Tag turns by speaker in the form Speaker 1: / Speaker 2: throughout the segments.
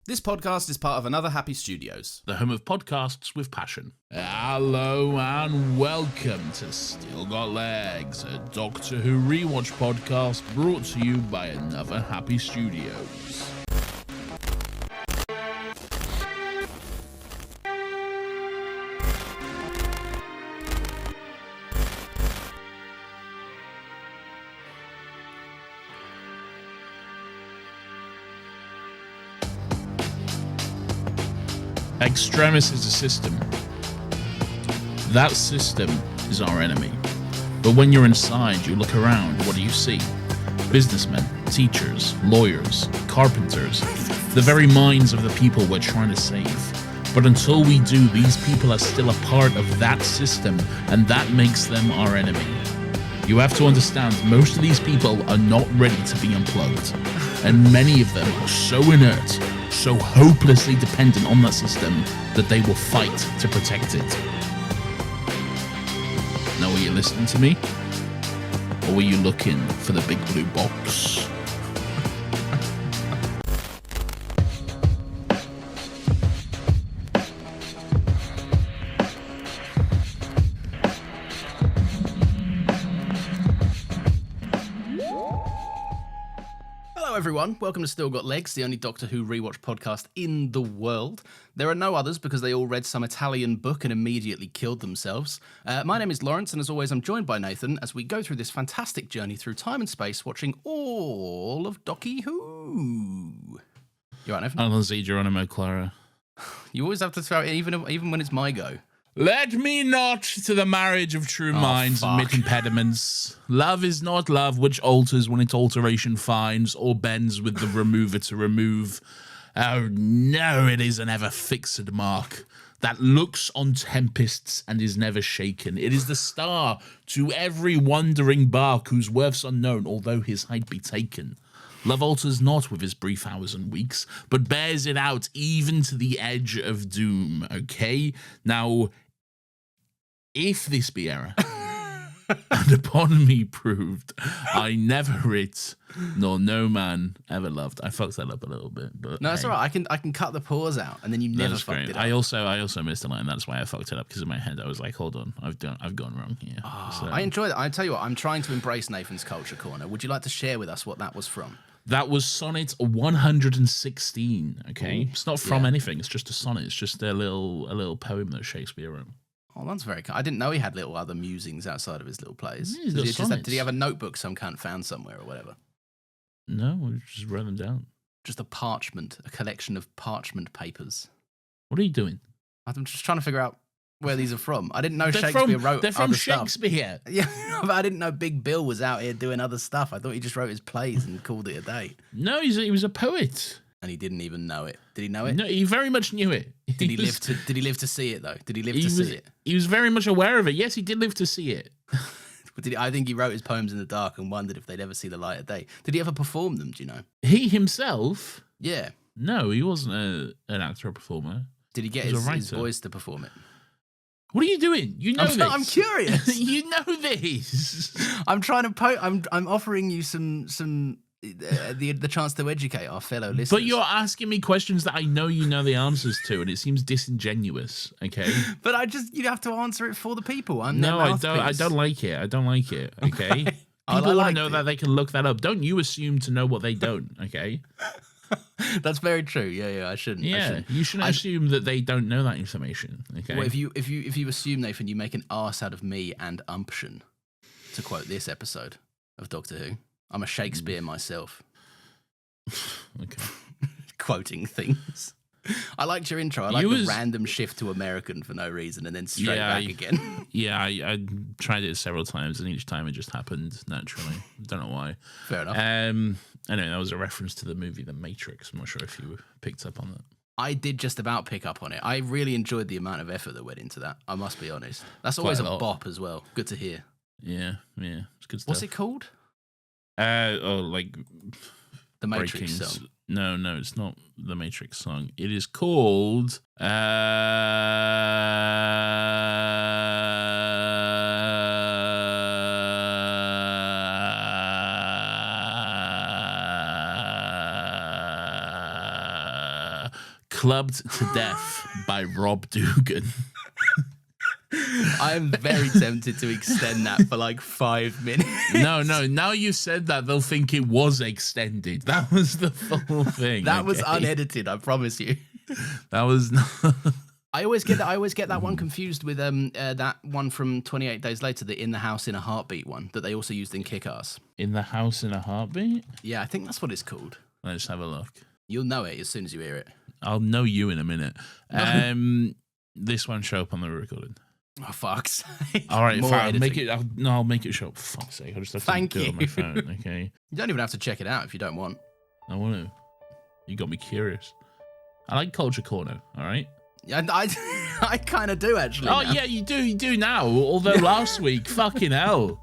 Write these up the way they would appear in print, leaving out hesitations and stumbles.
Speaker 1: This podcast is part of Another Happy Studios,
Speaker 2: the home of podcasts with passion. Hello and welcome to Still Got Legs, a Doctor Who Rewatch podcast brought to you by Another Happy Studios. Extremis is a system. That system is our enemy. But when you're inside, you look around, what do you see? Businessmen, teachers, lawyers, carpenters, the very minds of the people we're trying to save. But until we do, these people are still a part of that system, and that makes them our enemy. You have to understand, most of these people are not ready to be unplugged, and many of them are so inert, so hopelessly dependent on that system that they will fight to protect it. Now, were you listening to me? Or were you looking for the big blue box?
Speaker 1: Hello everyone, welcome to Still Got Legs, the only Doctor Who rewatch podcast in the world. There are no others because they all read some Italian book and immediately killed themselves. My name is Lawrence, and as always I'm joined by Nathan as we go through this fantastic journey through time and space watching all of Doctor Who. You right, Nathan?
Speaker 2: Alan Z. Geronimo Clara.
Speaker 1: You always have to throw it even when it's my go.
Speaker 2: Let me not to the marriage of true minds admit impediments. Love is not love which alters when its alteration finds, or bends with the remover to remove. Oh no, it is an ever-fixed mark that looks on tempests and is never shaken. It is the star to every wandering bark whose worth's unknown, although his height be taken. Love alters not with his brief hours and weeks, but bears it out even to the edge of doom, okay? Now, if this be error, and upon me proved, I never writ, nor no man ever loved. I fucked that up a little bit, but
Speaker 1: No, it's all right. I can cut the pause out, and then you never fucked it up.
Speaker 2: I also missed a line. That's why I fucked it up, because in my head I was like, hold on, I've gone wrong here. So,
Speaker 1: I enjoy that. I tell you what, I'm trying to embrace Nathan's culture corner. Would you like to share with us what that was from?
Speaker 2: that was sonnet 116. Okay,
Speaker 1: Ooh,
Speaker 2: it's not from anything. It's just a sonnet. It's just a little poem that Shakespeare wrote.
Speaker 1: Oh, that's very cool. I didn't know he had little other musings outside of his little plays.
Speaker 2: Did
Speaker 1: Did he have a notebook some cunt found somewhere or whatever?
Speaker 2: No, we just wrote them down.
Speaker 1: Just a collection of parchment papers.
Speaker 2: What are you doing?
Speaker 1: I'm just trying to figure out where these are from. I didn't know Shakespeare wrote
Speaker 2: They're from
Speaker 1: other stuff.
Speaker 2: Shakespeare.
Speaker 1: Yeah, but I didn't know Big Bill was out here doing other stuff. I thought he just wrote his plays and called it a day.
Speaker 2: No, he was a poet.
Speaker 1: And he didn't even know it. Did he know it?
Speaker 2: No, he very much knew it.
Speaker 1: Did he live to see it though? Did he live to see it?
Speaker 2: He was very much aware of it. Yes, he did live to see it.
Speaker 1: But I think he wrote his poems in the dark and wondered if they'd ever see the light of day. Did he ever perform them, do you know?
Speaker 2: He himself?
Speaker 1: Yeah.
Speaker 2: No, he wasn't an actor or performer.
Speaker 1: Did he get his boys to perform it?
Speaker 2: What are you doing? You know this.
Speaker 1: I'm curious.
Speaker 2: You know this.
Speaker 1: I'm trying to I'm offering you some the chance to educate our fellow listeners.
Speaker 2: But you're asking me questions that I know you know the answers to, and it seems disingenuous. Okay.
Speaker 1: But you have to answer it for the people.
Speaker 2: I don't like it. I don't like it. Okay. People want to know that they can look that up. Don't you assume to know what they don't. Okay.
Speaker 1: That's very true. Yeah, I shouldn't.
Speaker 2: Yeah, you shouldn't assume that they don't know that information. Okay.
Speaker 1: Well, if you assume, Nathan, you make an arse out of me and umption, to quote this episode of Doctor Who. I'm a Shakespeare myself.
Speaker 2: Okay.
Speaker 1: Quoting things. I liked your intro. I like the random shift to American for no reason and then straight back again.
Speaker 2: Yeah, I tried it several times and each time it just happened naturally. Don't know why.
Speaker 1: Fair enough.
Speaker 2: Anyway, that was a reference to the movie The Matrix. I'm not sure if you picked up on that.
Speaker 1: I did just about pick up on it. I really enjoyed the amount of effort that went into that. I must be honest. That's always a bop as well. Good to hear.
Speaker 2: Yeah. It's good stuff.
Speaker 1: What's it called?
Speaker 2: Like
Speaker 1: the Matrix song.
Speaker 2: No, it's not the Matrix song. It is called clubbed to death by Rob Dugan.
Speaker 1: I am very tempted to extend that for like 5 minutes.
Speaker 2: No. Now you said that, they'll think it was extended. That was the full thing.
Speaker 1: That was unedited, I promise you.
Speaker 2: That was not...
Speaker 1: I always get that one confused with that one from 28 Days Later, the In the House in a Heartbeat one that they also used in Kick-Ass.
Speaker 2: In the House in a Heartbeat?
Speaker 1: Yeah, I think that's what it's called.
Speaker 2: Let's have a look.
Speaker 1: You'll know it as soon as you hear it.
Speaker 2: I'll know you in a minute. This won't show up on the recording.
Speaker 1: Oh, fuck's sake.
Speaker 2: All right, fine. I'll make it show up. For fuck's sake. I'll just have to
Speaker 1: Thank
Speaker 2: do it
Speaker 1: you.
Speaker 2: on my phone, okay?
Speaker 1: You don't even have to check it out if you don't want.
Speaker 2: I want to. You got me curious. I like Culture Corner, all right?
Speaker 1: Yeah, I kind of do, actually.
Speaker 2: Oh,
Speaker 1: now.
Speaker 2: yeah, you do now. Although last week, fucking hell.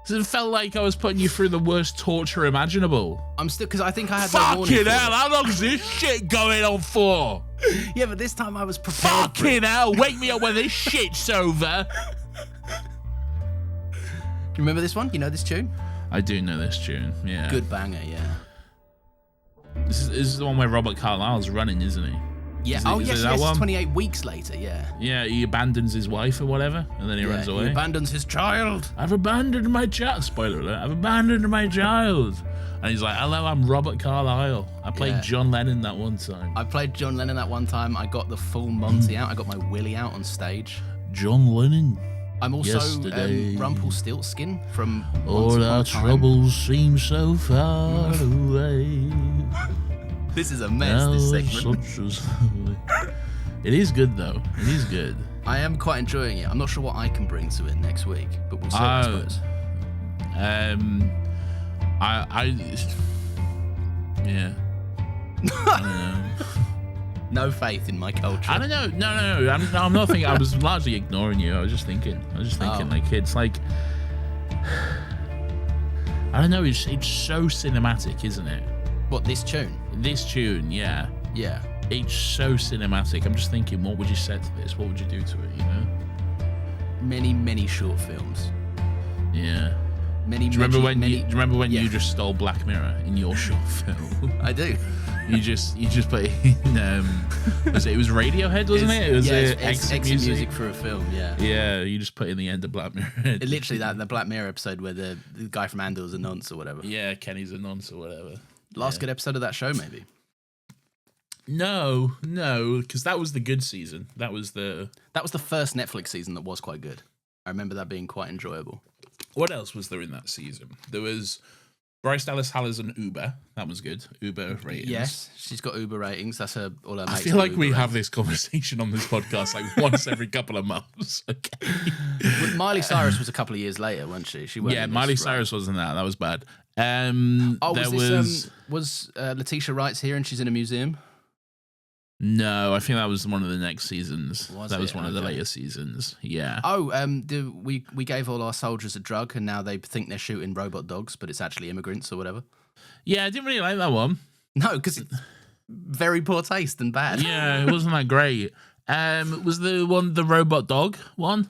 Speaker 2: It felt like I was putting you through the worst torture imaginable.
Speaker 1: I'm still, because I think I had no warning.
Speaker 2: Fucking hell, how long is this shit going on for?
Speaker 1: Yeah, but this time I was prepared.
Speaker 2: Fucking hell, wake me up when this shit's over.
Speaker 1: Do you remember this one? You know this tune?
Speaker 2: I do know this tune, yeah.
Speaker 1: Good banger, yeah.
Speaker 2: This is the one where Robert Carlyle's running, isn't he?
Speaker 1: Yeah. Yes,
Speaker 2: one?
Speaker 1: 28 weeks later, yeah.
Speaker 2: Yeah, he abandons his wife or whatever, and then he runs away.
Speaker 1: He abandons his child.
Speaker 2: I've abandoned my child. Spoiler alert. I've abandoned my child. And he's like, hello, I'm Robert Carlyle. I played John Lennon that one time.
Speaker 1: I played John Lennon that one time. I got the full Monty out. I got my Willie out on stage.
Speaker 2: John Lennon.
Speaker 1: I'm also Rumpelstiltskin from
Speaker 2: All our troubles seem so far away.
Speaker 1: This is a mess, this segment.
Speaker 2: It is good, though. It is good.
Speaker 1: I am quite enjoying it. I'm not sure what I can bring to it next week, but we'll see, I suppose.
Speaker 2: Yeah. I don't know.
Speaker 1: No faith in my culture.
Speaker 2: I don't know. No. I'm not thinking. I was largely ignoring you. I was just thinking. Like, it's like, I don't know. It's so cinematic, isn't it?
Speaker 1: What, this tune?
Speaker 2: This tune, yeah.
Speaker 1: Yeah.
Speaker 2: It's so cinematic. I'm just thinking, what would you set to this? What would you do to it, you know?
Speaker 1: Many, many short films.
Speaker 2: Yeah. Do you remember when you just stole Black Mirror in your short film?
Speaker 1: I do.
Speaker 2: You just put in, it was Radiohead, wasn't it? It was
Speaker 1: exit music for a film, yeah.
Speaker 2: Yeah, you just put in the end of Black Mirror.
Speaker 1: Literally the Black Mirror episode where the guy from Andor's a nonce or whatever.
Speaker 2: Yeah, Kenny's a nonce or whatever.
Speaker 1: Last good episode of that show, maybe.
Speaker 2: No, because that was the good season. That was the
Speaker 1: first Netflix season that was quite good. I remember that being quite enjoyable.
Speaker 2: What else was there in that season? There was Bryce Dallas Hallers and Uber. That was good. Uber ratings.
Speaker 1: Yes, she's got Uber ratings. That's all her mates.
Speaker 2: I feel like we have this conversation on this podcast like once every couple of months. Okay.
Speaker 1: Well, Miley Cyrus was a couple of years later, wasn't she?
Speaker 2: Miley Cyrus wasn't that. That was bad.
Speaker 1: Was Letitia Wright's here and she's in a museum?
Speaker 2: No, I think that was one of the next seasons. That was one of the
Speaker 1: Okay.
Speaker 2: later seasons. Yeah.
Speaker 1: Oh, we gave all our soldiers a drug and now they think they're shooting robot dogs, but it's actually immigrants or whatever.
Speaker 2: Yeah, I didn't really like that one.
Speaker 1: No, because it's very poor taste and bad.
Speaker 2: Yeah, it wasn't that great. Was the robot dog one?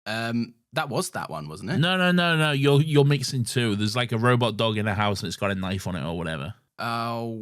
Speaker 1: That was that one, wasn't it?
Speaker 2: No. You're mixing two. There's like a robot dog in a house and it's got a knife on it or whatever.
Speaker 1: Oh,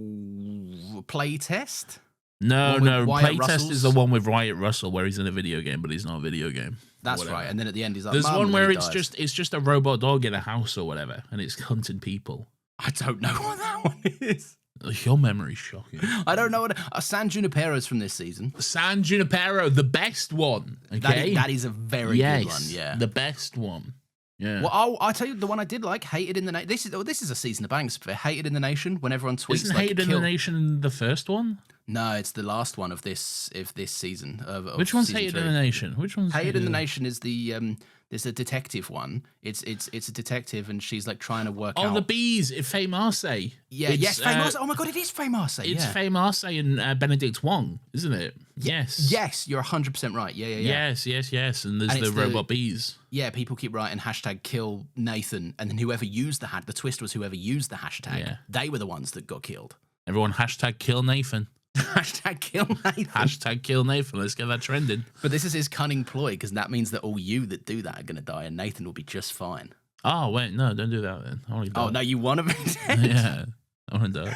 Speaker 1: Playtest?
Speaker 2: No.
Speaker 1: Wyatt
Speaker 2: Playtest is the one with Wyatt Russell where he's in a video game, but he's not a video game.
Speaker 1: That's right. And then at the end, he's like,
Speaker 2: there's
Speaker 1: Mum,
Speaker 2: one where
Speaker 1: and
Speaker 2: it's
Speaker 1: he dies.
Speaker 2: just a robot dog in a house or whatever, and it's hunting people.
Speaker 1: I don't know what that one is.
Speaker 2: Your memory's shocking.
Speaker 1: I don't know what San Junipero's from this season.
Speaker 2: San Junipero, the best one. Okay,
Speaker 1: that is a very good one. Yeah,
Speaker 2: the best one. Yeah.
Speaker 1: Well, I'll tell you the one I did like. Hated in the Nation. This is a season of bangs. Hated in the Nation. When everyone tweets,
Speaker 2: Isn't Hated in the Nation the first one?
Speaker 1: No, it's the last one of this season.
Speaker 2: Which one's
Speaker 1: season
Speaker 2: Hated
Speaker 1: 3.
Speaker 2: in the Nation? Which one's
Speaker 1: Hated in the Nation is the there's a detective one. It's a detective and she's like trying to work out.
Speaker 2: Oh, the bees. Faye Marseille.
Speaker 1: Yeah, yes, Faye Marseille. Oh my god, it is Faye Marseille.
Speaker 2: It's Faye Marseille and Benedict Wong, isn't it? Yes.
Speaker 1: Yes, you're 100% right. Yeah.
Speaker 2: Yes. And there's the robot bees.
Speaker 1: Yeah, people keep writing #kill Nathan, and then whoever used the twist was whoever used the hashtag.
Speaker 2: Yeah.
Speaker 1: They were the ones that got killed.
Speaker 2: Everyone #kill Nathan.
Speaker 1: #kill Nathan.
Speaker 2: #kill Nathan. Let's get that trending.
Speaker 1: But this is his cunning ploy because that means that all you that do that are going to die, and Nathan will be just fine.
Speaker 2: Oh wait, no, don't do that then. I want to die.
Speaker 1: Oh no, you want to be dead?
Speaker 2: Yeah, I want to die.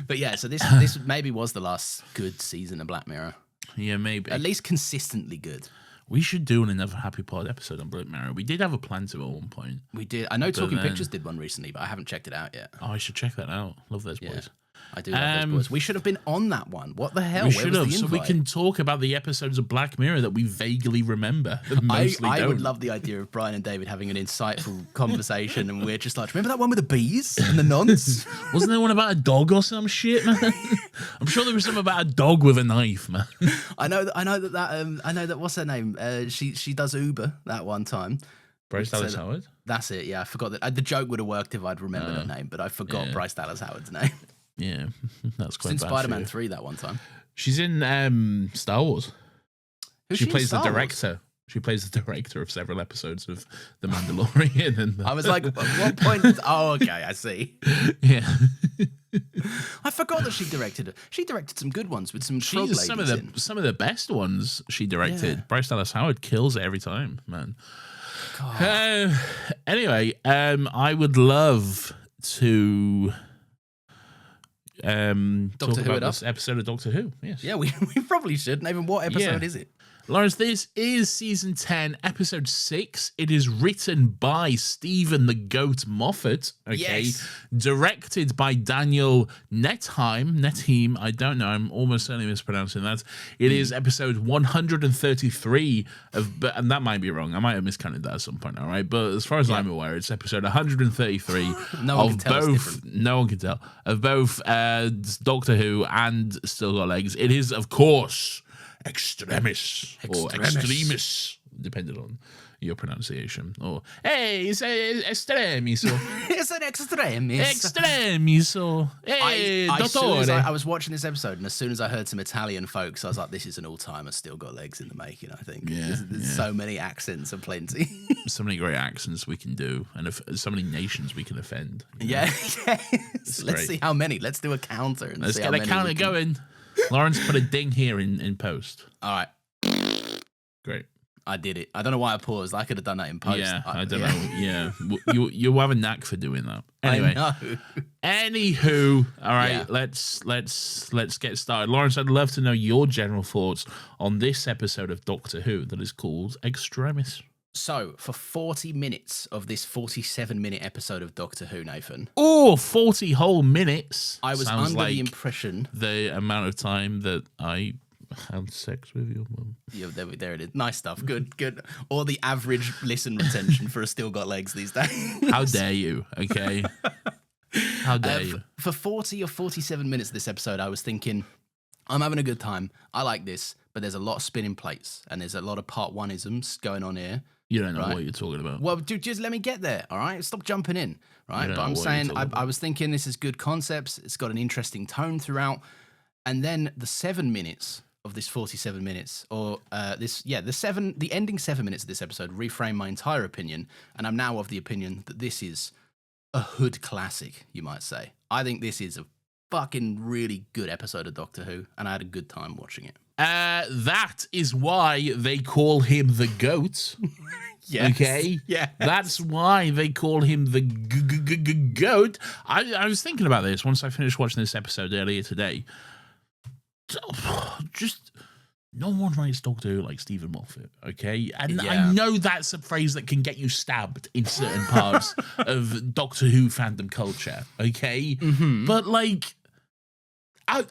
Speaker 1: But yeah, so this maybe was the last good season of Black Mirror.
Speaker 2: Yeah, maybe.
Speaker 1: At least consistently good.
Speaker 2: We should do another Happy Pod episode on Black Mirror. We did have a plan to at one point.
Speaker 1: We did. I know Talking Pictures did one recently, but I haven't checked it out yet.
Speaker 2: Oh, I should check that out. Love those boys.
Speaker 1: I do love those boys. We should have been on that one. What the hell?
Speaker 2: We should have, so we can talk about the episodes of Black Mirror that we vaguely remember.
Speaker 1: I would love the idea of Brian and David having an insightful conversation, and we're just like, remember that one with the bees and the nuns?
Speaker 2: Wasn't there one about a dog or some shit, man? I'm sure there was something about a dog with a knife, man.
Speaker 1: I know that. What's her name? She does Uber that one time.
Speaker 2: Bryce Dallas Howard.
Speaker 1: That's it. Yeah, I forgot that. The joke would have worked if I'd remembered her name, but I forgot Bryce Dallas Howard's name.
Speaker 2: Yeah, that's quite
Speaker 1: Since
Speaker 2: bad.
Speaker 1: Spider-Man 3 that one time.
Speaker 2: She's in Star Wars. She plays the director.
Speaker 1: Wars?
Speaker 2: She plays the director of several episodes of The Mandalorian. And
Speaker 1: I was like, at what point? Oh, okay, I see.
Speaker 2: Yeah.
Speaker 1: I forgot that she directed it. She directed some good ones with some frog ladies
Speaker 2: some of the best ones she directed. Yeah. Bryce Dallas Howard kills it every time, man. Anyway, I would love to talk about this episode of Doctor Who. Yes.
Speaker 1: Yeah, we probably should. Even what episode is it?
Speaker 2: Lawrence, this is season 10, episode 6. It is written by Stephen the Goat Moffat. Okay. Yes. Directed by Daniel Netheim. I don't know. I'm almost certainly mispronouncing that. It is episode 133 and that might be wrong. I might have miscounted that at some point. All right. But as far as I'm aware, it's episode 133
Speaker 1: no one can tell
Speaker 2: both. No one can tell of both Doctor Who and Still Got Legs. It is, of course, Extremis or Extremis, depending on your pronunciation. Or hey, it's Extremis. Or,
Speaker 1: it's an Extremis.
Speaker 2: Extremis. Or hey, Dottore.
Speaker 1: I was watching this episode, and as soon as I heard some Italian folks, I was like, "This is an all-timer. Still Got Legs in the making." I think.
Speaker 2: Yeah,
Speaker 1: there's so many accents aplenty.
Speaker 2: So many great accents we can do, and so many nations we can offend.
Speaker 1: Yeah. Let's see how many. Let's do a counter. And
Speaker 2: let's
Speaker 1: see
Speaker 2: get a counter going. Lawrence, put a ding here in post.
Speaker 1: All right.
Speaker 2: Great.
Speaker 1: I did it. I don't know why I paused. I could have done that in post.
Speaker 2: Yeah, I don't know. Yeah. You have a knack for doing that. Anyway.
Speaker 1: I know.
Speaker 2: Anywho, all right, let's get started. Lawrence, I'd love to know your general thoughts on this episode of Doctor Who that is called Extremis.
Speaker 1: So, for 40 minutes of this 47-minute episode of Doctor Who, Nathan.
Speaker 2: Oh, 40 whole minutes.
Speaker 1: I was
Speaker 2: Sounds
Speaker 1: under
Speaker 2: like
Speaker 1: the impression.
Speaker 2: The amount of time that I had sex with your mum.
Speaker 1: Yeah, there it is. Nice stuff. Good. Or the average listen retention for a Still Got Legs these days.
Speaker 2: How dare you, okay? How dare you?
Speaker 1: For 40 or 47 minutes of this episode, I was thinking, I'm having a good time. I like this, but there's a lot of spinning plates, and there's a lot of part one-isms going on here.
Speaker 2: You don't know what you're talking about.
Speaker 1: Well, dude, just let me get there, all right? Stop jumping in, right? But I'm saying, I was thinking this is good concepts. It's got an interesting tone throughout. And then the 7 minutes of this 47 minutes, or the ending 7 minutes of this episode reframe my entire opinion. And I'm now of the opinion that this is a hood classic, you might say. I think this is a fucking really good episode of Doctor Who, and I had a good time watching it.
Speaker 2: That is why they call him the goat.
Speaker 1: Yes.
Speaker 2: Okay?
Speaker 1: Yeah.
Speaker 2: That's why they call him the goat. I was thinking about this once I finished watching this episode earlier today. Just no one writes Doctor Who like Stephen Moffat, okay? And I know that's a phrase that can get you stabbed in certain parts of Doctor Who fandom culture, okay?
Speaker 1: Mm-hmm.
Speaker 2: But like,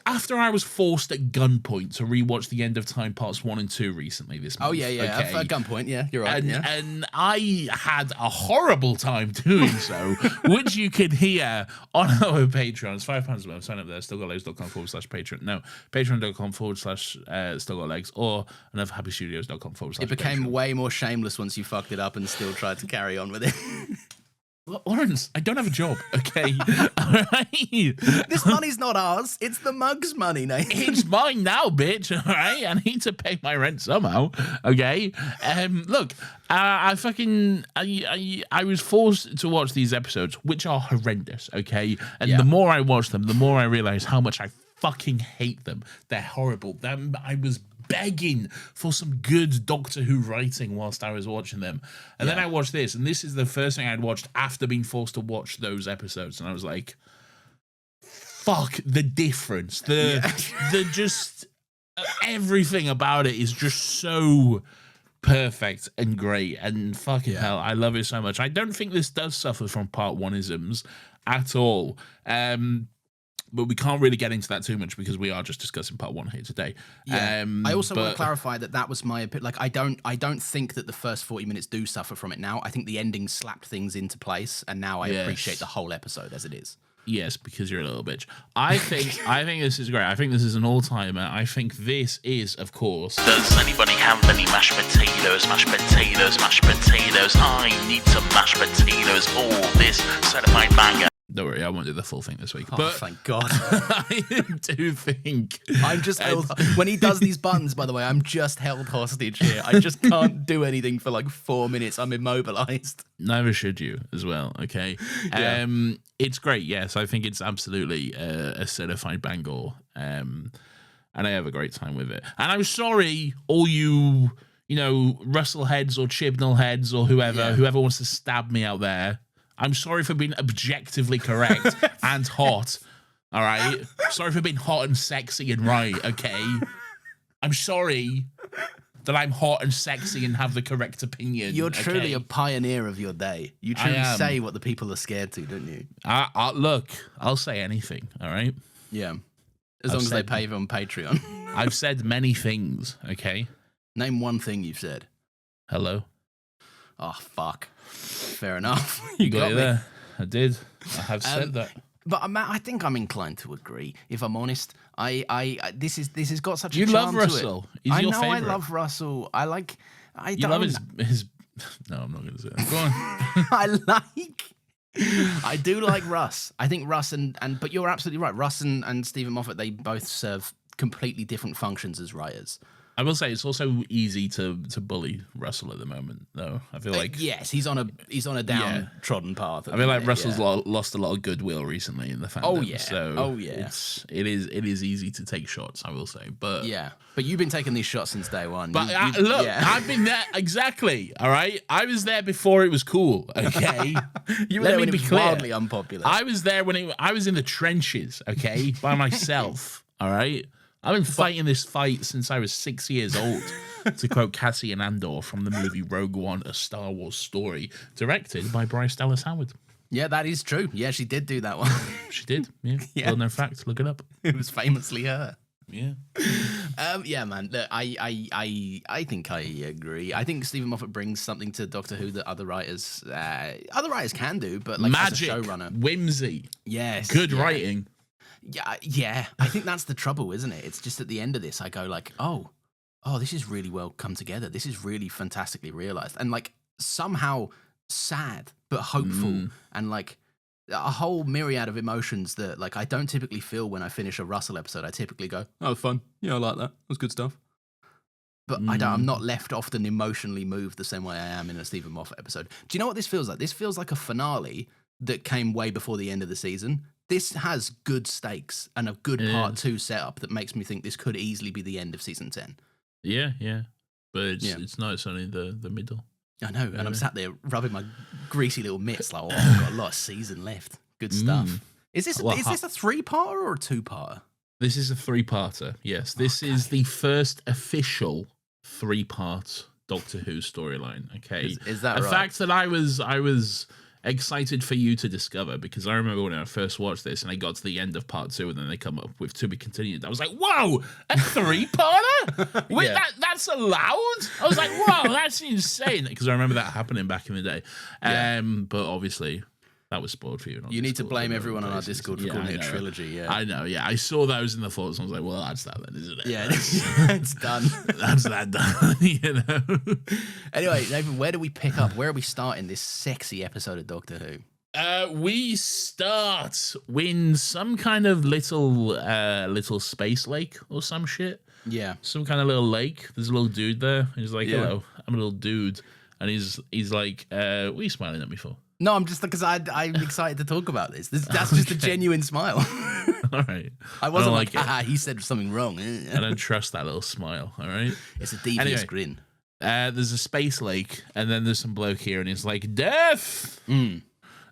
Speaker 2: after I was forced at gunpoint to rewatch The End of Time parts 1 and 2 recently this month.
Speaker 1: Oh, yeah.
Speaker 2: Okay?
Speaker 1: At gunpoint, yeah, you're right.
Speaker 2: And I had a horrible time doing so, which you can hear on our Patreon. It's £5 a month. Sign up there, stillgotlegs.com/Patreon. No, patreon.com/stillgotlegs or anotherhappystudios.com/Patreon.
Speaker 1: It became way more shameless once you fucked it up and still tried to carry on with it.
Speaker 2: Lawrence, I don't have a job, okay? All right?
Speaker 1: This money's not ours. It's the mug's money, Nathan.
Speaker 2: It's mine now, bitch, all right? I need to pay my rent somehow, okay? Look, I was forced to watch these episodes, which are horrendous, okay? And the more I watch them, the more I realize how much I fucking hate them. They're horrible. I was begging for some good Doctor Who writing whilst I was watching them. And then I watched this, and this is the first thing I'd watched after being forced to watch those episodes. And I was like, fuck, the difference, the just everything about it is just so perfect and great, and fucking hell, I love it so much. I don't think this does suffer from part one-isms at all. But we can't really get into that too much because we are just discussing part one here today.
Speaker 1: Yeah. I also want to clarify that was my opinion. Like, I don't think that the first 40 minutes do suffer from it now. I think the ending slapped things into place, and now I appreciate the whole episode as it is.
Speaker 2: Yes, because you're a little bitch. I think this is great. I think this is an all-timer. I think this is, of course... Does anybody have any mashed potatoes? Mashed potatoes, mashed potatoes. I need some mashed potatoes for this certified banger. Don't worry, I won't do the full thing this week.
Speaker 1: Oh,
Speaker 2: but
Speaker 1: thank God.
Speaker 2: I do think...
Speaker 1: I'm just held... When he does these buttons, by the way, I'm just held hostage here. I just can't do anything for like 4 minutes. I'm immobilized.
Speaker 2: Neither should you as well, okay?
Speaker 1: Yeah.
Speaker 2: It's great, yes. I think it's absolutely a certified banger. And I have a great time with it. And I'm sorry, all you Russell heads or Chibnall heads or whoever wants to stab me out there. I'm sorry for being objectively correct and hot, all right? Sorry for being hot and sexy and right, okay? I'm sorry that I'm hot and sexy and have the correct opinion.
Speaker 1: You're truly a pioneer of your day. You truly say what the people are scared to, don't you?
Speaker 2: Look, I'll say anything, all right?
Speaker 1: Yeah, as long as they pay on Patreon.
Speaker 2: I've said many things, okay?
Speaker 1: Name one thing you've said.
Speaker 2: Hello.
Speaker 1: Oh, fuck. Fair enough.
Speaker 2: You got it there. I did. I have said that.
Speaker 1: But I think I'm inclined to agree. If I'm honest, this has got such a
Speaker 2: you
Speaker 1: charm
Speaker 2: love
Speaker 1: to
Speaker 2: Russell.
Speaker 1: it.
Speaker 2: He's your favorite.
Speaker 1: I love Russell. I love
Speaker 2: his. No, I'm not going to say that. Go on.
Speaker 1: I do like Russ. I think Russ but you're absolutely right. Russ and Stephen Moffat, they both serve completely different functions as writers.
Speaker 2: I will say it's also easy to bully Russell at the moment, though. I feel like
Speaker 1: yes, he's on a downtrodden path.
Speaker 2: I feel like Russell's lost a lot of goodwill recently in the fandom.
Speaker 1: Oh yeah,
Speaker 2: so it is easy to take shots. I will say, but
Speaker 1: but you've been taking these shots since day one.
Speaker 2: But look, I've been there exactly. All right, I was there before it was cool. Okay,
Speaker 1: you were there when it was wildly unpopular.
Speaker 2: I was there when I was in the trenches. Okay, by myself. All right. I've been fighting this fight since I was 6 years old, to quote Cassian Andor from the movie Rogue One, A Star Wars Story, directed by Bryce Dallas Howard.
Speaker 1: Yeah, that is true. Yeah, she did do that one.
Speaker 2: She did, yeah. Well, no fact. Look it up.
Speaker 1: It was famously her.
Speaker 2: Yeah.
Speaker 1: Yeah, man. Look, I think I agree. I think Stephen Moffat brings something to Doctor Who that other writers can do, but like
Speaker 2: magic,
Speaker 1: as a showrunner,
Speaker 2: whimsy,
Speaker 1: yes,
Speaker 2: good writing.
Speaker 1: Yeah. I think that's the trouble, isn't it? It's just at the end of this, I go like, oh, this is really well come together. This is really fantastically realized, and like somehow sad but hopeful, and like a whole myriad of emotions that like I don't typically feel when I finish a Russell episode. I typically go, oh, fun. Yeah, I like that. It was good stuff. But I'm not left often emotionally moved the same way I am in a Stephen Moffat episode. Do you know what this feels like? This feels like a finale that came way before the end of the season. This has good stakes and a good part 2 setup that makes me think this could easily be the end of season 10.
Speaker 2: Yeah. But it's not. It's only the middle.
Speaker 1: I know, and I'm sat there rubbing my greasy little mitts like, I've got a lot of season left. Good stuff. Is this a 3-parter or a 2-parter?
Speaker 2: This is a 3-parter, yes. This is the first official 3-part Doctor Who storyline, okay?
Speaker 1: Is that right?
Speaker 2: A fact that I was excited for you to discover, because I remember when I first watched this and I got to the end of part 2 and then they come up with to be continued. I was like, whoa, a 3-parter? Wait, that's allowed? I was like, whoa, that's insane. Because I remember that happening back in the day. But obviously that was spoiled for you.
Speaker 1: You need to blame everyone on our Discord for calling it a trilogy. Yeah,
Speaker 2: I know. Yeah, I saw those in the thoughts. I was like, well, that's that then, isn't it?
Speaker 1: Yeah, it's done.
Speaker 2: That's that done. You know.
Speaker 1: Anyway, Nathan, where do we pick up? Where are we starting this sexy episode of Doctor Who?
Speaker 2: We start in some kind of little space lake or some shit.
Speaker 1: Yeah,
Speaker 2: some kind of little lake. There's a little dude there. He's like, hello, I'm a little dude, and he's like, what are you smiling at me for?
Speaker 1: No, I'm just because I'm excited to talk about this. That's just a genuine smile.
Speaker 2: All right.
Speaker 1: I wasn't like he said something wrong.
Speaker 2: I don't trust that little smile. All right.
Speaker 1: It's a devious grin.
Speaker 2: There's a space lake, and then there's some bloke here, and he's like, death.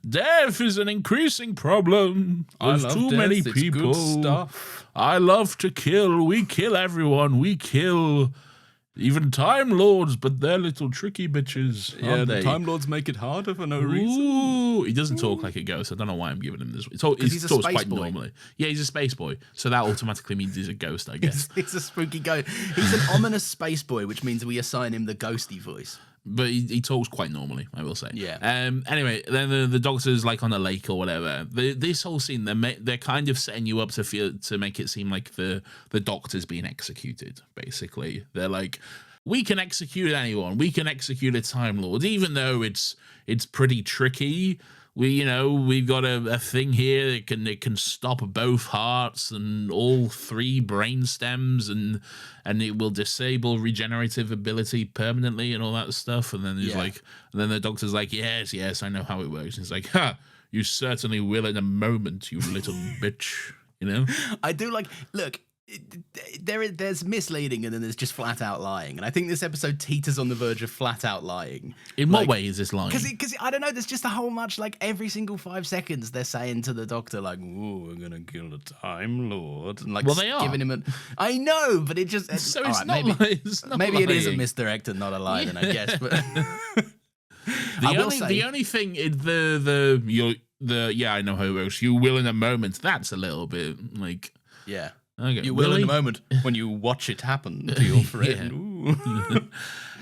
Speaker 2: Death is an increasing problem. There's too many people.
Speaker 1: It's good stuff.
Speaker 2: I love to kill. We kill everyone. We kill even Time Lords, but they're little tricky bitches.
Speaker 1: Yeah, the Time Lords make it harder for no reason.
Speaker 2: Ooh, he doesn't talk like a ghost. I don't know why I'm giving him this. He talks quite normally. Yeah, he's a space boy, so that automatically means he's a ghost, I guess.
Speaker 1: He's a spooky ghost. He's an ominous space boy, which means we assign him the ghosty voice.
Speaker 2: But he talks quite normally, I will say.
Speaker 1: Yeah.
Speaker 2: Anyway, then the doctor's like on a lake or whatever. This whole scene, they're kind of setting you up to make it seem like the doctor's being executed. Basically, they're like, we can execute anyone. We can execute a Time Lord, even though it's pretty tricky. We've got a thing here that can stop both hearts and all three brain stems, and it will disable regenerative ability permanently and all that stuff. And then then the doctor's like, yes, I know how it works. And he's like, ha, you certainly will in a moment, you little bitch.
Speaker 1: I do look. There's misleading and then there's just flat out lying, and I think this episode teeters on the verge of flat out lying.
Speaker 2: In what way is this lying?
Speaker 1: Because I don't know, there's just a whole much every single 5 seconds they're saying to the doctor "Ooh, we're gonna kill the Time Lord," and
Speaker 2: they are
Speaker 1: giving him I know, but it just
Speaker 2: so it's not
Speaker 1: maybe it is a misdirect and not a lie, then I guess. But
Speaker 2: the only thing is I know how it works. You will in a moment. That's a little bit
Speaker 1: yeah.
Speaker 2: Okay.
Speaker 1: You will in a moment when you watch it happen to your friend.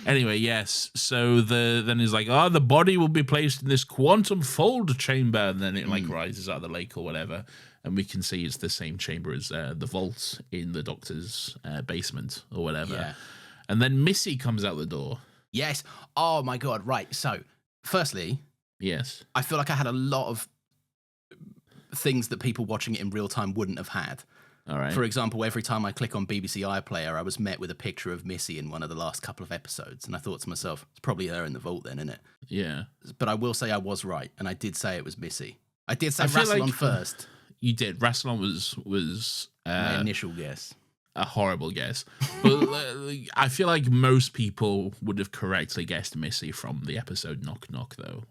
Speaker 2: Anyway, yes. So then he's like, the body will be placed in this quantum fold chamber, and then it rises out of the lake or whatever, and we can see it's the same chamber as the vault in the doctor's basement or whatever.
Speaker 1: Yeah.
Speaker 2: And then Missy comes out the door.
Speaker 1: Yes. Oh my God. Right. So, firstly,
Speaker 2: yes,
Speaker 1: I feel like I had a lot of things that people watching it in real time wouldn't have had.
Speaker 2: All right.
Speaker 1: For example, every time I click on BBC iPlayer, I was met with a picture of Missy in one of the last couple of episodes, and I thought to myself, it's probably her in the vault then, isn't it?
Speaker 2: Yeah.
Speaker 1: But I will say I was right, and I did say it was Missy. I did say Rassilon first.
Speaker 2: You did. Rassilon was
Speaker 1: my initial guess.
Speaker 2: A horrible guess. But I feel like most people would have correctly guessed Missy from the episode Knock Knock, though.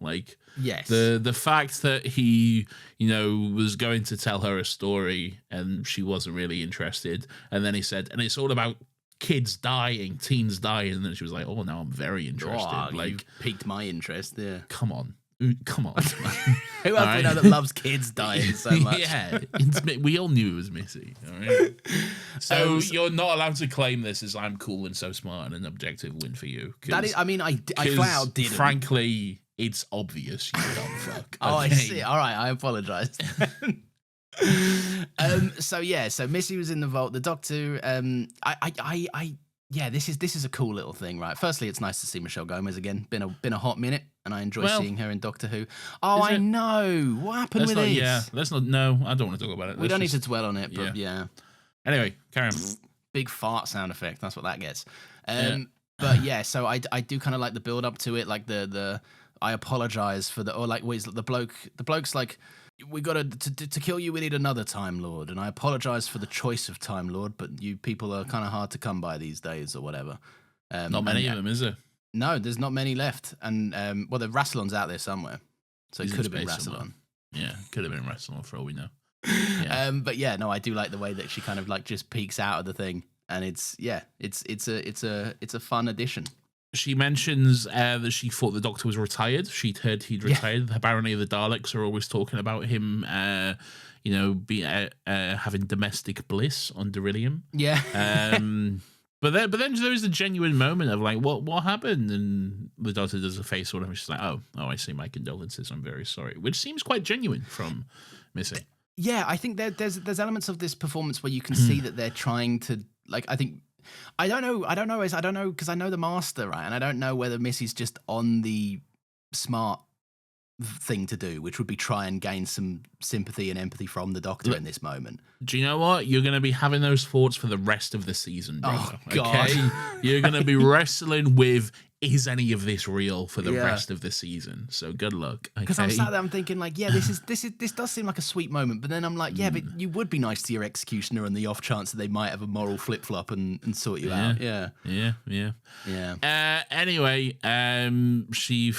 Speaker 1: Yes.
Speaker 2: The fact that he, was going to tell her a story and she wasn't really interested. And then he said, and it's all about kids dying, teens dying. And then she was like, oh, now I'm very interested.
Speaker 1: Oh, you piqued my interest, yeah.
Speaker 2: Come on.
Speaker 1: Who else we know that loves kids dying so much?
Speaker 2: Yeah, we all knew it was Missy. All right. So you're not allowed to claim this as I'm cool and so smart and an objective win for you.
Speaker 1: That is, I flat out didn't.
Speaker 2: Frankly, it's obvious you dumb fuck.
Speaker 1: Oh, I see. All right, I apologise. So Missy was in the vault. The doctor, this is a cool little thing, right? Firstly, it's nice to see Michelle Gomez again. Been a hot minute, and I enjoy seeing her in Doctor Who. Oh, I know. What happened with this?
Speaker 2: Yeah, let's not. No, I don't want to talk about it.
Speaker 1: We don't need to dwell on it, but yeah.
Speaker 2: Anyway, carry on.
Speaker 1: Big fart sound effect. That's what that gets. But yeah, so I do kind of like the build up to it, like the I apologize for the bloke's like, we got to kill you, we need another Time Lord, and I apologize for the choice of Time Lord, but you people are kind of hard to come by these days or whatever.
Speaker 2: Not many of them, is there?
Speaker 1: No, there's not many left, and the Rassilon's out there somewhere, so it could have been Rassilon.
Speaker 2: Somewhere. Yeah, could have been Rassilon for all we know.
Speaker 1: Yeah. But yeah, no, I do like the way that she kind of just peeks out of the thing, and it's a fun addition.
Speaker 2: She mentions that she thought the Doctor was retired. She'd heard he'd retired. Yeah. Apparently, the Daleks are always talking about him, having domestic bliss on Beryllium.
Speaker 1: Yeah.
Speaker 2: But then there is a genuine moment of what happened, and the Doctor does a face sort of. She's like, oh, I see. My condolences. I'm very sorry, which seems quite genuine from Missy.
Speaker 1: Yeah, I think there's elements of this performance where you can see that they're trying to I think. I don't know because I know the Master, right? And I don't know whether Missy's just on the smart thing to do, which would be try and gain some sympathy and empathy from the Doctor in this moment.
Speaker 2: Do you know what? You're going to be having those thoughts for the rest of the season, brother.
Speaker 1: Oh, God.
Speaker 2: Okay? You're going to be wrestling with is any of this real for the rest of the season? So good luck.
Speaker 1: Because I'm sat there, I'm thinking like, yeah, this does seem like a sweet moment, but then I'm like, yeah, but you would be nice to your executioner on the off chance that they might have a moral flip flop and sort you out. Yeah.
Speaker 2: Anyway, she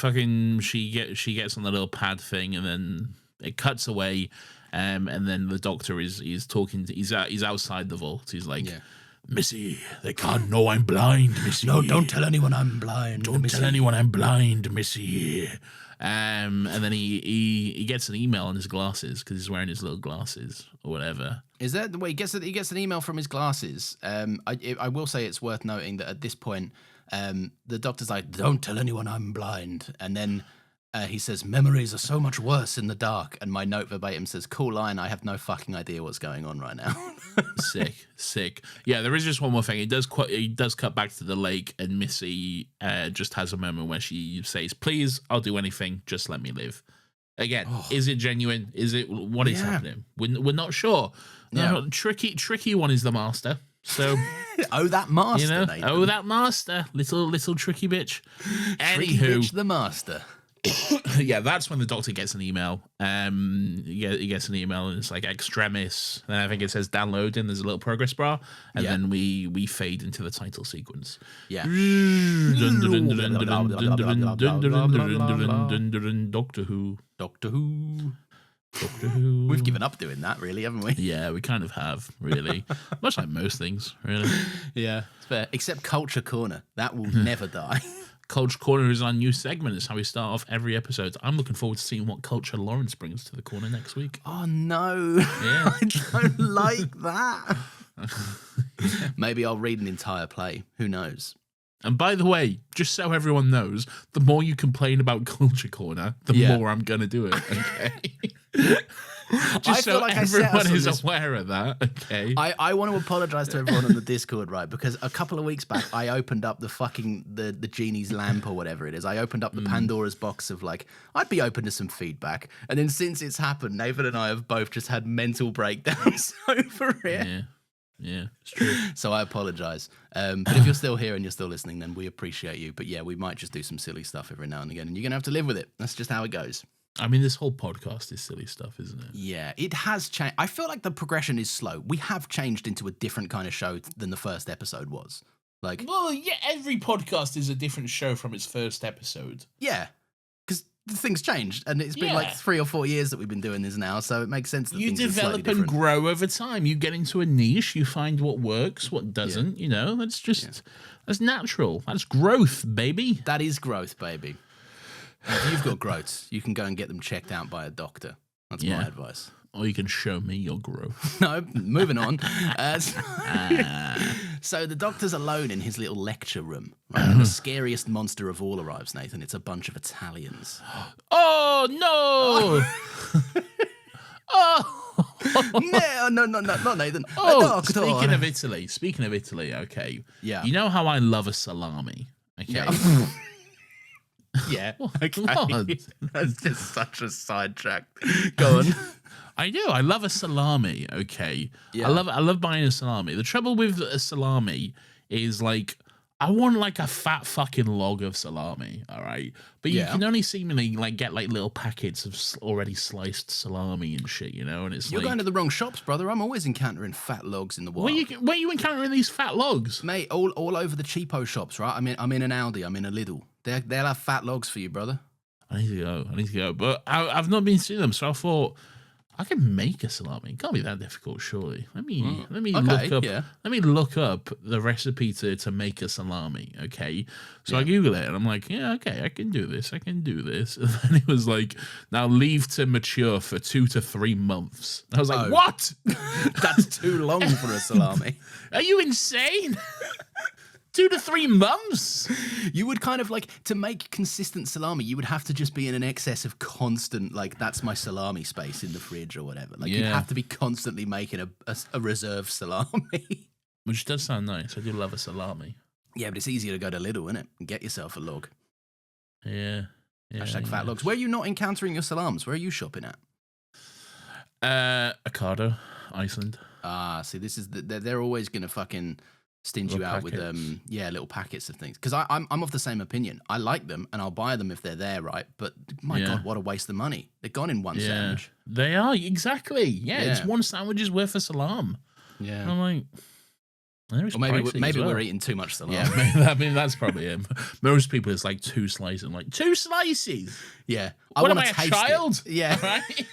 Speaker 2: gets on the little pad thing, and then it cuts away, and then the doctor is talking. He's outside the vault. He's like. Yeah. Missy, they can't know I'm blind, Missy.
Speaker 1: No, don't tell anyone I'm blind.
Speaker 2: Don't tell anyone I'm blind, Missy. And then he gets an email on his glasses because he's wearing his little glasses or whatever.
Speaker 1: Is that the way he gets an email from his glasses? I will say it's worth noting that at this point, the doctor's like, don't tell anyone I'm blind. And then he says, memories are so much worse in the dark. And my note verbatim says, cool line, I have no fucking idea what's going on right now. Sick. Yeah, there is just one more thing. It does cut back to the lake, and Missy just has a moment where she says, please, I'll do anything, just let me live. Again, is it genuine? What is happening? We're not sure. No, tricky one is the master. So that master, Nathan.
Speaker 2: That master, little tricky bitch.
Speaker 1: Tricky bitch, the master.
Speaker 2: Yeah, that's when the doctor gets an email. He gets an email, and it's like Extremis. And I think it says download, and there's a little progress bar, and then we fade into the title sequence.
Speaker 1: Yeah.
Speaker 2: Doctor Who.
Speaker 1: We've given up doing that, really, haven't we?
Speaker 2: Yeah, we kind of have, really. Much like most things, really.
Speaker 1: Yeah, it's fair. Except Culture Corner. That will never die.
Speaker 2: Culture Corner is our new segment. It's how we start off every episode. I'm looking forward to seeing what culture Lawrence brings to the corner next week.
Speaker 1: Oh, no.
Speaker 2: Yeah.
Speaker 1: I don't like that. Maybe I'll read an entire play. Who knows?
Speaker 2: And by the way, just so everyone knows, the more you complain about Culture Corner, the more I'm going to do it, okay? Just so like everyone is aware of that, okay?
Speaker 1: I want to apologise to everyone on the Discord, right? Because a couple of weeks back, I opened up the genie's lamp or whatever it is. I opened up the Pandora's box of like, I'd be open to some feedback. And then since it's happened, Nathan and I have both just had mental breakdowns over it.
Speaker 2: Yeah, it's true.
Speaker 1: So I apologise. But if you're still here and you're still listening, then we appreciate you. But yeah, we might just do some silly stuff every now and again, and you're going to have to live with it. That's just how it goes.
Speaker 2: I mean, this whole podcast is silly stuff, isn't it?
Speaker 1: Yeah, it has changed. I feel like the progression is slow. We have changed into a different kind of show than the first episode was.
Speaker 2: Well, yeah, every podcast is a different show from its first episode.
Speaker 1: Yeah, because things changed, and it's been like 3 or 4 years that we've been doing this now, so it makes sense that
Speaker 2: you
Speaker 1: things are slightly
Speaker 2: develop and grow over time. You get into a niche, you find what works, what doesn't. You know, that's just that's natural. That's growth, baby.
Speaker 1: That is growth, baby. If you've got growths, you can go and get them checked out by a doctor. That's my advice.
Speaker 2: Or you can show me your growth.
Speaker 1: No, moving on. So the doctor's alone in his little lecture room. Right? And the scariest monster of all arrives, Nathan. It's a bunch of Italians.
Speaker 2: Oh, no!
Speaker 1: No, not Nathan.
Speaker 2: Doctor. Speaking of Italy, okay.
Speaker 1: Yeah.
Speaker 2: You know how I love a salami, okay?
Speaker 1: Yeah. Yeah. Okay. That's just such a sidetrack. Go on.
Speaker 2: I do. I love a salami. Okay.
Speaker 1: Yeah.
Speaker 2: I love buying a salami. The trouble with a salami is like I want like a fat fucking log of salami. All right. But you can only seemingly like get like little packets of already sliced salami and shit, you know. And it's
Speaker 1: you're going to the wrong shops, brother. I'm always encountering fat logs in the wild.
Speaker 2: Where you encountering these fat logs,
Speaker 1: mate? All over the cheapo shops, right? I'm in an Aldi. I'm in a Lidl. They'll have fat logs for you, brother.
Speaker 2: I need to go. But I've not been seeing them, so I thought I can make a salami. It can't be that difficult, surely. Let me look up. Yeah. Let me look up the recipe to make a salami. Okay, so I Google it and I'm like, yeah, okay, I can do this. And then it was like, now leave to mature for 2 to 3 months. I was like, what?
Speaker 1: That's too long for a salami.
Speaker 2: Are you insane? 2 to 3 months?
Speaker 1: You would kind of like, to make consistent salami, you would have to just be in an excess of constant, like, that's my salami space in the fridge or whatever. Like, you'd have to be constantly making a reserve salami.
Speaker 2: Which does sound nice. I do love a salami.
Speaker 1: Yeah, but it's easier to go to Lidl, isn't it? And get yourself a log.
Speaker 2: Yeah.
Speaker 1: Hashtag fat logs. Where are you not encountering your salams? Where are you shopping at?
Speaker 2: Ocado, Iceland.
Speaker 1: See, this is they're always going to fucking stint you out with little packets of things. Because I'm of the same opinion. I like them and I'll buy them if they're there, right? But my God, what a waste of money. They're gone in one sandwich.
Speaker 2: They are, exactly. Yeah, it's one sandwich's worth of salam.
Speaker 1: Yeah.
Speaker 2: And I'm like,
Speaker 1: or maybe we're eating too much salami.
Speaker 2: Yeah, I mean, that's probably it. Most people, it's like 2 slices. I'm like, 2 slices?
Speaker 1: Yeah.
Speaker 2: What am I, a child?
Speaker 1: Yeah.
Speaker 2: Right?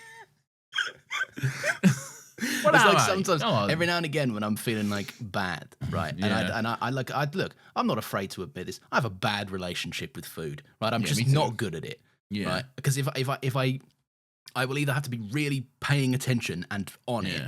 Speaker 1: What it's like sometimes, every now and again, when I'm feeling like bad, right? And I look, I'm not afraid to admit this. I have a bad relationship with food, right? I'm just not good at it, right? Because if I will either have to be really paying attention and on it,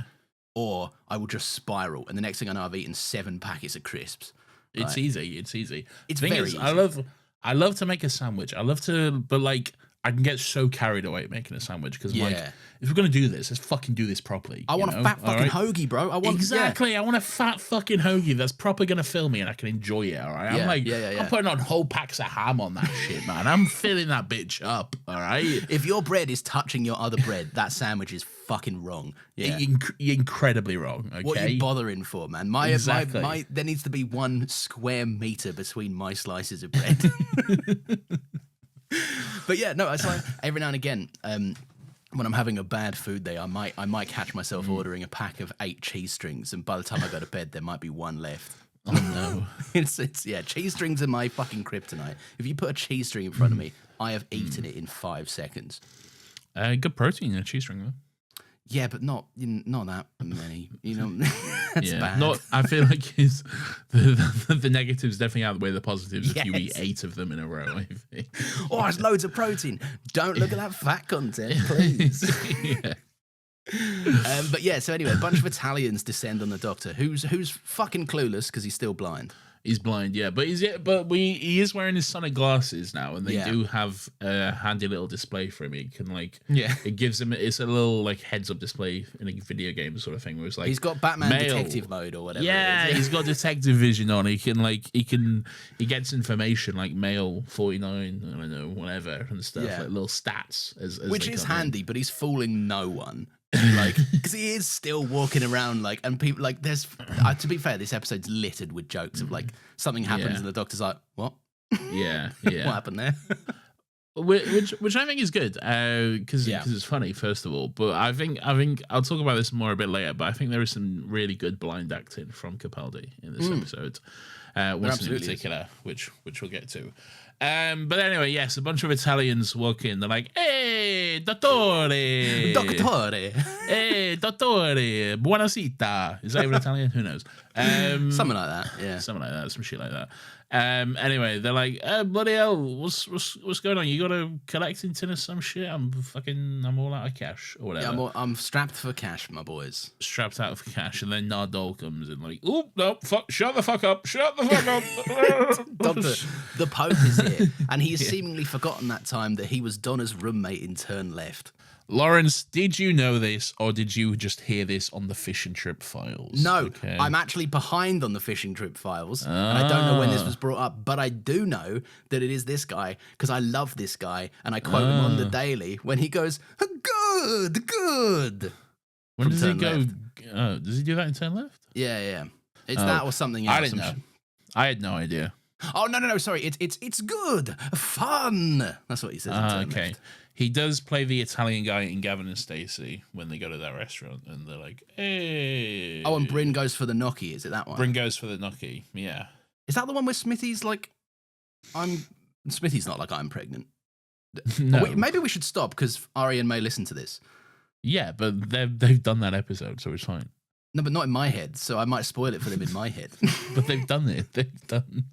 Speaker 1: or I will just spiral. And the next thing I know, I've eaten 7 packets of crisps. Right?
Speaker 2: It's easy. It's easy.
Speaker 1: It's very easy.
Speaker 2: I love to make a sandwich. But like, I can get so carried away making a sandwich because like, if we're gonna do this, let's fucking do this properly.
Speaker 1: I want a fat fucking hoagie, bro. I want
Speaker 2: I want a fat fucking hoagie that's proper gonna fill me and I can enjoy it. All right, I'm putting on whole packs of ham on that shit, man. I'm filling that bitch up. All right.
Speaker 1: If your bread is touching your other bread, that sandwich is fucking wrong. Yeah,
Speaker 2: you're incredibly wrong. Okay,
Speaker 1: what are you bothering for, man? My there needs to be 1 square meter between my slices of bread. But yeah, no, it's like every now and again, when I'm having a bad food day, I might catch myself ordering a pack of 8 cheese strings, and by the time I go to bed, there might be 1 left.
Speaker 2: Oh no!
Speaker 1: it's cheese strings are my fucking kryptonite. If you put a cheese string in front of me, I have eaten it in 5 seconds.
Speaker 2: Good protein in a cheese string, though.
Speaker 1: Yeah, but not that many. You know, that's bad.
Speaker 2: I feel like the negatives definitely outweigh the positives if you eat 8 of them in a row. I think.
Speaker 1: Oh, it's loads of protein. Don't look at that fat content, please. But yeah, so anyway, a bunch of Italians descend on the Doctor, who's fucking clueless because he's still blind.
Speaker 2: He's blind, yeah, but he is wearing his sonic glasses now, and they do have a handy little display for him. It can it gives him, it's a little like heads up display in a video game sort of thing where it's like
Speaker 1: he's got Batman detective mode or whatever.
Speaker 2: Yeah, he's got detective vision on. He gets information like male 49, I don't know, whatever and stuff, like little stats as
Speaker 1: which is handy, but he's fooling no one. Like, because he is still walking around, like, and people, like, there's, to be fair, this episode's littered with jokes of, like, something happens and the Doctor's like, what?
Speaker 2: Yeah.
Speaker 1: What happened there?
Speaker 2: Which I think is good, because it's funny, first of all, but I think I'll talk about this more a bit later, but I think there is some really good blind acting from Capaldi in this episode. One in particular, which we'll get to. But anyway, yes, a bunch of Italians walk in. They're like, "Hey, dottore, hey, dottore, buonasera." Is that even Italian? Who knows?
Speaker 1: Something like that. Yeah,
Speaker 2: something like that. Some shit like that. Anyway, they're like, bloody hell, what's going on? You got to collect into some shit? I'm all out of cash or whatever.
Speaker 1: Yeah, I'm strapped for cash, my boys.
Speaker 2: Strapped out for cash, and then Nardole comes in like, oh no, shut the fuck up.
Speaker 1: Doctor, the Pope is here, and he's seemingly forgotten that time that he was Donna's roommate in Turn Left.
Speaker 2: Lawrence, did you know this, or did you just hear this on the Fishing Trip files?
Speaker 1: No, I'm actually behind on the Fishing Trip files, and I don't know when this was brought up, but I do know that it is this guy, because I love this guy, and I quote him on the daily when he goes, good.
Speaker 2: When does he go? Does he do that in Turn Left?
Speaker 1: Yeah. It's that or something else.
Speaker 2: I didn't know. I had no idea.
Speaker 1: Oh, no, sorry. It's good. Fun. That's what he says in Turn Left.
Speaker 2: He does play the Italian guy in Gavin and Stacey when they go to that restaurant, and they're like, "Hey!"
Speaker 1: Oh, and Bryn goes for the gnocchi. Is it that one?
Speaker 2: Bryn goes for the gnocchi. Yeah.
Speaker 1: Is that the one where Smithy's like, Smithy's not like I'm pregnant.
Speaker 2: No.
Speaker 1: Maybe we should stop because Arian may listen to this.
Speaker 2: Yeah, but they've done that episode, so it's fine.
Speaker 1: No, but not in my head, so I might spoil it for them in my head.
Speaker 2: But they've done it. They've done.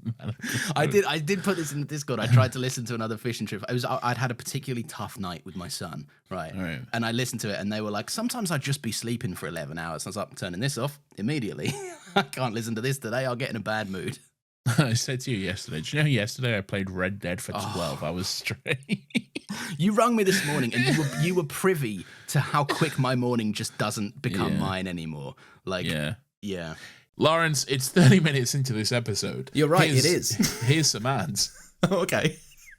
Speaker 1: I did put this in the Discord. I tried to listen to another Fishing Trip. I'd had a particularly tough night with my son, right? And I listened to it, and they were like, sometimes I'd just be sleeping for 11 hours. And I was like, turning this off immediately. I can't listen to this today. I'll get in a bad mood.
Speaker 2: I said to you yesterday, do you know yesterday I played Red Dead for 12 hours straight?
Speaker 1: You rung me this morning and you were privy to how quick my morning just doesn't become mine anymore. Like, yeah.
Speaker 2: Lawrence, it's 30 minutes into this episode.
Speaker 1: You're right, it is.
Speaker 2: Here's some ads.
Speaker 1: Okay.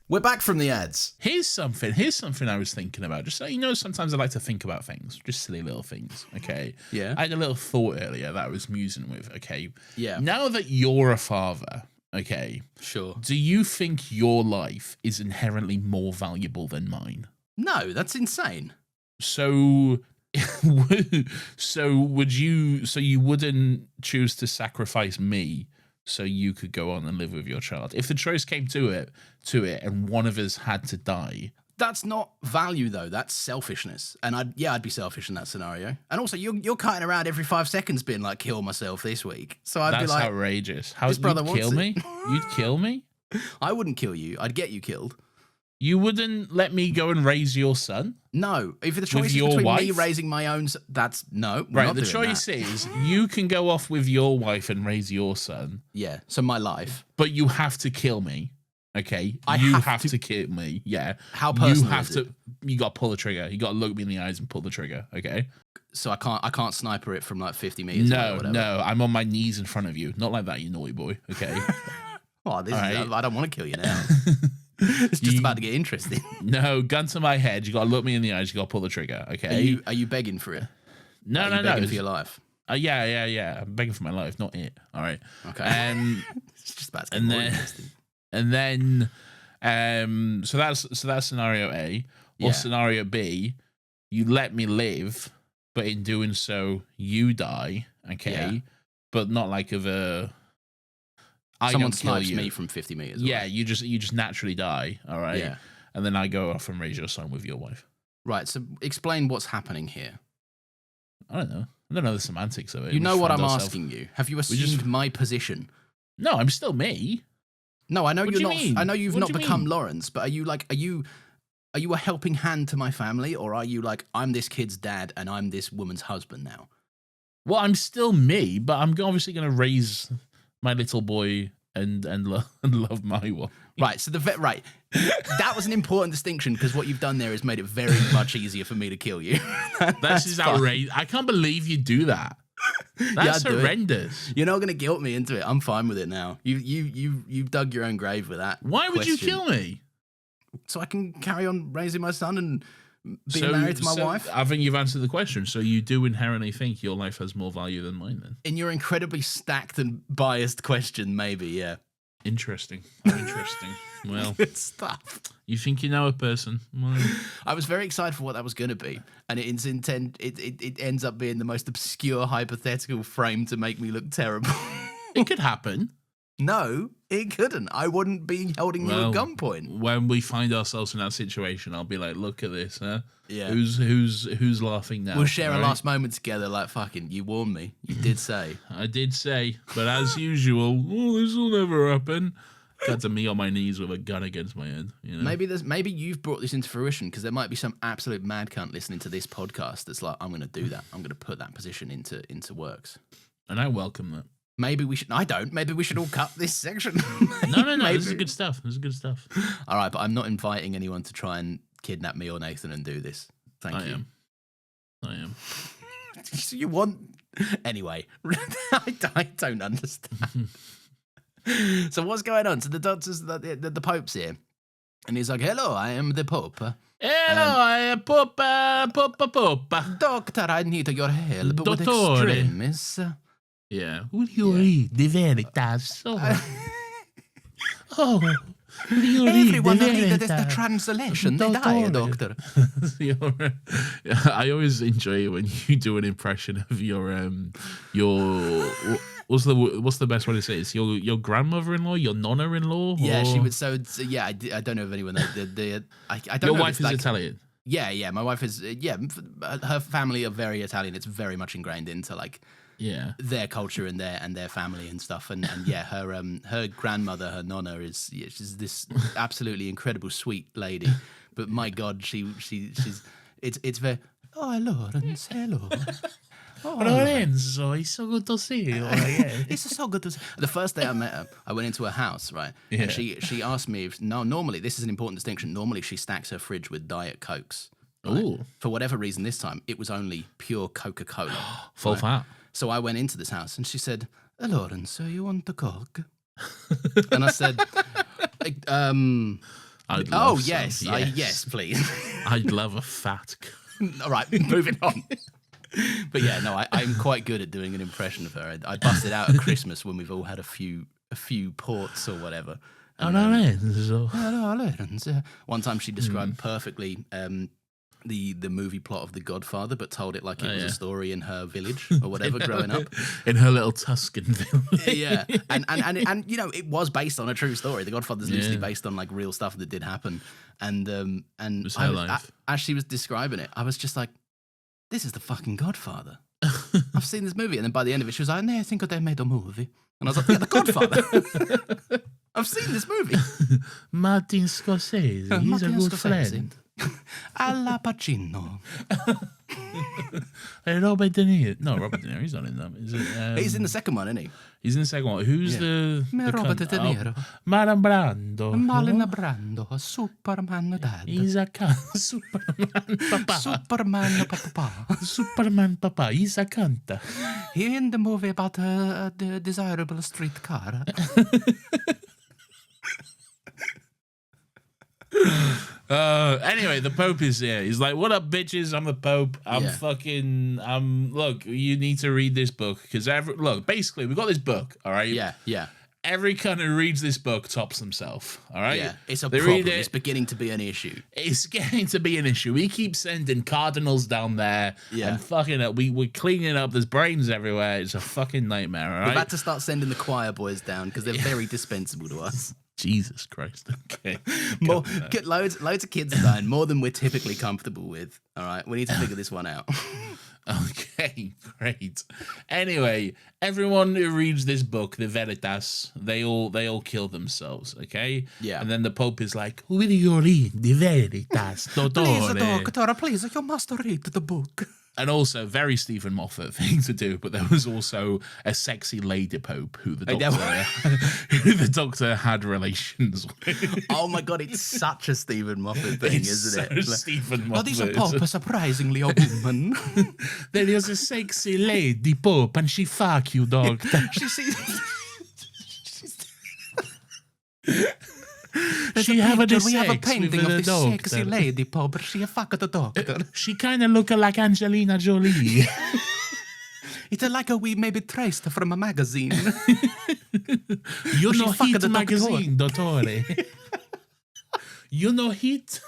Speaker 1: We're back from the ads.
Speaker 2: Here's something I was thinking about. Just so you know, sometimes I like to think about things, just silly little things. Okay.
Speaker 1: Yeah.
Speaker 2: I had a little thought earlier that I was musing with. Okay.
Speaker 1: Yeah.
Speaker 2: Now that you're a father, okay.
Speaker 1: Sure.
Speaker 2: Do you think your life is inherently more valuable than mine?
Speaker 1: No, that's insane.
Speaker 2: So would you? So you wouldn't choose to sacrifice me so you could go on and live with your child? If the choice came to it, and one of us had to die.
Speaker 1: That's not value, though. That's selfishness. And I'd be selfish in that scenario. And also, you're cutting around every 5 seconds being like, kill myself this week. So I'd be like...
Speaker 2: That's outrageous. How
Speaker 1: this brother
Speaker 2: you'd kill me? You'd kill me?
Speaker 1: I wouldn't kill you. I'd get you killed.
Speaker 2: You wouldn't let me go and raise your son?
Speaker 1: No. If the choice is
Speaker 2: your
Speaker 1: between
Speaker 2: wife?
Speaker 1: me raising my own... That's... No, we're
Speaker 2: Right,
Speaker 1: not
Speaker 2: the
Speaker 1: doing
Speaker 2: choice
Speaker 1: that.
Speaker 2: is you can go off with your wife and raise your son.
Speaker 1: Yeah, so my life.
Speaker 2: But you have to kill me. Okay? You have to kill me. Yeah.
Speaker 1: How personal
Speaker 2: You have
Speaker 1: is
Speaker 2: to...
Speaker 1: it?
Speaker 2: You got to pull the trigger. You got to look me in the eyes and pull the trigger. Okay?
Speaker 1: So I can't sniper it from like 50 meters away or whatever.
Speaker 2: No. I'm on my knees in front of you. Not like that, you naughty boy. Okay?
Speaker 1: Oh, this is...
Speaker 2: right.
Speaker 1: I don't want to kill you now. It's just about to get interesting.
Speaker 2: No, gun to my head. You got to look me in the eyes. You got to pull the trigger. Okay?
Speaker 1: Are you begging for it?
Speaker 2: No.
Speaker 1: Begging for your life.
Speaker 2: Yeah. I'm begging for my life, not it. All right.
Speaker 1: Okay. It's just about to get more interesting.
Speaker 2: And then, so that's scenario A. Or
Speaker 1: Yeah.
Speaker 2: scenario B, you let me live, but in doing so, you die. Okay,
Speaker 1: Yeah.
Speaker 2: but not like of a.
Speaker 1: Someone
Speaker 2: don't kill
Speaker 1: snipes
Speaker 2: you.
Speaker 1: me from 50 meters away.
Speaker 2: Yeah, you just naturally die. All right.
Speaker 1: Yeah.
Speaker 2: And then I go off and raise your son with your wife.
Speaker 1: Right, so explain what's happening here.
Speaker 2: I don't know. I don't know the semantics of it.
Speaker 1: You
Speaker 2: We
Speaker 1: know what
Speaker 2: find
Speaker 1: I'm
Speaker 2: ourselves-
Speaker 1: asking you. Have you assumed my position?
Speaker 2: No, I'm still me.
Speaker 1: No, I know
Speaker 2: What
Speaker 1: you're
Speaker 2: do you
Speaker 1: not.
Speaker 2: mean?
Speaker 1: I know you've
Speaker 2: What
Speaker 1: not
Speaker 2: do you
Speaker 1: become
Speaker 2: mean?
Speaker 1: Lawrence, but are you a helping hand to my family, or are you like, I'm this kid's dad and I'm this woman's husband now?
Speaker 2: Well, I'm still me, but I'm obviously going to raise my little boy and love my one.
Speaker 1: Right, so right, that was an important distinction because what you've done there has made it very much easier for me to kill you.
Speaker 2: That's just
Speaker 1: fine.
Speaker 2: outrageous. I can't believe you do that. That's
Speaker 1: I'd do it.
Speaker 2: horrendous.
Speaker 1: You're not going to guilt me into it. I'm fine with it now. You've dug your own grave with that.
Speaker 2: Why would you
Speaker 1: question.
Speaker 2: kill me?
Speaker 1: So I can carry on raising my son and being married to my wife?
Speaker 2: I think you've answered the question. So you do inherently think your life has more value than mine then?
Speaker 1: In your incredibly stacked and biased question, maybe, yeah.
Speaker 2: Interesting. Well,
Speaker 1: Good stuff.
Speaker 2: you think you know a person. Well,
Speaker 1: I was very excited for what that was going to be, and it ends up being the most obscure hypothetical frame to make me look terrible.
Speaker 2: it could happen.
Speaker 1: No, it couldn't. I wouldn't be holding you at gunpoint.
Speaker 2: When we find ourselves in that situation, I'll be like, look at this, huh?
Speaker 1: Yeah.
Speaker 2: Who's laughing now?
Speaker 1: We'll share a
Speaker 2: right?
Speaker 1: last moment together like, fucking, you warned me. You did say.
Speaker 2: I did say, but as usual, this will never happen. Cut to me on my knees with a gun against my head. You know?
Speaker 1: Maybe you've brought this into fruition because there might be some absolute mad cunt listening to this podcast that's like, I'm going to do that. I'm going to put that position into works.
Speaker 2: And I welcome that.
Speaker 1: Maybe we should. I don't. Maybe we should all cut this section.
Speaker 2: No.
Speaker 1: Maybe.
Speaker 2: This is good stuff.
Speaker 1: All right, but I'm not inviting anyone to try and kidnap me or Nathan and do this. Thank you.
Speaker 2: I am.
Speaker 1: So you want anyway? I don't understand. So what's going on? So the doctor's the Pope's here, and he's like, "Hello, I am the Pope.
Speaker 2: Hello, I am Pope.
Speaker 1: Doctor, I need your help with
Speaker 2: Dottore.
Speaker 1: Extremis."
Speaker 2: Yeah. Will you read the Veritas? Oh, will you read
Speaker 1: Everyone
Speaker 2: the
Speaker 1: read
Speaker 2: Veritas?
Speaker 1: the translation. They die,
Speaker 2: Dottore.
Speaker 1: Doctor.
Speaker 2: I always enjoy it when you do an impression of your what's the best way to say it? It's your grandmother-in-law, your nonna-in-law?
Speaker 1: Yeah,
Speaker 2: or-
Speaker 1: she would. So yeah, I don't know if anyone. I don't.
Speaker 2: Your
Speaker 1: know
Speaker 2: wife
Speaker 1: if
Speaker 2: is
Speaker 1: like,
Speaker 2: Italian.
Speaker 1: Yeah. My wife is. Yeah, her family are very Italian. It's very much ingrained into like
Speaker 2: Yeah.
Speaker 1: their culture and their family and stuff. And yeah, her grandmother, her nonna, she's this absolutely incredible sweet lady. But my God, she's it's very. Oh, Lawrence, hello. Oh,
Speaker 2: Lorenzo, it's so good to see you.
Speaker 1: it's so good to see. The first day I met her, I went into her house, right?
Speaker 2: Yeah.
Speaker 1: And she asked me if normally this is an important distinction. Normally she stacks her fridge with Diet Cokes. Right?
Speaker 2: Ooh.
Speaker 1: For whatever reason this time, it was only pure Coca-Cola.
Speaker 2: Full fat.
Speaker 1: So I went into this house and she said, Lorenzo, you want a Coke? And I said,
Speaker 2: I'd love
Speaker 1: yes. Yes, please.
Speaker 2: I'd love a fat.
Speaker 1: All right, moving on. But yeah, no, I'm quite good at doing an impression of her. I busted out at Christmas when we've all had a few ports or whatever. One time she described perfectly the movie plot of The Godfather, but told it like it was a story in her village or whatever growing up.
Speaker 2: In her little Tuscan village.
Speaker 1: Yeah. And you know, it was based on a true story. The Godfather's loosely based on like real stuff that did happen. And
Speaker 2: it was her life.
Speaker 1: As she was describing it, I was just like, this is the fucking Godfather. I've seen this movie. And then by the end of it, she was like, no, I think they made a movie. And I was like, yeah, The Godfather. I've seen this movie.
Speaker 2: Martin Scorsese. He's a good friend.
Speaker 1: Al Pacino.
Speaker 2: Robert De Niro. No, Robert De Niro. He's not in that. Is it,
Speaker 1: he's in the second one, isn't he?
Speaker 2: He's in the second one. Who's the
Speaker 1: Robert De Niro.
Speaker 2: Marlon Brando.
Speaker 1: Marlon Brando. Superman dad.
Speaker 2: He's a Superman papa.
Speaker 1: Superman papa.
Speaker 2: Superman papa. He's a canta.
Speaker 1: He in the movie about the desirable streetcar.
Speaker 2: Anyway, the Pope is here. He's like, what up, bitches? I'm the Pope. Look, you need to read this book. Because, basically, we got this book, all right?
Speaker 1: Yeah.
Speaker 2: Every cunt who reads this book tops himself, all right?
Speaker 1: Yeah, it's a problem. It's beginning to be an issue.
Speaker 2: It's getting to be an issue. We keep sending cardinals down there and fucking up. We're cleaning up. There's brains everywhere. It's a fucking nightmare, all right?
Speaker 1: We've had to start sending the choir boys down because they're very dispensable to us.
Speaker 2: Jesus Christ. Okay.
Speaker 1: Loads of kids are dying, more than we're typically comfortable with. All right, we need to figure this one out.
Speaker 2: Okay, great. Anyway, everyone who reads this book, the Veritas, they all kill themselves, okay?
Speaker 1: Yeah.
Speaker 2: And then the Pope is like, will you read the Veritas, dottore?
Speaker 1: Please, doctor, please, you must read the book.
Speaker 2: And also, very Stephen Moffat thing to do, but there was also a sexy lady Pope who the doctor had relations with.
Speaker 1: Oh my God, it's such a Stephen Moffat thing, isn't it?
Speaker 2: Stephen Moffat.
Speaker 1: This Pope is surprisingly a woman.
Speaker 2: There is a sexy lady Pope, and she fuck you, doctor.
Speaker 1: We have a painting of this sexy lady, Pope, but she fucked the doctor.
Speaker 2: She kind of look like Angelina Jolie.
Speaker 1: It's like we maybe traced from a magazine.
Speaker 2: You know Hit magazine, dottore. You know Hit.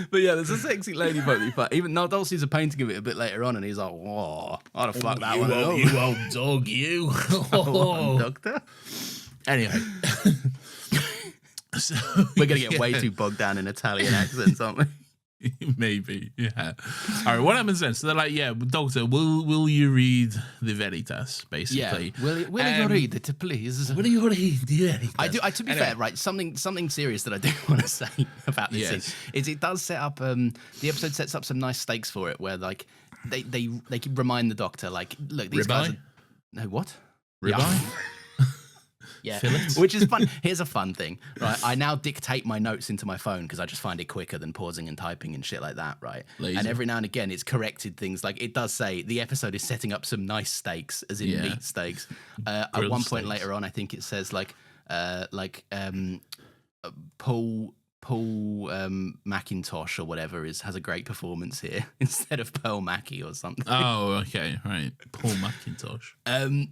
Speaker 1: But yeah, there's a sexy lady Pope. But even Dol sees a painting of it a bit later on, and he's like, "Whoa, I'd have fucked that one."
Speaker 2: You old dog, you.
Speaker 1: Doctor.
Speaker 2: Anyway, so
Speaker 1: we're gonna get way too bogged down in Italian accents, aren't we?
Speaker 2: Maybe, yeah. All right, what happens then? So they're like, "Yeah, doctor, will you read the Veritas?" Basically,
Speaker 1: yeah. Will you read it, please?
Speaker 2: Will you read the Veritas?
Speaker 1: I do. To be fair, right? Something serious that I do want to say about this scene is it does set up. The episode sets up some nice stakes for it, where like they remind the doctor, like, look, these guys. No, what?
Speaker 2: Ribeye?
Speaker 1: Yeah. Yeah, which is fun. Here's a fun thing, right? I now dictate my notes into my phone because I just find it quicker than pausing and typing and shit like that, right?
Speaker 2: Lazy.
Speaker 1: And every now and again, it's corrected things. Like it does say the episode is setting up some nice stakes, as in meat stakes. At one point later on, I think it says Paul McIntosh or whatever has a great performance here instead of Pearl Mackie or something.
Speaker 2: Oh, okay, right. Paul McIntosh.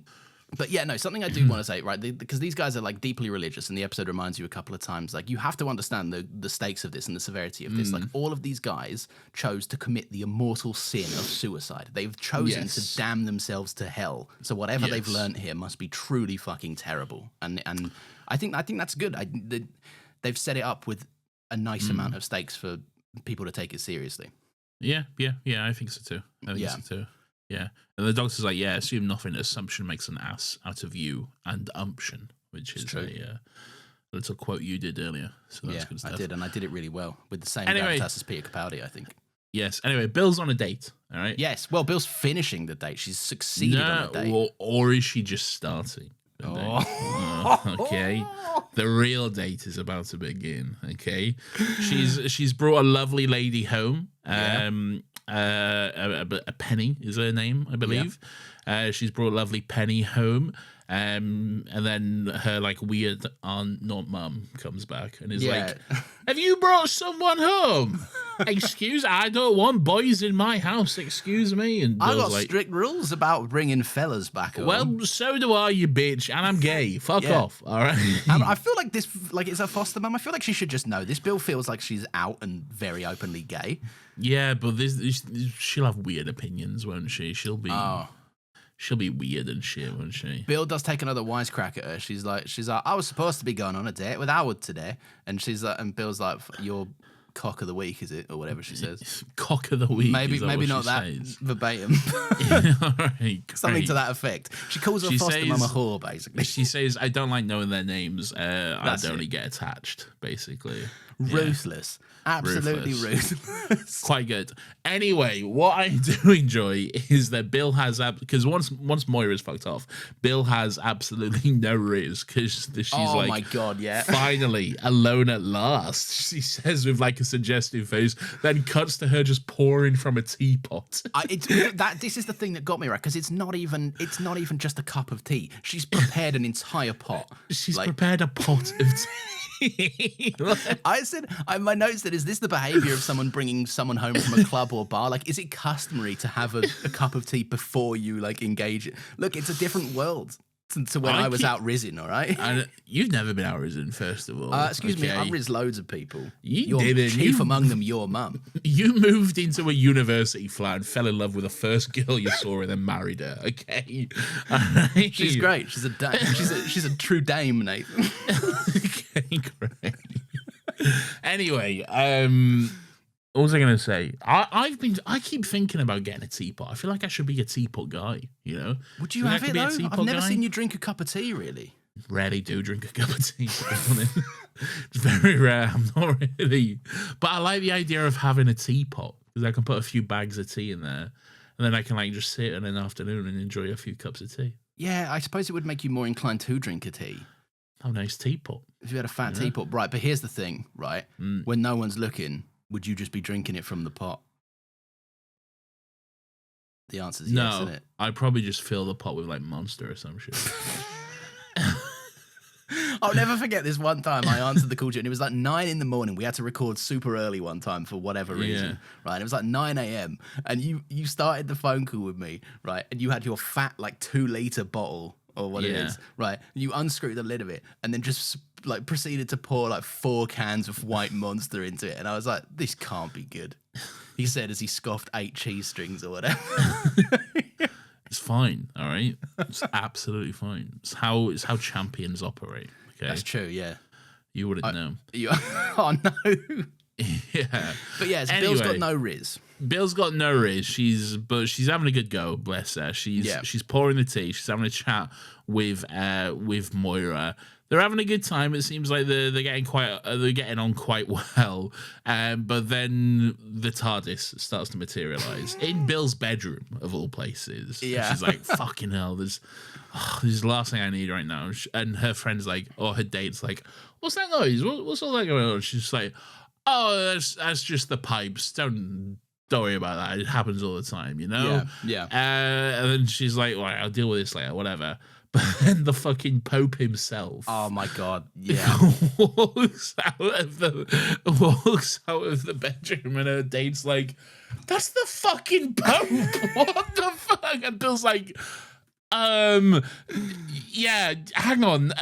Speaker 1: But yeah, no, something I do want to say, right, because these guys are like deeply religious, and the episode reminds you a couple of times, like you have to understand the stakes of this and the severity of this. Like all of these guys chose to commit the immortal sin of suicide. They've chosen to damn themselves to hell. So whatever they've learned here must be truly fucking terrible. And I think that's good. They've set it up with a nice amount of stakes for people to take it seriously.
Speaker 2: Yeah, I think so too. Yeah. And the doctor's like, yeah, assume nothing. Assumption makes an ass out of you and umption, which is a little quote you did earlier. So that's good stuff.
Speaker 1: I did, and I did it really well with the same gravitas as Peter Capaldi, I think.
Speaker 2: Yes. Anyway, Bill's on a date, all right?
Speaker 1: Yes. Well, Bill's finishing the date. She's succeeded on the date.
Speaker 2: Or is she just starting? Okay. The real date is about to begin, okay? She's brought a lovely lady home. A Penny is her name, I believe. She's brought lovely Penny home. And then her like weird aunt, not mum, comes back and is like, "Have you brought someone home? Excuse, I don't want boys in my house. Excuse me." And
Speaker 1: I got
Speaker 2: like,
Speaker 1: strict rules about bringing fellas back home.
Speaker 2: well, so do I, you bitch, and I'm gay. Fuck off. All right.
Speaker 1: I feel like this, like, it's a foster mum. I feel like she should just know. This Bill feels like she's out and very openly gay.
Speaker 2: Yeah, but she'll have weird opinions, won't she? She'll be weird and shit, won't she?
Speaker 1: Bill does take another wisecrack at her. She's like, I was supposed to be going on a date with Howard today, and she's like, and Bill's like, "Your cock of the week, is it?" Or whatever she says.
Speaker 2: Cock of the week.
Speaker 1: Maybe not that verbatim.
Speaker 2: All right,
Speaker 1: something to that effect. She calls her foster mum a whore, basically.
Speaker 2: She says, "I don't like knowing their names. I'd only get attached." Basically,
Speaker 1: ruthless. Absolutely ruthless.
Speaker 2: Quite good. Anyway, what I do enjoy is that Bill has because once Moira's fucked off, Bill has absolutely no riz because she's like, "Oh
Speaker 1: my god, yeah,
Speaker 2: finally alone at last." She says with like a suggestive face, then cuts to her just pouring from a teapot.
Speaker 1: This is the thing that got me, right? Because it's not even just a cup of tea. She's prepared an entire pot.
Speaker 2: She's prepared a pot of tea.
Speaker 1: I said, my notes said, is this the behavior of someone bringing someone home from a club or bar? Like, is it customary to have a cup of tea before you like engage it? Look, it's a different world to when I was out rizzing, all right?
Speaker 2: You've never been out rizzing, first of all.
Speaker 1: Excuse me, I riz loads of people.
Speaker 2: You didn't.
Speaker 1: Chief among them, your mum.
Speaker 2: You moved into a university flat and fell in love with the first girl you saw and then married her, okay? Right.
Speaker 1: She's great. She's a dame. She's a true dame, Nathan.
Speaker 2: Okay, great. Anyway, what was I going to say? I keep thinking about getting a teapot. I feel like I should be a teapot guy, you know?
Speaker 1: Would you have it, though? I've never seen you drink a cup of tea, really.
Speaker 2: Rarely do drink a cup of tea. It's very rare. I'm not really. But I like the idea of having a teapot because I can put a few bags of tea in there and then I can like just sit in an afternoon and enjoy a few cups of tea.
Speaker 1: Yeah, I suppose it would make you more inclined to drink a tea.
Speaker 2: Oh, nice teapot.
Speaker 1: If you had a fat teapot. Right, but here's the thing, right? When no one's looking, would you just be drinking it from the pot? The answer's yes, isn't it?
Speaker 2: I'd probably just fill the pot with like Monster or some shit.
Speaker 1: I'll never forget this one time I answered the call to, and it was like 9 a.m. We had to record super early one time for whatever reason, right? And it was like 9 a.m. and you started the phone call with me, right? And you had your fat like 2-liter bottle or what it is, right? You unscrewed the lid of it and then just like proceeded to pour like 4 cans of white Monster into it. And I was like, this can't be good. He said as he scoffed 8 cheese strings or whatever.
Speaker 2: It's fine, all right? It's absolutely fine. It's how champions operate, okay?
Speaker 1: That's true, yeah.
Speaker 2: You wouldn't know.
Speaker 1: Oh, no.
Speaker 2: Yeah.
Speaker 1: But yeah, so anyway, Bill's got no riz.
Speaker 2: Bill's got no riz. She's having a good go, bless her. She's pouring the tea. She's having a chat with Moira. They're having a good time. It seems like they're getting on quite well. But then the TARDIS starts to materialize in Bill's bedroom of all places. Yeah. And she's like, fucking hell, this is the last thing I need right now. And her friend's like, or her date's like, what's that noise? What's all that going on? She's just like, oh, that's just the pipes. Don't worry about that. It happens all the time, you know?
Speaker 1: Yeah.
Speaker 2: And then she's like, well, I'll deal with this later, whatever. But then the fucking Pope himself.
Speaker 1: Oh my god! Yeah,
Speaker 2: walks out of the bedroom, and her date's like, "That's the fucking Pope. What the fuck?" And Bill's like, yeah, hang on.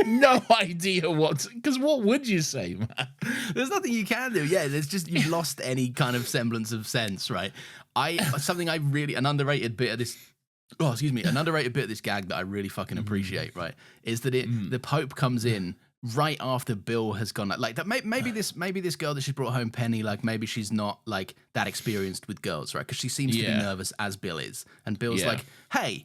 Speaker 2: No idea what. Because what would you say, man?
Speaker 1: There's nothing you can do. Yeah, there's just you've lost any kind of semblance of sense, right? An underrated bit of this. Oh, excuse me. An underrated bit of this gag that I really fucking appreciate, right, is that the Pope comes in right after Bill has gone like that. Maybe this girl that she's brought home, Penny, like maybe she's not like that experienced with girls, right? Because she seems to be nervous as Bill is, and Bill's like, hey.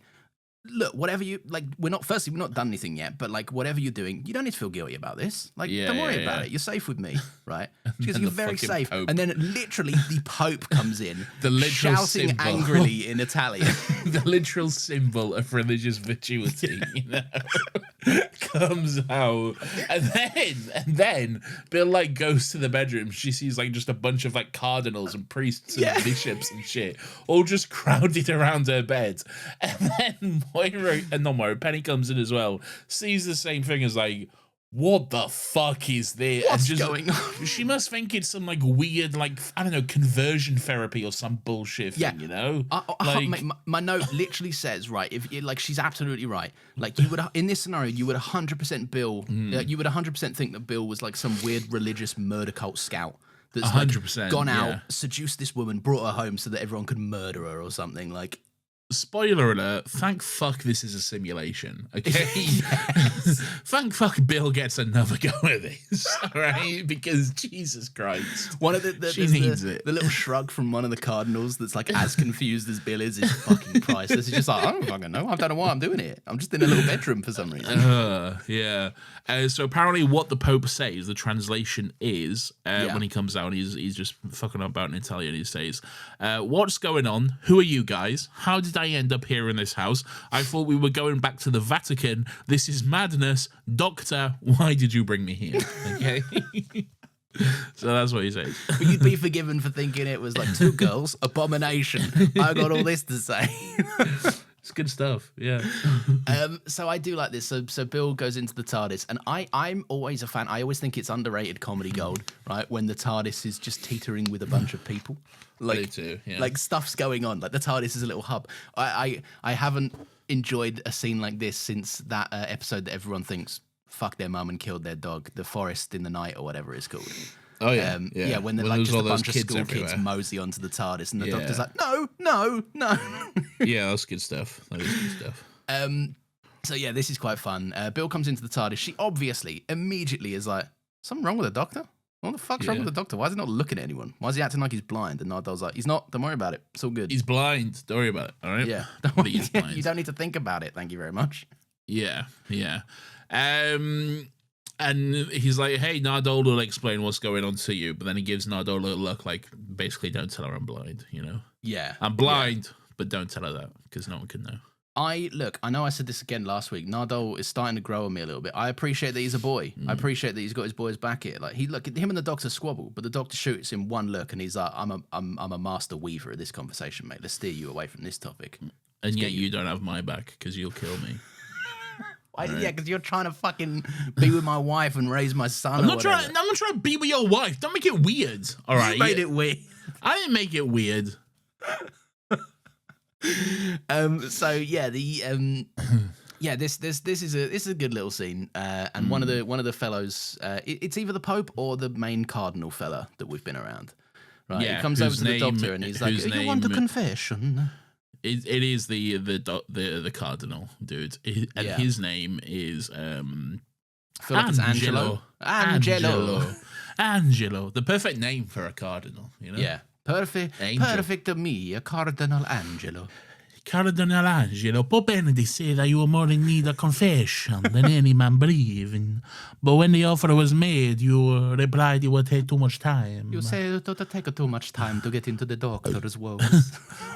Speaker 1: Look, whatever you like, we're not done anything yet, but like whatever you're doing, you don't need to feel guilty about this. Like, don't worry about it. You're safe with me, right? Because you're very safe.
Speaker 2: Pope.
Speaker 1: And then literally the Pope comes in,
Speaker 2: the literal
Speaker 1: shouting
Speaker 2: symbol.
Speaker 1: Angrily in Italian.
Speaker 2: The literal symbol of religious virtuity, you know? comes out, and then Bill like goes to the bedroom. She sees like just a bunch of like cardinals and priests and bishops and shit all just crowded around her bed. And then Penny comes in as well, sees the same thing as like, what the fuck is this?
Speaker 1: What's going on?
Speaker 2: She must think it's some like weird, like, I don't know, conversion therapy or some bullshit thing, you know?
Speaker 1: My note literally says, right, like she's absolutely right. Like you would in this scenario, you would 100% Bill. You would 100% think that Bill was like some weird religious murder cult scout that's 100% like, gone out, seduced this woman, brought her home so that everyone could murder her or something. Like,
Speaker 2: spoiler alert, thank fuck this is a simulation, okay? Thank fuck Bill gets another go at this, all right? Because Jesus Christ.
Speaker 1: One of she needs it. The little shrug from one of the cardinals that's like as confused as Bill is fucking priceless. He's just like, I don't fucking know. I don't know why I'm doing it. I'm just in a little bedroom for some reason.
Speaker 2: So apparently what the Pope says, the translation is, when he comes out, he's just fucking about in Italian, he says, what's going on? Who are you guys? How did I end up here in this house? I thought we were going back to the Vatican. This is madness. Doctor, why did you bring me here? Okay. So that's what he says.
Speaker 1: But you'd be forgiven for thinking it was like two girls, abomination. I got all this to say.
Speaker 2: It's good stuff, yeah.
Speaker 1: So I do like this. So Bill goes into the TARDIS, and I'm always a fan. I always think it's underrated comedy gold, right? When the TARDIS is just teetering with a bunch of people. Like, like stuff's going on. Like the TARDIS is a little hub. I haven't enjoyed a scene like this since that episode that everyone thinks fuck their mum and killed their dog, The Forest in the Night or whatever it's called.
Speaker 2: Oh yeah,
Speaker 1: when they're like just a bunch of school kids mosey onto the TARDIS, and the doctor's like, no.
Speaker 2: Yeah, that's good stuff. That is good stuff.
Speaker 1: So yeah, this is quite fun. Bill comes into the TARDIS. She obviously immediately is like, something wrong with the doctor? What the fuck's wrong with the doctor? Why is he not looking at anyone? Why is he acting like he's blind? And Nardol's like, he's not. Don't worry about it. It's all good.
Speaker 2: He's blind. Don't worry about it. All right.
Speaker 1: Yeah. You don't need to think about it. Thank you very much.
Speaker 2: Yeah. And he's like, hey, Nardole will explain what's going on to you. But then he gives Nardole a look like, basically, don't tell her I'm blind, you know?
Speaker 1: Yeah.
Speaker 2: I'm blind, but don't tell her that because no one can know.
Speaker 1: I know I said this again last week. Nardole is starting to grow on me a little bit. I appreciate that he's a boy. I appreciate that he's got his boys back here. Like him and the doctor squabble, but the doctor shoots him one look and he's like, I'm a master weaver of this conversation, mate. Let's steer you away from this topic.
Speaker 2: And yet you don't have my back because you'll kill me.
Speaker 1: Yeah, because you're trying to fucking be with my wife and raise my son.
Speaker 2: I'm not trying to be with your wife. Don't make it weird. All right,
Speaker 1: you made it weird.
Speaker 2: I didn't make it weird.
Speaker 1: So yeah, this is a good little scene, and one of the fellows, it's either the Pope or the main cardinal fella that we've been around. Right, he comes over to the doctor and he's like, "You want a confession?"
Speaker 2: It is the cardinal dude, and his name is
Speaker 1: feel like Angelo.
Speaker 2: Angelo, the perfect name for a cardinal, you know?
Speaker 1: Yeah. Perfect to me, a Cardinal Angelo.
Speaker 2: Cardinal Angelo, Pope Benedict said that you were more in need of confession than any man believing. But when the offer was made, you replied it would take too much time.
Speaker 1: You say it would take too much time to get into the doctor's woes.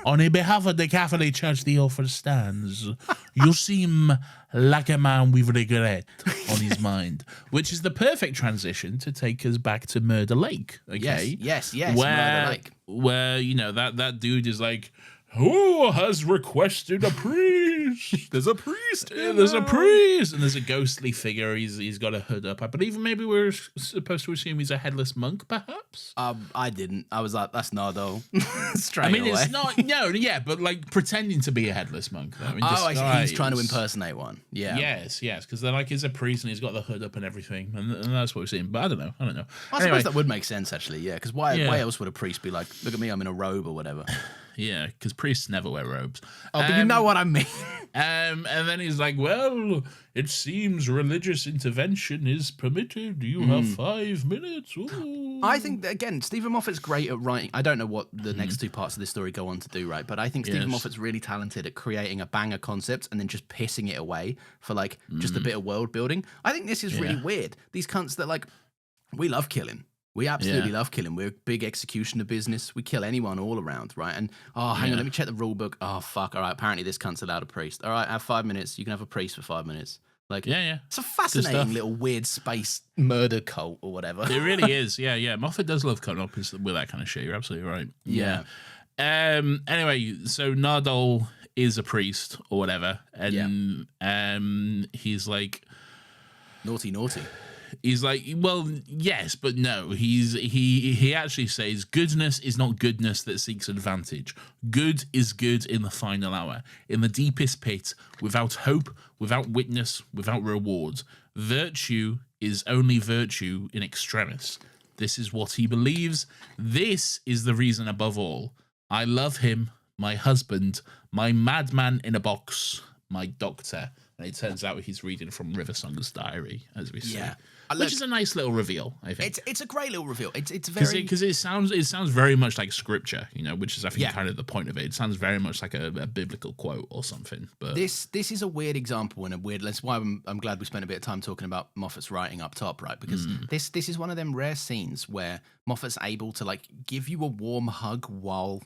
Speaker 2: On behalf of the Catholic Church, the offer stands. You seem like a man with regret on his mind, which is the perfect transition to take us back to Murder Lake. Okay?
Speaker 1: Yes,
Speaker 2: Murder Lake. Where, you know, that dude is like, who has requested a priest? There's a priest. There's a priest. And there's a ghostly figure. He's got a hood up. I believe maybe we're supposed to assume he's a headless monk, perhaps?
Speaker 1: I didn't. I was like, that's Nardo. Straight away.
Speaker 2: It's not, but like pretending to be a headless monk. Though.
Speaker 1: He's trying to impersonate one. Yeah.
Speaker 2: Yes, because they're like, he's a priest and he's got the hood up and everything. And that's what we're seeing. But I don't know.
Speaker 1: I suppose that would make sense, actually, yeah. Because why else would a priest be like, look at me, I'm in a robe or whatever?
Speaker 2: Yeah, because priests never wear robes.
Speaker 1: Oh, but you know what I mean.
Speaker 2: And then he's like, well, it seems religious intervention is permitted. You have 5 minutes. Ooh.
Speaker 1: I think, that, again, Stephen Moffat's great at writing. I don't know what the next two parts of this story go on to do, right? But I think Stephen Moffat's really talented at creating a banger concept and then just pissing it away for, like, just a bit of world building. I think this is really weird. These cunts that, like, we love killing. We absolutely love killing. We're a big executioner business. We kill anyone all around, right? And, hang on, let me check the rule book. Oh, fuck. All right, apparently this cunt's allowed a priest. All right, have 5 minutes. You can have a priest for 5 minutes. Like,
Speaker 2: yeah.
Speaker 1: It's a fascinating little weird space murder cult or whatever.
Speaker 2: It really is. Yeah. Moffat does love coming up with that kind of shit. You're absolutely right. Yeah. Anyway, so Nardole is a priest or whatever, and he's like
Speaker 1: naughty.
Speaker 2: He's like, well, yes, but no. He actually says goodness is not goodness that seeks advantage. Good is good in the final hour, in the deepest pit, without hope, without witness, without reward. Virtue is only virtue in extremis. This is what he believes. This is the reason above all. I love him, my husband, my madman in a box, my doctor. And it turns out he's reading from Riversong's diary, as we see. Which is a nice little reveal, I think.
Speaker 1: It's a great little reveal. It's very...
Speaker 2: Because it sounds very much like scripture, which is, I think, kind of the point of it. It sounds very much like a biblical quote or something. But
Speaker 1: this is a weird example and a weird... That's why I'm glad we spent a bit of time talking about Moffat's writing up top, right? Because this is one of them rare scenes where Moffat's able to, like, give you a warm hug while...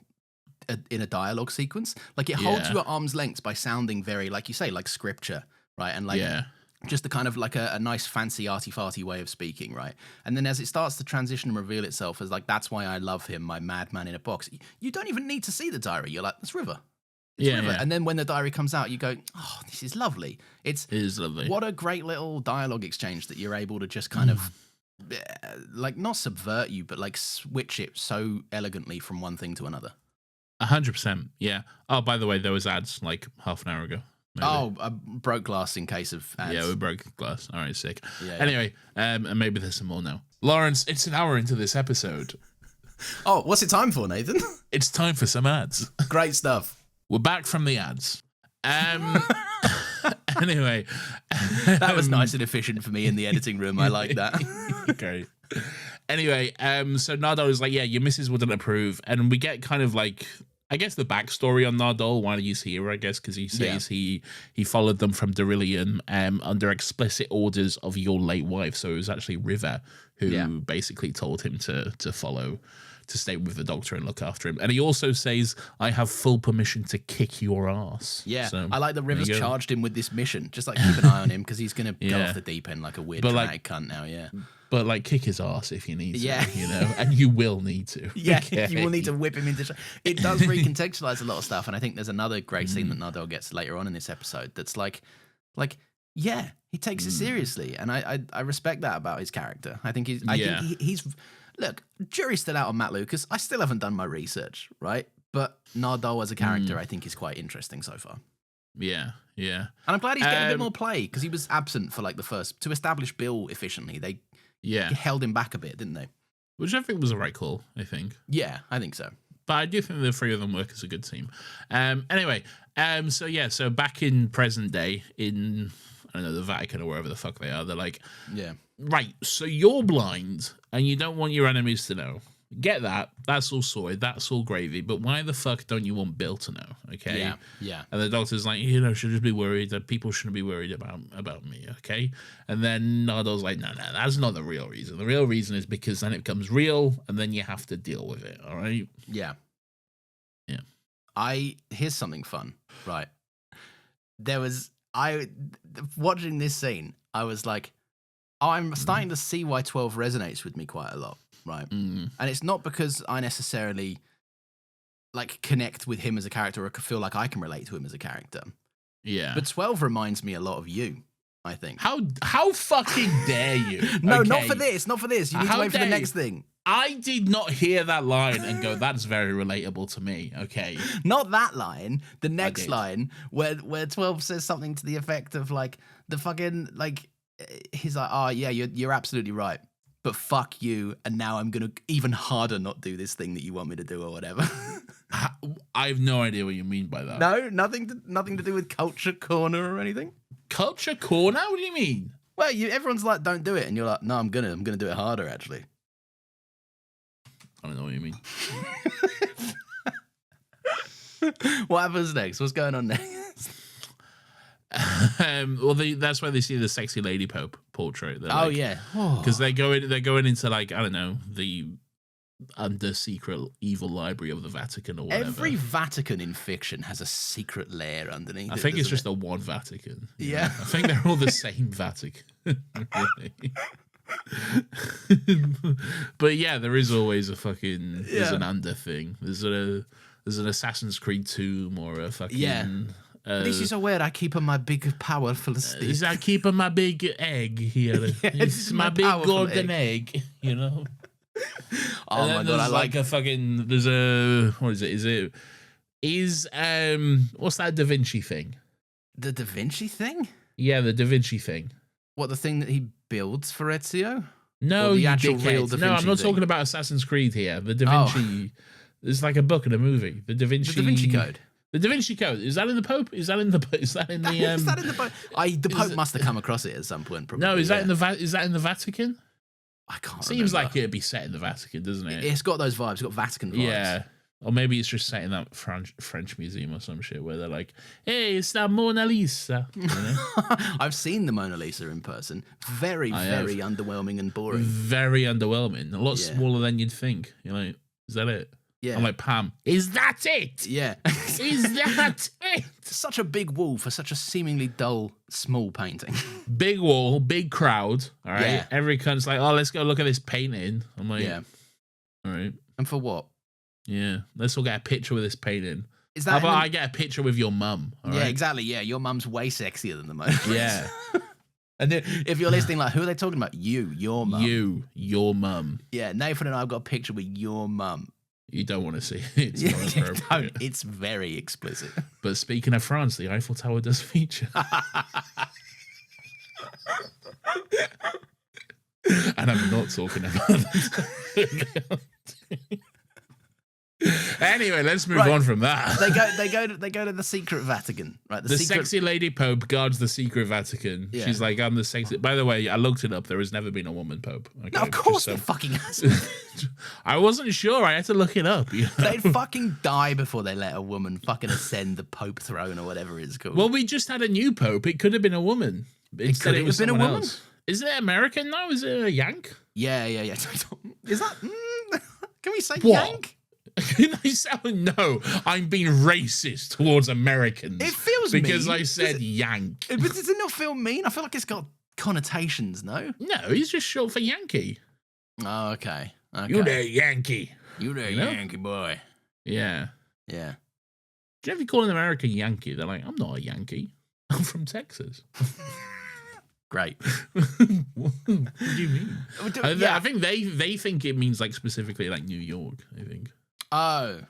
Speaker 1: in a dialogue sequence. Like, it holds you at arm's length by sounding very, like you say, like scripture, right? And like just the kind of like a nice fancy arty-farty way of speaking, right? And then as it starts to transition and reveal itself as like, that's why I love him, my madman in a box, you don't even need to see the diary. You're like, that's River. It's River. And then when the diary comes out, you go, oh, this is lovely. It is lovely. What a great little dialogue exchange that you're able to just kind of like not subvert you, but like switch it so elegantly from one thing to another.
Speaker 2: 100%. Yeah. Oh, by the way, there was ads like half an hour ago. Maybe.
Speaker 1: Oh, I broke glass in case of ads.
Speaker 2: Yeah, we broke glass. All right, sick. Anyway, and maybe there's some more now. Lawrence, it's an hour into this episode.
Speaker 1: Oh, what's it time for, Nathan?
Speaker 2: It's time for some ads.
Speaker 1: Great stuff.
Speaker 2: We're back from the ads. Anyway.
Speaker 1: That was nice and efficient for me in the editing room. I like that.
Speaker 2: Great. Anyway, so Nardole is like, yeah, your missus wouldn't approve. And we get kind of like, I guess, the backstory on Nardole, why he's here, I guess, because he says he followed them from Darillion under explicit orders of your late wife. So it was actually River who basically told him to stay with the doctor and look after him. And he also says, I have full permission to kick your ass.
Speaker 1: Yeah,
Speaker 2: so,
Speaker 1: I like that River's charged him with this mission. Just like keep an eye on him because he's going to go off the deep end like a weird dramatic cunt now,
Speaker 2: But like kick his ass if you need to, and you will need to.
Speaker 1: Yeah, okay. You will need to whip him into... It does recontextualize a lot of stuff, and I think there's another great scene that Nardole gets later on in this episode that's like, yeah, he takes it seriously, and I respect that about his character. I think he's look, jury's still out on Matt Lucas. I still haven't done my research, right? But Nardole as a character, I think, is quite interesting so far.
Speaker 2: Yeah. And
Speaker 1: I'm glad he's getting a bit more play because he was absent for like the first... To establish Bill efficiently, they held him back a bit, didn't they?
Speaker 2: Which I think was a right call, I think.
Speaker 1: Yeah, I think so.
Speaker 2: But I do think the three of them work as a good team. Anyway, so back in present day, in, I don't know, the Vatican or wherever the fuck they are, they're like, right, so you're blind and you don't want your enemies to know. Get that. That's all sorted. That's all gravy. But why the fuck don't you want Bill to know? Okay.
Speaker 1: Yeah.
Speaker 2: And the doctor's like, should just be worried that people shouldn't be worried about me. Okay. And then Nardole's like, no, that's not the real reason. The real reason is because then it becomes real and then you have to deal with it. All right.
Speaker 1: Yeah.
Speaker 2: Yeah.
Speaker 1: Here's something fun. Right. Watching this scene, I was like, I'm starting to see why 12 resonates with me quite a lot. Right. And it's not because I necessarily like connect with him as a character or feel like I can relate to him as a character.
Speaker 2: Yeah.
Speaker 1: But 12 reminds me a lot of you, I think.
Speaker 2: How fucking dare you?
Speaker 1: No,
Speaker 2: okay.
Speaker 1: Not for this. You need to wait for the next thing.
Speaker 2: I did not hear that line and go, that's very relatable to me. Okay.
Speaker 1: Not that line. The next line where 12 says something to the effect of like the fucking like he's like, oh yeah, you're absolutely right. But fuck you, and now I'm going to even harder not do this thing that you want me to do or whatever.
Speaker 2: I have no idea what you mean by that.
Speaker 1: No? Nothing to do with Culture Corner or anything?
Speaker 2: Culture Corner? What do you mean?
Speaker 1: Well, everyone's like, don't do it. And you're like, no, I'm gonna do it harder, actually.
Speaker 2: I don't know what you mean.
Speaker 1: What happens next? What's going on next?
Speaker 2: Well, that's why they see the sexy lady pope portrait.
Speaker 1: Oh, yeah.
Speaker 2: Because they're going into like, I don't know, the under secret evil library of the Vatican or whatever.
Speaker 1: Every Vatican in fiction has a secret lair underneath.
Speaker 2: I think it's just the one Vatican.
Speaker 1: Yeah.
Speaker 2: I think they're all the same Vatican. But yeah, there is always a fucking there's an under thing. There's an Assassin's Creed tomb or a fucking
Speaker 1: this is where I keep my big powerful stick.
Speaker 2: Is I keep my big egg here. It's my big golden egg, you know.
Speaker 1: Oh my god! I like
Speaker 2: a fucking. There's a what is it? What's that Da Vinci thing?
Speaker 1: The Da Vinci thing?
Speaker 2: Yeah, the Da Vinci thing.
Speaker 1: What, the thing that he builds for Ezio?
Speaker 2: No,
Speaker 1: the actual real Da Vinci.
Speaker 2: No, I'm not talking about Assassin's Creed here. The Da Vinci. There's like a book and a movie. The Da Vinci
Speaker 1: Code.
Speaker 2: The Da Vinci Code. Is that in the Pope? Is that in the? Is that in the?
Speaker 1: Is that in the Pope? The Pope must have come across it at some point. Probably.
Speaker 2: No, is that in the? Is that in the Vatican?
Speaker 1: I can't.
Speaker 2: Seems
Speaker 1: remember.
Speaker 2: like it'd be set in the Vatican, doesn't it?
Speaker 1: It's got those vibes. It's got Vatican vibes.
Speaker 2: Yeah. Or maybe it's just set in that French museum or some shit where they're like, "Hey, it's that Mona Lisa." You know?
Speaker 1: I've seen the Mona Lisa in person. Very underwhelming and boring.
Speaker 2: Very underwhelming. A lot smaller than you'd think. You're like, is that it?
Speaker 1: Yeah.
Speaker 2: I'm like, Pam, is that it?
Speaker 1: Yeah.
Speaker 2: Is that it?
Speaker 1: Such a big wall for such a seemingly dull, small painting.
Speaker 2: Big wall, big crowd. All right.
Speaker 1: Yeah.
Speaker 2: Every cunt's like, oh, let's go look at this painting. I'm like,
Speaker 1: yeah.
Speaker 2: All right.
Speaker 1: And for what?
Speaker 2: Yeah. Let's all get a picture with this painting.
Speaker 1: Is that
Speaker 2: How about I get a picture with your mum?
Speaker 1: Yeah, exactly. Yeah. Your mum's way sexier than the Mona Lisa.
Speaker 2: Yeah.
Speaker 1: And then if you're listening, like, who are they talking about? Your mum.
Speaker 2: Your mum.
Speaker 1: Yeah. Nathan and I have got a picture with your mum.
Speaker 2: You don't want to see it. It's not appropriate.
Speaker 1: It's very explicit.
Speaker 2: But speaking of France, the Eiffel Tower does feature. And I'm not talking about that. Anyway, let's move on from that.
Speaker 1: They go to the secret Vatican, right?
Speaker 2: The sexy lady Pope guards the secret Vatican. Yeah. She's like, I'm the sexy. By the way, I looked it up. There has never been a woman Pope. Okay?
Speaker 1: No, of course there fucking hasn't.
Speaker 2: I wasn't sure. I had to look it up. You know?
Speaker 1: They'd fucking die before they let a woman fucking ascend the Pope throne or whatever it's called.
Speaker 2: Well, we just had a new Pope. It could have been a woman.
Speaker 1: Instead, it was been a woman. Else.
Speaker 2: Is it American now? Is it a Yank?
Speaker 1: Yeah. Is that? Can we say
Speaker 2: what?
Speaker 1: Yank?
Speaker 2: No, I'm being racist towards Americans.
Speaker 1: It feels
Speaker 2: because
Speaker 1: mean.
Speaker 2: I said Yank.
Speaker 1: But does it not feel mean? I feel like it's got connotations, no?
Speaker 2: No, he's just short for Yankee.
Speaker 1: Oh, okay.
Speaker 2: You there, Yankee.
Speaker 1: You there, Yankee boy.
Speaker 2: Yeah.
Speaker 1: Yeah.
Speaker 2: Do you ever call an American Yankee? They're like, I'm not a Yankee. I'm from Texas.
Speaker 1: Great.
Speaker 2: What do you mean? I think they think it means like specifically like New York, I think.
Speaker 1: Oh.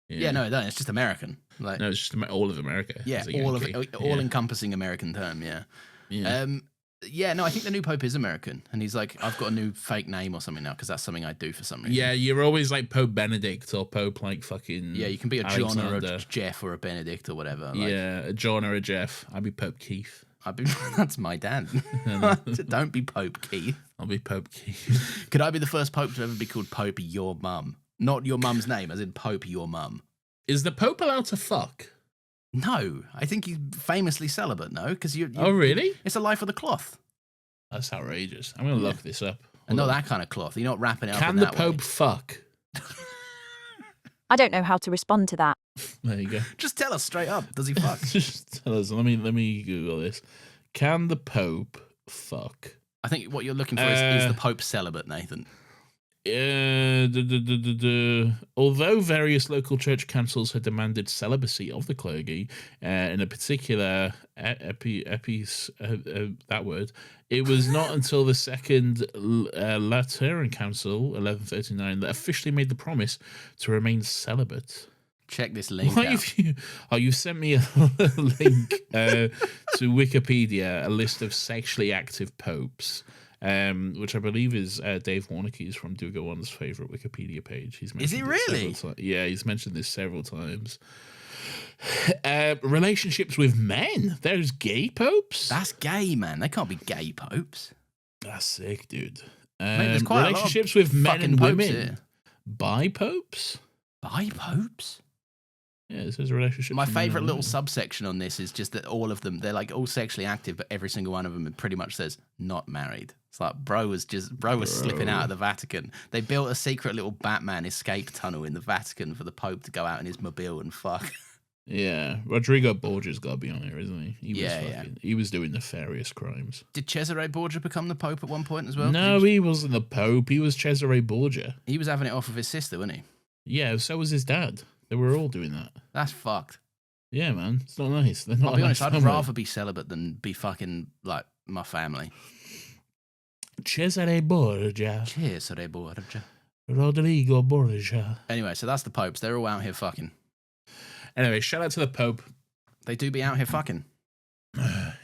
Speaker 1: Yeah, no, it's just American. Like,
Speaker 2: no, it's just all of America.
Speaker 1: Yeah, all-encompassing American term, yeah. No, I think the new Pope is American. And he's like, I've got a new fake name or something now because that's something I do for some reason.
Speaker 2: Yeah, you're always like Pope Benedict or Pope like fucking...
Speaker 1: Yeah, you can be a John or a Jeff or a Benedict or whatever. Like,
Speaker 2: yeah, a John or a Jeff. I'd be Pope Keith.
Speaker 1: That's my dad. Don't be Pope Keith.
Speaker 2: I'll be Pope Keith.
Speaker 1: Could I be the first Pope to ever be called Pope Your Mum? Not your mum's name, as in Pope Your Mum.
Speaker 2: Is the Pope allowed to fuck?
Speaker 1: No, I think he's famously celibate. No, because you.
Speaker 2: Oh, really?
Speaker 1: It's a life of the cloth.
Speaker 2: That's outrageous. I'm gonna look this up.
Speaker 1: And not that kind of cloth. You're not wrapping it up.
Speaker 2: Can the Pope fuck?
Speaker 3: I don't know how to respond to that.
Speaker 2: There you go.
Speaker 1: Just tell us straight up. Does he fuck?
Speaker 2: Just tell us. Let me Google this. Can the Pope fuck?
Speaker 1: I think what you're looking for is the Pope celibate, Nathan.
Speaker 2: Although various local church councils had demanded celibacy of the clergy, in a particular that word, it was not until the Second Lateran Council, 1139, that officially made the promise to remain celibate.
Speaker 1: Check this link out.
Speaker 2: You sent me a link to Wikipedia, a list of sexually active popes. Which I believe is Dave Warnicki's from Do Go On's favorite Wikipedia page.
Speaker 1: Is it really?
Speaker 2: Yeah, he's mentioned this several times. Relationships with men. There's gay popes.
Speaker 1: That's gay, man. They can't be gay popes.
Speaker 2: That's sick, dude.
Speaker 1: Mate, quite
Speaker 2: relationships with men and women. Bi popes.
Speaker 1: Bi popes.
Speaker 2: Yeah, it says relationship.
Speaker 1: My favourite little subsection on this is just that all of them, they're like all sexually active, but every single one of them pretty much says not married. It's like bro was slipping out of the Vatican. They built a secret little Batman escape tunnel in the Vatican for the Pope to go out in his mobile and fuck.
Speaker 2: Yeah, Rodrigo Borgia's got to be on here, isn't he? He was doing nefarious crimes.
Speaker 1: Did Cesare Borgia become the Pope at one point as well?
Speaker 2: No, he wasn't the Pope. He was Cesare Borgia.
Speaker 1: He was having it off with his sister, wasn't he?
Speaker 2: Yeah, so was his dad. They were all doing that.
Speaker 1: That's fucked.
Speaker 2: Yeah, man. It's not nice. They're not
Speaker 1: I'll be honest,
Speaker 2: family.
Speaker 1: I'd rather be celibate than be fucking, like, my family.
Speaker 2: Cesare Borgia.
Speaker 1: Cesare Borgia.
Speaker 2: Rodrigo Borgia.
Speaker 1: Anyway, so that's the popes. They're all out here fucking.
Speaker 2: Anyway, shout out to the Pope.
Speaker 1: They do be out here fucking.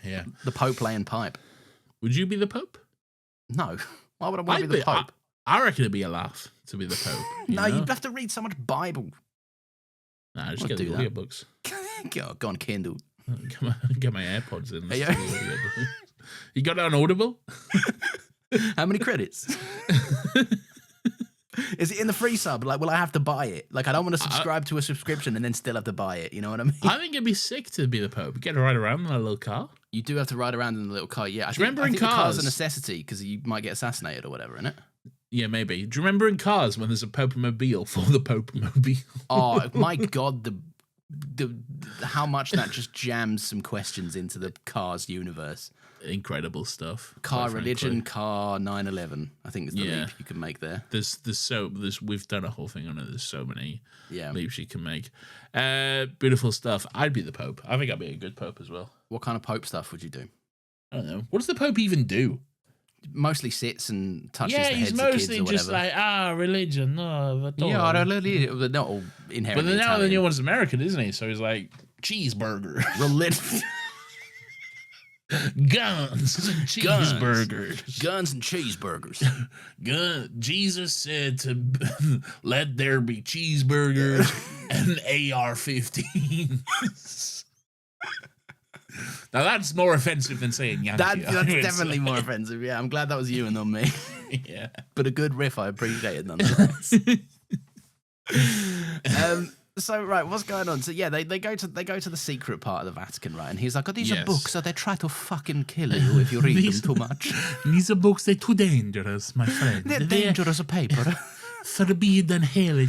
Speaker 2: Yeah.
Speaker 1: The Pope laying pipe.
Speaker 2: Would you be the Pope?
Speaker 1: No. Why would I want to be the Pope?
Speaker 2: I reckon it'd be a laugh to be the Pope.
Speaker 1: No, you'd have to read so much Bible.
Speaker 2: Nah, just get the audiobooks.
Speaker 1: Go on Kindle.
Speaker 2: Get my AirPods in. You got it on Audible?
Speaker 1: How many credits? Is it in the free sub? Like, will I have to buy it? Like, I don't want to subscribe to a subscription and then still have to buy it. You know what I mean?
Speaker 2: I think it'd be sick to be the Pope. Get to ride around in a little car.
Speaker 1: You do have to ride around in a little car. Yeah, I think
Speaker 2: the
Speaker 1: car's a necessity because you might get assassinated or whatever, innit?
Speaker 2: Yeah, maybe. Do you remember in Cars when there's a Pope-mobile for the Pope-mobile?
Speaker 1: Oh, my God, the how much that just jams some questions into the Cars universe.
Speaker 2: Incredible stuff.
Speaker 1: Car religion, car 9/11. I think is the leap you can make there.
Speaker 2: We've done a whole thing on it. There's so many leaps you can make. Beautiful stuff. I'd be the Pope. I think I'd be a good Pope as well.
Speaker 1: What kind of Pope stuff would you do?
Speaker 2: I don't know. What does the Pope even do?
Speaker 1: Mostly sits and touches the heads of kids or
Speaker 2: whatever. Yeah, he's mostly just like, religion, no,
Speaker 1: yeah, religion, not all inherently
Speaker 2: But now
Speaker 1: Italian.
Speaker 2: the new one's American, isn't he? So he's like, cheeseburger.
Speaker 1: Religion.
Speaker 2: Guns and cheeseburgers.
Speaker 1: Guns and cheeseburgers.
Speaker 2: Jesus said to let there be cheeseburgers and AR-15s. Now that's more offensive than saying Yankee.
Speaker 1: That's definitely more offensive. Yeah, I'm glad that was you and not me.
Speaker 2: Yeah,
Speaker 1: but a good riff I appreciated nonetheless. So right, what's going on? So yeah, they go to the secret part of the Vatican, right? And he's like, "Oh, these are books, so they try to fucking kill you if you read them too much.
Speaker 2: These are books. They're too dangerous, my friend.
Speaker 1: They're dangerous paper.
Speaker 2: Forbidden hell.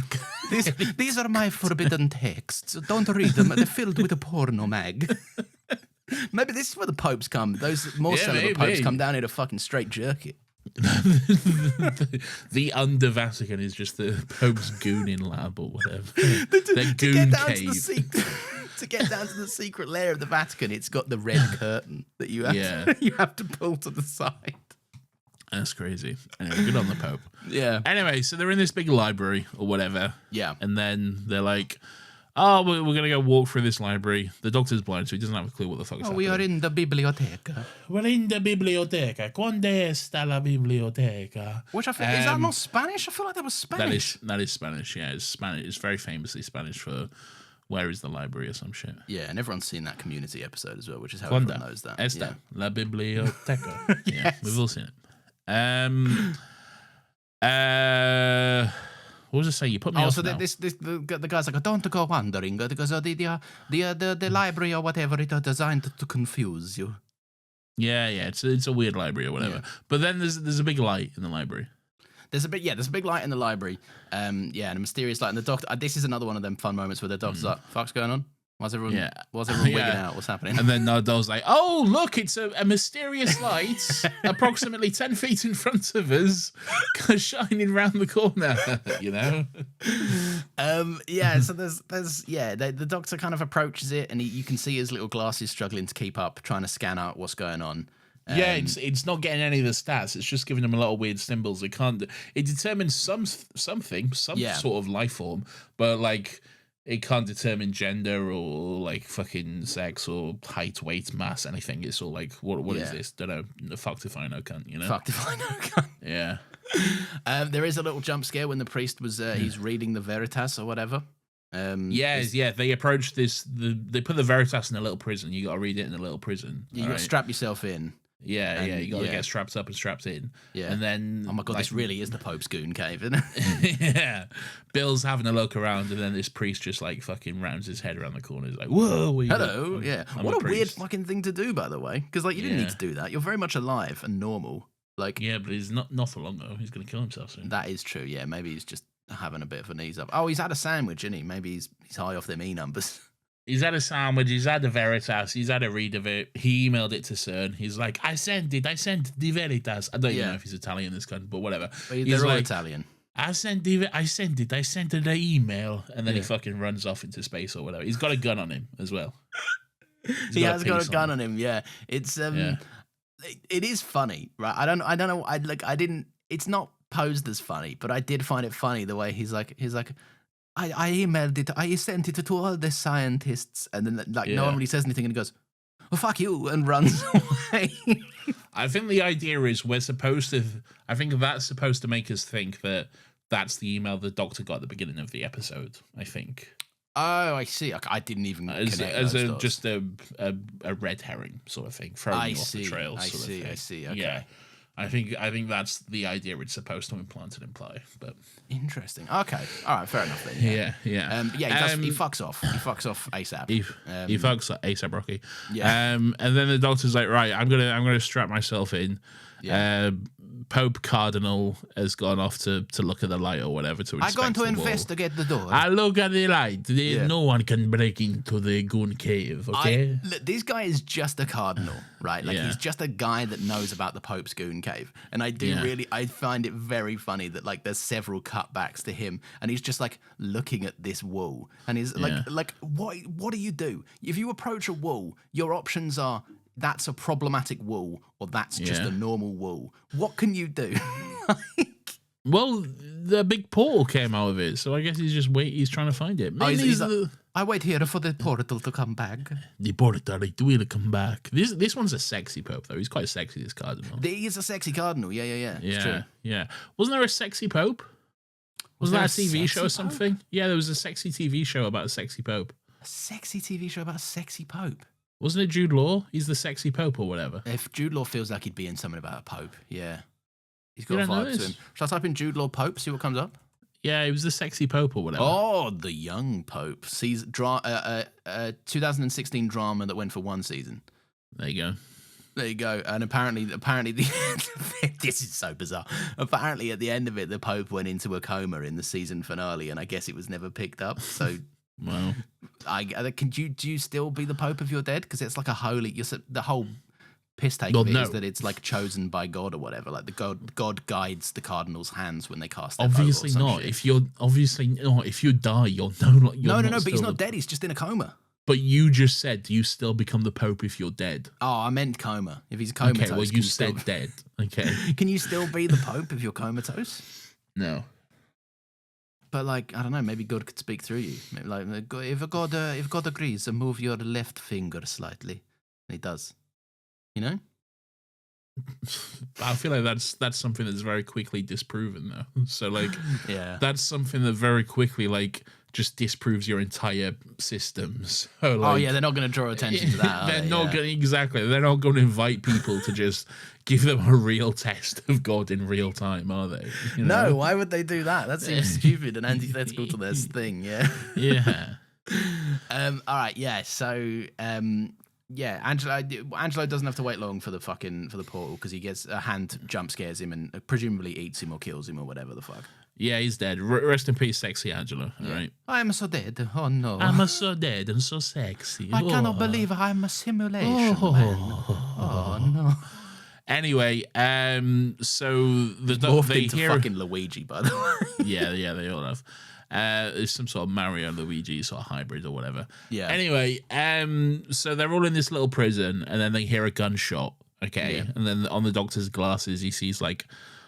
Speaker 1: These are my forbidden texts. Don't read them. They're filled with a porno mag." Maybe this is where the popes come. Those more celibate popes come down here to fucking straight jerk it.
Speaker 2: The under Vatican is just the Pope's gooning lab or whatever. Their goon cave.
Speaker 1: To get down to the secret lair of the Vatican, it's got the red curtain that you have to pull to the side.
Speaker 2: That's crazy. Anyway, good on the Pope.
Speaker 1: Yeah.
Speaker 2: Anyway, so they're in this big library or whatever.
Speaker 1: Yeah.
Speaker 2: And then they're like, "Oh, we're going to go walk through this library." The doctor's blind, so he doesn't have a clue what the fuck is happening.
Speaker 1: We are in the biblioteca.
Speaker 2: We're in the biblioteca. ¿Dónde está la biblioteca?
Speaker 1: Which I think, is that not Spanish? I feel like that was Spanish.
Speaker 2: That is Spanish, yeah. It's Spanish. It's very famously Spanish for where is the library or some shit.
Speaker 1: Yeah, and everyone's seen that Community episode as well, which is how everyone knows that.
Speaker 2: Esta, la biblioteca. Yeah, we've all seen it. What was I saying? You put me off
Speaker 1: so
Speaker 2: now.
Speaker 1: The guy's like, "Don't go wandering because the library or whatever it is designed to confuse you."
Speaker 2: Yeah, it's a weird library or whatever.
Speaker 1: Yeah.
Speaker 2: But then there's a big light in the library.
Speaker 1: There's a big light in the library. And a mysterious light. And the doctor. This is another one of them fun moments where the doctor's like, "Fuck's going on? Why's everyone wigging out? What's happening?"
Speaker 2: And then Nardol's like, "Oh, look, it's a mysterious light approximately 10 feet in front of us, shining round the corner," you know?
Speaker 1: So the doctor kind of approaches it, and you can see his little glasses struggling to keep up, trying to scan out what's going on.
Speaker 2: It's not getting any of the stats. It's just giving them a lot of weird symbols. It determines something, sort of life form, but like it can't determine gender or like fucking sex or height, weight, mass, anything. It's all like, what is this? Don't know. Fuck if I know, cunt, you know?
Speaker 1: Fuck if I know, cunt.
Speaker 2: Yeah.
Speaker 1: There is a little jump scare when the priest was he's reading the Veritas or whatever.
Speaker 2: They approached this. They put the Veritas in a little prison. You got to read it in a little prison.
Speaker 1: You got to strap yourself in.
Speaker 2: Yeah, you got to get strapped up and strapped in.
Speaker 1: Yeah.
Speaker 2: And then...
Speaker 1: Oh my God, this really is the Pope's goon cave, isn't it?
Speaker 2: yeah. Bill's having a look around, and then this priest just, like, fucking rounds his head around the corner. He's like, whoa,
Speaker 1: hello. Yeah.
Speaker 2: I'm
Speaker 1: what a weird
Speaker 2: priest.
Speaker 1: fucking thing to do, by the way. Because, like, you didn't need to do that. You're very much alive and normal. Like,
Speaker 2: yeah, but he's not for long, though. He's going to kill himself soon.
Speaker 1: that is true, yeah. Maybe he's just having a bit of an ease up. Oh, he's had a sandwich, isn't he? Maybe he's high off them numbers.
Speaker 2: He's had a sandwich, he's had the Veritas, he's had a read of it. He emailed it to CERN. He's like, I sent the Veritas. I don't even know if he's Italian, this kind, but whatever.
Speaker 1: But they're all Italian.
Speaker 2: I sent the email. And then he fucking runs off into space or whatever. He's got a gun on him as well.
Speaker 1: He has got a gun on him, yeah. It's it is funny, right? I don't know. It's not posed as funny, but I did find it funny the way he's like I emailed it, I sent it to all the scientists, and then no one really says anything, and he goes, well, fuck you, and runs away.
Speaker 2: I think the idea is I think that's supposed to make us think that that's the email the Doctor got at the beginning of the episode, I think.
Speaker 1: Oh, I see. I didn't even connect those dots.
Speaker 2: Just a red herring sort of thing, throwing you off the trail.
Speaker 1: I see. Okay.
Speaker 2: Yeah. I think that's the idea it's supposed to implant and imply, but
Speaker 1: interesting. Okay, all right, fair enough then.
Speaker 2: Yeah.
Speaker 1: He fucks off. He fucks off ASAP.
Speaker 2: He fucks ASAP Rocky.
Speaker 1: Yeah.
Speaker 2: And then the Doctor's like, right, I'm gonna strap myself in.
Speaker 1: Yeah.
Speaker 2: Pope Cardinal has gone off to look at the light or whatever to inspect
Speaker 1: I'm going to
Speaker 2: the wall.
Speaker 1: investigate the door.
Speaker 2: I look at the light. No one can break into the goon cave, okay?
Speaker 1: Look, this guy is just a cardinal, right? Like, he's just a guy that knows about the Pope's goon cave. And I find it very funny that, like, there's several cutbacks to him, and he's just, like, looking at this wall. And he's like, what do you do? If you approach a wall, your options are, that's a problematic wall, or that's just a normal wall. What can you do?
Speaker 2: Well, the big portal came out of it, so I guess he's trying to find it.
Speaker 1: I wait here for the portal to come back.
Speaker 2: The portal will come back. This one's a sexy Pope, though. He's quite sexy, this cardinal.
Speaker 1: He is a sexy cardinal, yeah. It's true.
Speaker 2: Yeah. Wasn't there a sexy Pope? Was that a TV show or something? Pope? Yeah, there was a sexy TV show about a sexy Pope.
Speaker 1: A sexy TV show about a sexy Pope?
Speaker 2: Wasn't it Jude Law? He's the sexy Pope or whatever.
Speaker 1: If Jude Law feels like he'd be in something about a Pope, yeah. He's got a vibe to him. Shall I type in Jude Law Pope, see what comes up?
Speaker 2: Yeah, he was the sexy Pope or whatever.
Speaker 1: Oh, the young Pope. 2016 drama that went for one season.
Speaker 2: There you go.
Speaker 1: And apparently, this is so bizarre. Apparently, at the end of it, the Pope went into a coma in the season finale, and I guess it was never picked up. So,
Speaker 2: well,
Speaker 1: do you still be the Pope if you're dead? Because it's like the whole piss take of it is that it's like chosen by God or whatever. Like God guides the cardinal's hands when they cast their
Speaker 2: obviously
Speaker 1: vote or
Speaker 2: not. Shit. If you die, you're no.
Speaker 1: But he's not dead. He's just in a coma.
Speaker 2: But you just said you still become the Pope if you're dead.
Speaker 1: Oh, I meant coma. If he's comatose.
Speaker 2: Okay, well, you said dead. Okay.
Speaker 1: Can you still be the Pope if you're comatose?
Speaker 2: No.
Speaker 1: But, like, I don't know, maybe God could speak through you. Maybe, like, if God agrees, move your left finger slightly. And he does. You know?
Speaker 2: I feel like that's something that's very quickly disproven, though. So, like,
Speaker 1: yeah,
Speaker 2: that's something that very quickly, like, just disproves your entire system. So, like,
Speaker 1: they're not going to draw attention to that.
Speaker 2: They're not going to invite people to just give them a real test of God in real time, are they? You know?
Speaker 1: No, why would they do that? That seems stupid and antithetical to their thing. Yeah.
Speaker 2: Yeah.
Speaker 1: All right. Yeah. So, yeah, Angelo doesn't have to wait long for the portal because he gets a hand jump scares him and presumably eats him or kills him or whatever the fuck.
Speaker 2: Yeah, he's dead. Rest in peace, sexy Angelo. All right.
Speaker 1: I am so dead. Oh no.
Speaker 2: I'm so dead and so sexy.
Speaker 1: I cannot believe I'm a simulation. Man. Oh no.
Speaker 2: Anyway, so
Speaker 1: they hear fucking Luigi, by the way.
Speaker 2: yeah, they all have. It's some sort of Mario Luigi sort of hybrid or whatever.
Speaker 1: Yeah.
Speaker 2: Anyway, so they're all in this little prison, and then they hear a gunshot. Okay,
Speaker 1: yeah.
Speaker 2: And then on the Doctor's glasses, he sees like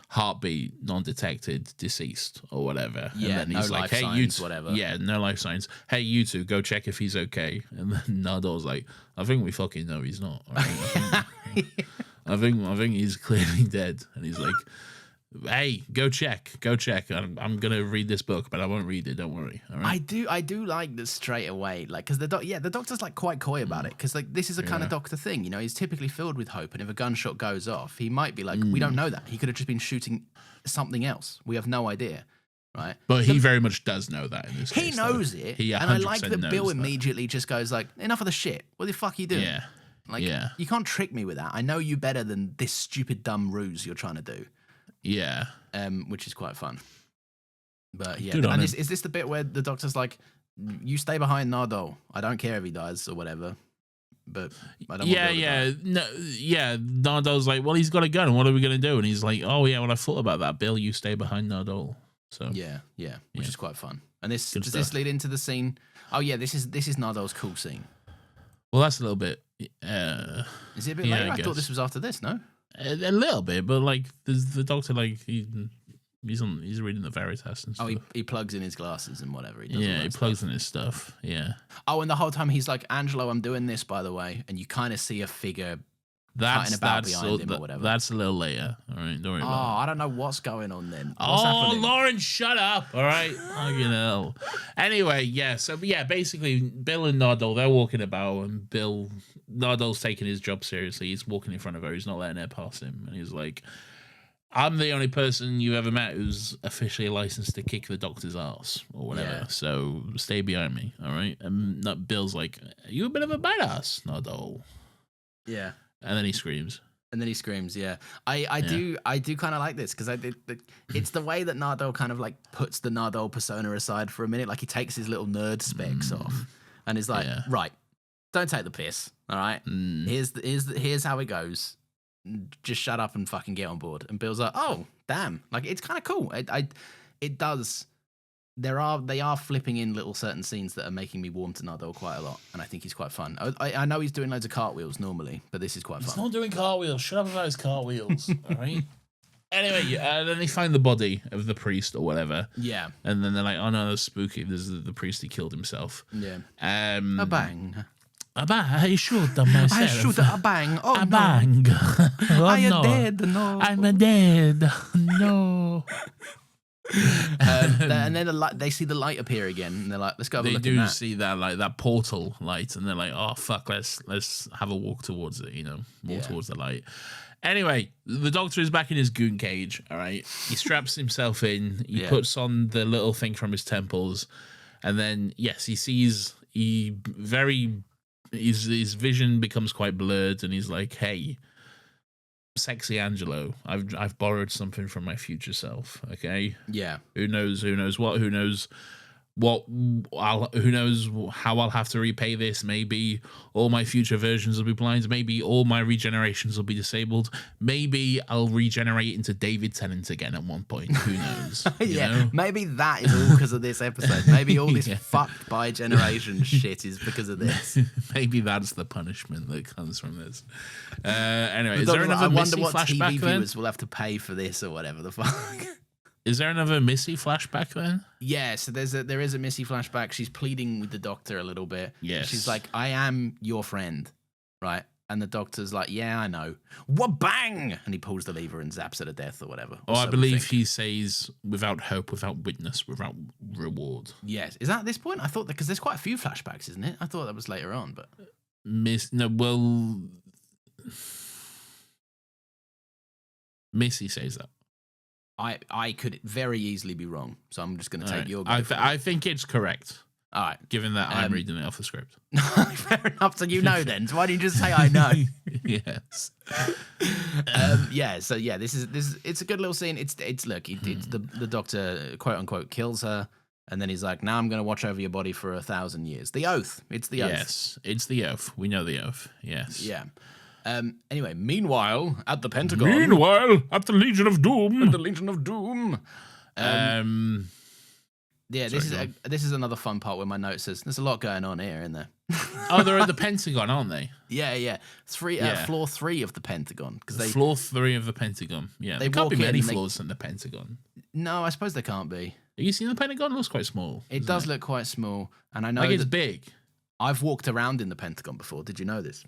Speaker 2: heartbeat, non-detected, deceased or whatever.
Speaker 1: Yeah.
Speaker 2: And then he's
Speaker 1: no
Speaker 2: like,
Speaker 1: life
Speaker 2: "Hey,
Speaker 1: signs,
Speaker 2: you two,
Speaker 1: whatever."
Speaker 2: Yeah, no life signs. Hey, you two, go check if he's okay. And then Nardor's like, "I think we fucking know he's not. I think he's clearly dead." And he's like, Hey, go check. I'm gonna read this book, but I won't read it. Don't worry. All right.
Speaker 1: I do like this straight away, like because the doctor's like quite coy about it, because like this is a kind of doctor thing, you know. He's typically filled with hope, and if a gunshot goes off, he might be like, we don't know that. He could have just been shooting something else. We have no idea, right?
Speaker 2: But he very much does know that in this case.
Speaker 1: He knows it, and I like that Bill immediately just goes like, enough of the shit. What the fuck are you doing?
Speaker 2: Yeah.
Speaker 1: Like, you can't trick me with that. I know you better than this stupid dumb ruse you're trying to do.
Speaker 2: Yeah.
Speaker 1: Which is quite fun. But yeah,
Speaker 2: and
Speaker 1: is this the bit where the doctor's like, you stay behind Nardole. I don't care if he dies or whatever. But I don't
Speaker 2: Nardole's like, well, he's got a gun. What are we going to do? And he's like, oh, yeah, well, I thought about that. Bill, you stay behind Nardole. So
Speaker 1: yeah, which is quite fun. And does this lead into the scene? Oh, yeah, this is Nardole's cool scene.
Speaker 2: Well, that's a little bit...
Speaker 1: is it a bit later? I thought this was after this, no?
Speaker 2: A little bit, but like there's the doctor, like he's reading the Veritas and stuff.
Speaker 1: Oh, he plugs in his glasses and whatever. He
Speaker 2: plugs in his stuff. Yeah.
Speaker 1: Oh, and the whole time he's like, Angelo, I'm doing this, by the way, and you kind of see a figure cutting about behind him or whatever.
Speaker 2: That's a little later. All right, don't worry about it.
Speaker 1: I don't know what's going on then.
Speaker 2: What's happening? Lauren, shut up. All right. You know. Anyway, yeah. So yeah, basically, Bill and Nardole, they're walking about, and Nardole's taking his job seriously. He's walking in front of her. He's not letting her pass him, and he's like, I'm the only person you ever met who's officially licensed to kick the doctor's ass or whatever. Yeah. So stay behind me, all right? And Bill's like, you a bit of a badass, Nardole.
Speaker 1: Yeah.
Speaker 2: And then he screams.
Speaker 1: Yeah. I do kind of like this, because it's the way that Nardole kind of like puts the Nardole persona aside for a minute. Like he takes his little nerd specs off and is like, right, don't take the piss, all right? Here's how it goes. Just shut up and fucking get on board. And Bill's like, oh, damn. Like, it's kind of cool. It does. They are flipping in little certain scenes that are making me warm to Nardole quite a lot, and I think he's quite fun. I know he's doing loads of cartwheels normally, but this is quite fun.
Speaker 2: He's not doing cartwheels. Shut up about his cartwheels, all right? Anyway, then they find the body of the priest or whatever.
Speaker 1: Yeah.
Speaker 2: And then they're like, oh no, that's spooky. This is the priest who killed himself.
Speaker 1: Yeah. A bang.
Speaker 2: I shoot myself.
Speaker 1: I shoot a bang. Oh,
Speaker 2: a bang. Oh,
Speaker 1: I am dead. No.
Speaker 2: I'm dead. No.
Speaker 1: And then they see the light appear again, and they're like, let's go have a look at that.
Speaker 2: They do see that, like, that portal light, and they're like, oh, fuck, let's have a walk towards it, you know, towards the light. Anyway, the doctor is back in his goon cage, all right? He straps himself in, he puts on the little thing from his temples, and then, yes, he sees, his vision becomes quite blurred, and he's like, hey, sexy Angelo, I've borrowed something from my future self, okay?
Speaker 1: Yeah.
Speaker 2: Who knows what? Who knows how I'll have to repay this. Maybe all my future versions will be blind. Maybe all my regenerations will be disabled. Maybe I'll regenerate into David Tennant again at one point. Who knows? You know?
Speaker 1: Maybe that is all because of this episode. Maybe all this fucked by generation shit is because of this.
Speaker 2: Maybe that's the punishment that comes from this. Anyway, is there another Missy flashback? TV viewers
Speaker 1: will have to pay for this or whatever the fuck.
Speaker 2: Is there another Missy flashback then?
Speaker 1: Yeah, so there is a Missy flashback. She's pleading with the doctor a little bit.
Speaker 2: Yes.
Speaker 1: She's like, I am your friend, right? And the doctor's like, yeah, I know. Wha-bang! And he pulls the lever and zaps her to death or whatever.
Speaker 2: Oh, I believe he says, without hope, without witness, without reward.
Speaker 1: Yes. Is that at this point? I thought that, because there's quite a few flashbacks, isn't it? I thought that was later on, but...
Speaker 2: Missy says that.
Speaker 1: I could very easily be wrong, so I'm just going to take your...
Speaker 2: I think it's correct.
Speaker 1: All right.
Speaker 2: Given that I'm reading it off the script.
Speaker 1: Fair enough, so you know then. So why don't you just say I know?
Speaker 2: Yes.
Speaker 1: So this is it's a good little scene. It's the doctor, quote unquote, kills her, and then he's like, now I'm going to watch over your body for 1,000 years. The oath. It's the oath.
Speaker 2: Yes, it's the oath. We know the oath. Yes.
Speaker 1: Yeah. Anyway, meanwhile, at the Pentagon.
Speaker 2: Meanwhile, at the Legion of Doom.
Speaker 1: This is another fun part where my note says, there's a lot going on here, isn't there?
Speaker 2: Oh, they're at the Pentagon, aren't they?
Speaker 1: Yeah. Floor 3 of the Pentagon.
Speaker 2: Floor 3 of the Pentagon. Yeah, there can't be many floors in the Pentagon.
Speaker 1: No, I suppose there can't be.
Speaker 2: Have you seen the Pentagon? It looks quite small.
Speaker 1: It does look quite small, and I know
Speaker 2: it's big.
Speaker 1: I've walked around in the Pentagon before. Did you know this?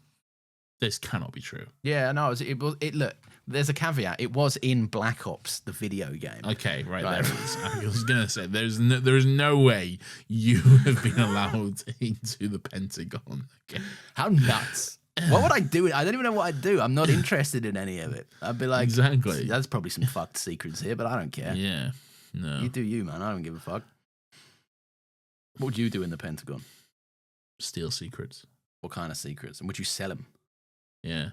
Speaker 2: This cannot be true.
Speaker 1: Yeah, no. Look, There's a caveat. It was in Black Ops, the video game.
Speaker 2: Okay, right. There it is. I was gonna say there's no way you have been allowed into the Pentagon. Okay.
Speaker 1: How nuts! What would I do? I don't even know what I'd do. I'm not interested in any of it. I'd be like,
Speaker 2: exactly.
Speaker 1: There's probably some fucked secrets here, but I don't care.
Speaker 2: Yeah, no.
Speaker 1: You do you, man. I don't give a fuck. What would you do in the Pentagon?
Speaker 2: Steal secrets.
Speaker 1: What kind of secrets? And would you sell them?
Speaker 2: Yeah.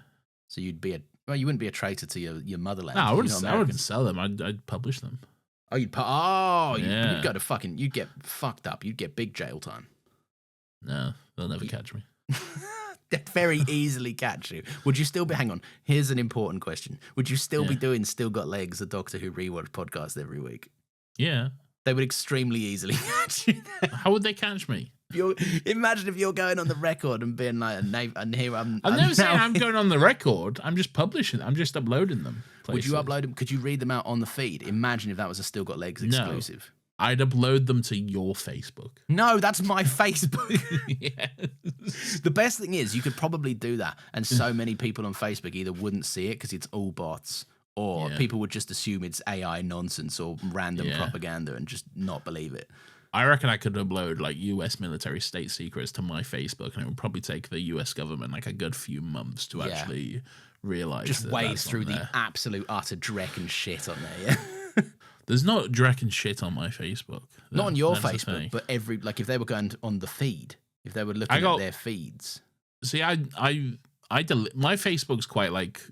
Speaker 1: So you wouldn't be a traitor to your motherland.
Speaker 2: No, I wouldn't sell them. I'd publish them.
Speaker 1: Oh, you'd go to fucking, you'd get fucked up. You'd get big jail time.
Speaker 2: No, they'll never catch me.
Speaker 1: They'd very easily catch you. Would you still be, hang on, here's an important question. Would you still be doing Still Got Legs, a Doctor Who Rewatch podcast every week?
Speaker 2: Yeah.
Speaker 1: They would extremely easily catch you.
Speaker 2: How would they catch me?
Speaker 1: Imagine if you're going on the record and being like, and here
Speaker 2: I'm never saying I'm going on the record. I'm just publishing. I'm just uploading them.
Speaker 1: Would you upload them? Could you read them out on the feed? Imagine if that was a Still Got Legs exclusive.
Speaker 2: No, I'd upload them to your Facebook.
Speaker 1: No, that's my Facebook.
Speaker 2: Yes.
Speaker 1: The best thing is you could probably do that, and so many people on Facebook either wouldn't see it because it's all bots, or people would just assume it's AI nonsense or random propaganda and just not believe it.
Speaker 2: I reckon I could upload like US military state secrets to my Facebook, and it would probably take the US government like a good few months to actually realize.
Speaker 1: Just wade through the absolute utter dreck and shit on there. Yeah,
Speaker 2: there's not dreck and shit on my Facebook.
Speaker 1: Not on your Facebook, but if they were going on the feed, if they were looking at their feeds.
Speaker 2: See, my Facebook's quite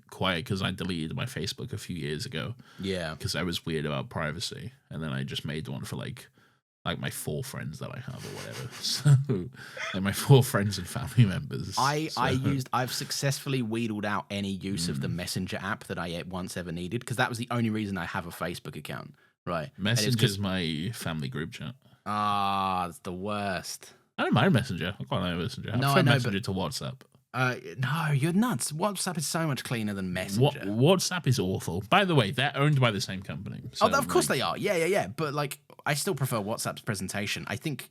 Speaker 2: quiet because I deleted my Facebook a few years ago. Yeah, because I was weird about privacy, and then I just made one for like my 4 friends that I have or whatever. So like my 4 friends and family members.
Speaker 1: I've successfully wheedled out any use of the Messenger app that I once ever needed, because that was the only reason I have a Facebook account. Right.
Speaker 2: Messenger's my family group chat.
Speaker 1: It's the worst.
Speaker 2: I don't mind Messenger. I quite like Messenger. I prefer Messenger to WhatsApp.
Speaker 1: No, you're nuts. WhatsApp is so much cleaner than Messenger.
Speaker 2: WhatsApp is awful. By the way, they're owned by the same company. So,
Speaker 1: of course they are. Yeah. But I still prefer WhatsApp's presentation. I think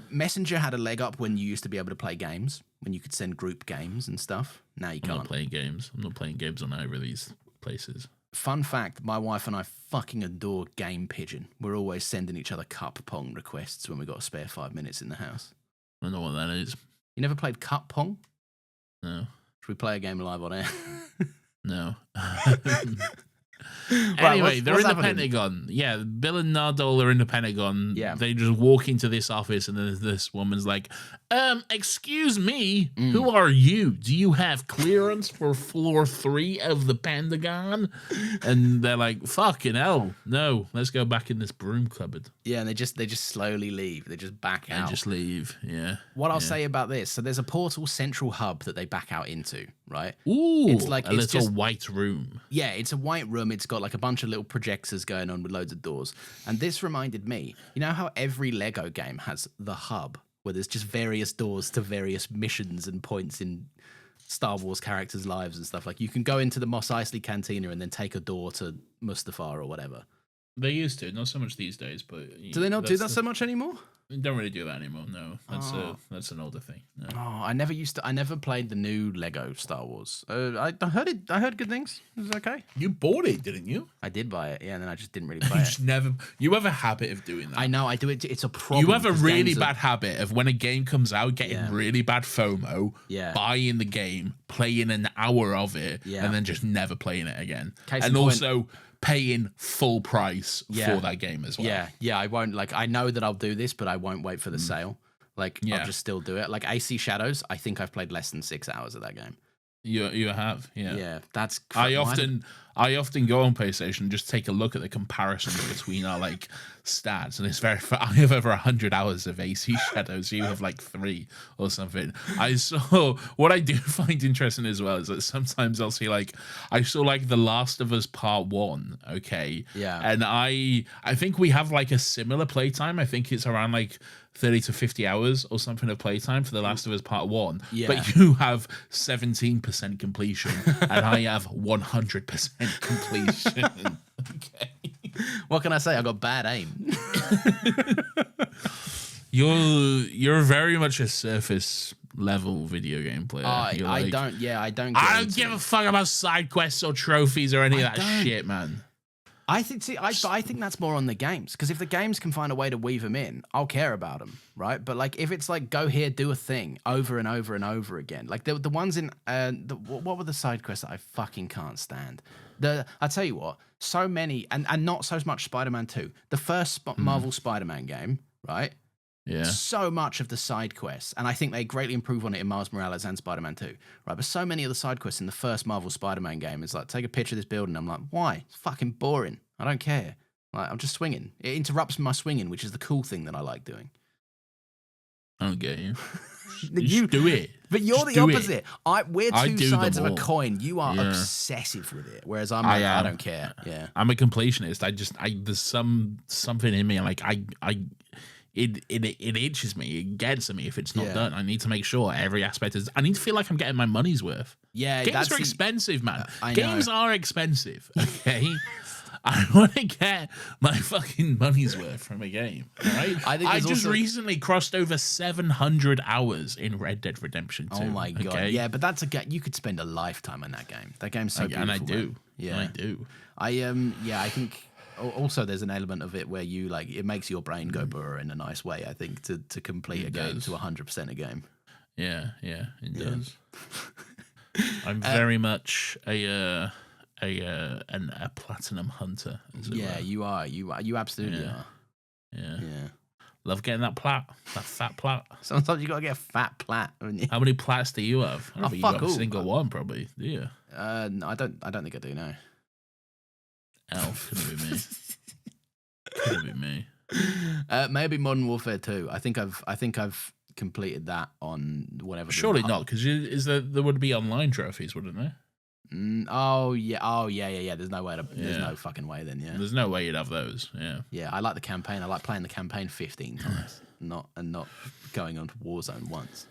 Speaker 1: Messenger had a leg up when you used to be able to play games, when you could send group games and stuff. Now you can't.
Speaker 2: I'm not playing games. I'm not playing games on either of these places.
Speaker 1: Fun fact, my wife and I fucking adore Game Pigeon. We're always sending each other cup pong requests when we got a spare 5 minutes in the house.
Speaker 2: I don't know what that is.
Speaker 1: You never played cup pong?
Speaker 2: No.
Speaker 1: Should we play a game live on air?
Speaker 2: No. Anyway, they're in the Pentagon. Yeah, Bill and Nardole are in the Pentagon. Yeah. They just walk into this office, and then this woman's like, excuse me, who are you? Do you have clearance for floor 3 of the Pentagon? And they're like, fucking hell, no, let's go back in this broom cupboard. Yeah,
Speaker 1: and they just slowly leave. They just back out.
Speaker 2: They just leave, yeah.
Speaker 1: What I'll say about this, so there's a portal central hub that they back out into, right?
Speaker 2: Ooh, it's a little white room.
Speaker 1: Yeah, it's a white room. It's got like a bunch of little projectors going on with loads of doors. And this reminded me, you know how every Lego game has the hub, where there's just various doors to various missions and points in Star Wars characters' lives and stuff. Like you can go into the Mos Eisley Cantina and then take a door to Mustafar or whatever.
Speaker 2: They used to, not so much these days, but
Speaker 1: do they not do that so much anymore?
Speaker 2: They don't really do that anymore. No, that's an older thing. No.
Speaker 1: Oh, I never played the new Lego Star Wars. I heard good things. It was okay.
Speaker 2: You bought it, didn't you?
Speaker 1: I did buy it, yeah, and then I just didn't really play it.
Speaker 2: You have a habit of doing that.
Speaker 1: I know, I do it. It's a problem.
Speaker 2: You have a really bad habit of when a game comes out, getting really bad FOMO, buying the game, playing an hour of it, and then just never playing it again. And also paying full price for that game as well.
Speaker 1: Yeah, I won't, I know that I'll do this, but I won't wait for the sale. I'll just still do it. Like AC Shadows, I think I've played less than 6 hours of that game.
Speaker 2: You have, yeah.
Speaker 1: Yeah, that's...
Speaker 2: I often go on PlayStation and just take a look at the comparisons between our stats, and it's very. I have over 100 hours of AC Shadows. You have 3 or something. What I do find interesting as well is that sometimes I'll see I saw The Last of Us Part 1. Okay,
Speaker 1: yeah,
Speaker 2: and I think we have a similar playtime. I think it's around 30 to 50 hours or something of playtime for The Last of Us Part 1. Yeah. But you have 17% completion and I have 100% completion. Okay.
Speaker 1: What can I say? I got bad aim.
Speaker 2: You're very much a surface level video game player.
Speaker 1: I don't. I don't. Get
Speaker 2: I don't give a fuck about side quests or trophies or any of that shit, man.
Speaker 1: I think. See, I think that's more on the games, because if the games can find a way to weave them in, I'll care about them, right? But like, if it's like go here, do a thing over and over and over again, like the ones in what were the side quests that I fucking can't stand? I tell you what, so many, and not so much Spider-Man 2, the first Marvel Spider-Man game, right?
Speaker 2: Yeah.
Speaker 1: So much of the side quests, and I think they greatly improve on it in Miles Morales and Spider-Man 2, right? But so many of the side quests in the first Marvel Spider-Man game is like, take a picture of this building. I'm like, why? It's fucking boring. I don't care. Like, I'm just swinging. It interrupts my swinging, which is the cool thing that I like doing.
Speaker 2: I don't get you.
Speaker 1: You
Speaker 2: do it.
Speaker 1: But you're
Speaker 2: just
Speaker 1: the opposite. We're two sides of a
Speaker 2: all.
Speaker 1: coin. You are obsessive with it, whereas I'm like, I don't care. Yeah.
Speaker 2: I'm a completionist. There's something in me, like it itches me. It gets at me if it's not done. I need to make sure every aspect is. I need to feel like I'm getting my money's worth.
Speaker 1: Yeah,
Speaker 2: games are expensive, man.
Speaker 1: I
Speaker 2: Games
Speaker 1: know.
Speaker 2: are expensive. Okay, I want to get my fucking money's worth from a game. Right? I just recently crossed over 700 hours in Red Dead Redemption 2.
Speaker 1: Oh my god!
Speaker 2: Okay?
Speaker 1: Yeah, but that's a game you could spend a lifetime in that game. That game's so beautiful.
Speaker 2: And I do.
Speaker 1: Man. Yeah,
Speaker 2: and I do.
Speaker 1: I think. Also, there's an element of it where you like it makes your brain go burr in a nice way. I think to complete a game to 100% a game.
Speaker 2: Yeah, it does. I'm very much a platinum hunter.
Speaker 1: Yeah, you are. You absolutely are.
Speaker 2: Yeah. Love getting that fat plat.
Speaker 1: Sometimes you gotta get a fat plat.
Speaker 2: How many plats do you have? I don't think you got a single one, probably. Do you?
Speaker 1: No, I don't think I do. No.
Speaker 2: Elf, could it be me? Could it be me?
Speaker 1: Maybe Modern Warfare 2. I think I've completed that on whatever.
Speaker 2: Surely not, because there would be online trophies, wouldn't there?
Speaker 1: Oh yeah. There's no way there's no fucking way then. Yeah.
Speaker 2: There's no way you'd have those. Yeah.
Speaker 1: Yeah, I like the campaign. I like playing the campaign 15 times, not going on to Warzone once.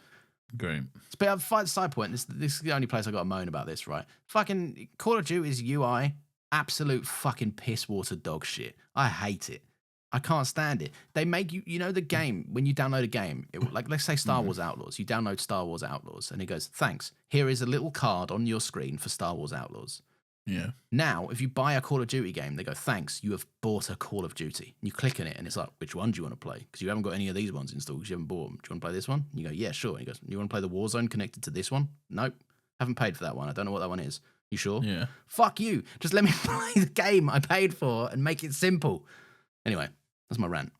Speaker 2: Great.
Speaker 1: But side point. This is the only place I got to moan about this. Right? Fucking Call of Duty's UI. Absolute fucking piss water dog shit. I hate it. I can't stand it. They make you know the game, when you download a game, like let's say Star Wars Outlaws, you download Star Wars Outlaws and it goes, thanks, here is a little card on your screen for Star Wars Outlaws.
Speaker 2: Yeah.
Speaker 1: Now, if you buy a Call of Duty game, they go, thanks, you have bought a Call of Duty. And you click on it and it's like, which one do you want to play? Because you haven't got any of these ones installed because you haven't bought them. Do you want to play this one? And you go, yeah, sure. And he goes, you want to play the Warzone connected to this one? Nope. Haven't paid for that one. I don't know what that one is. You sure?
Speaker 2: Yeah.
Speaker 1: Fuck you. Just let me play the game I paid for and make it simple. Anyway, that's my rant.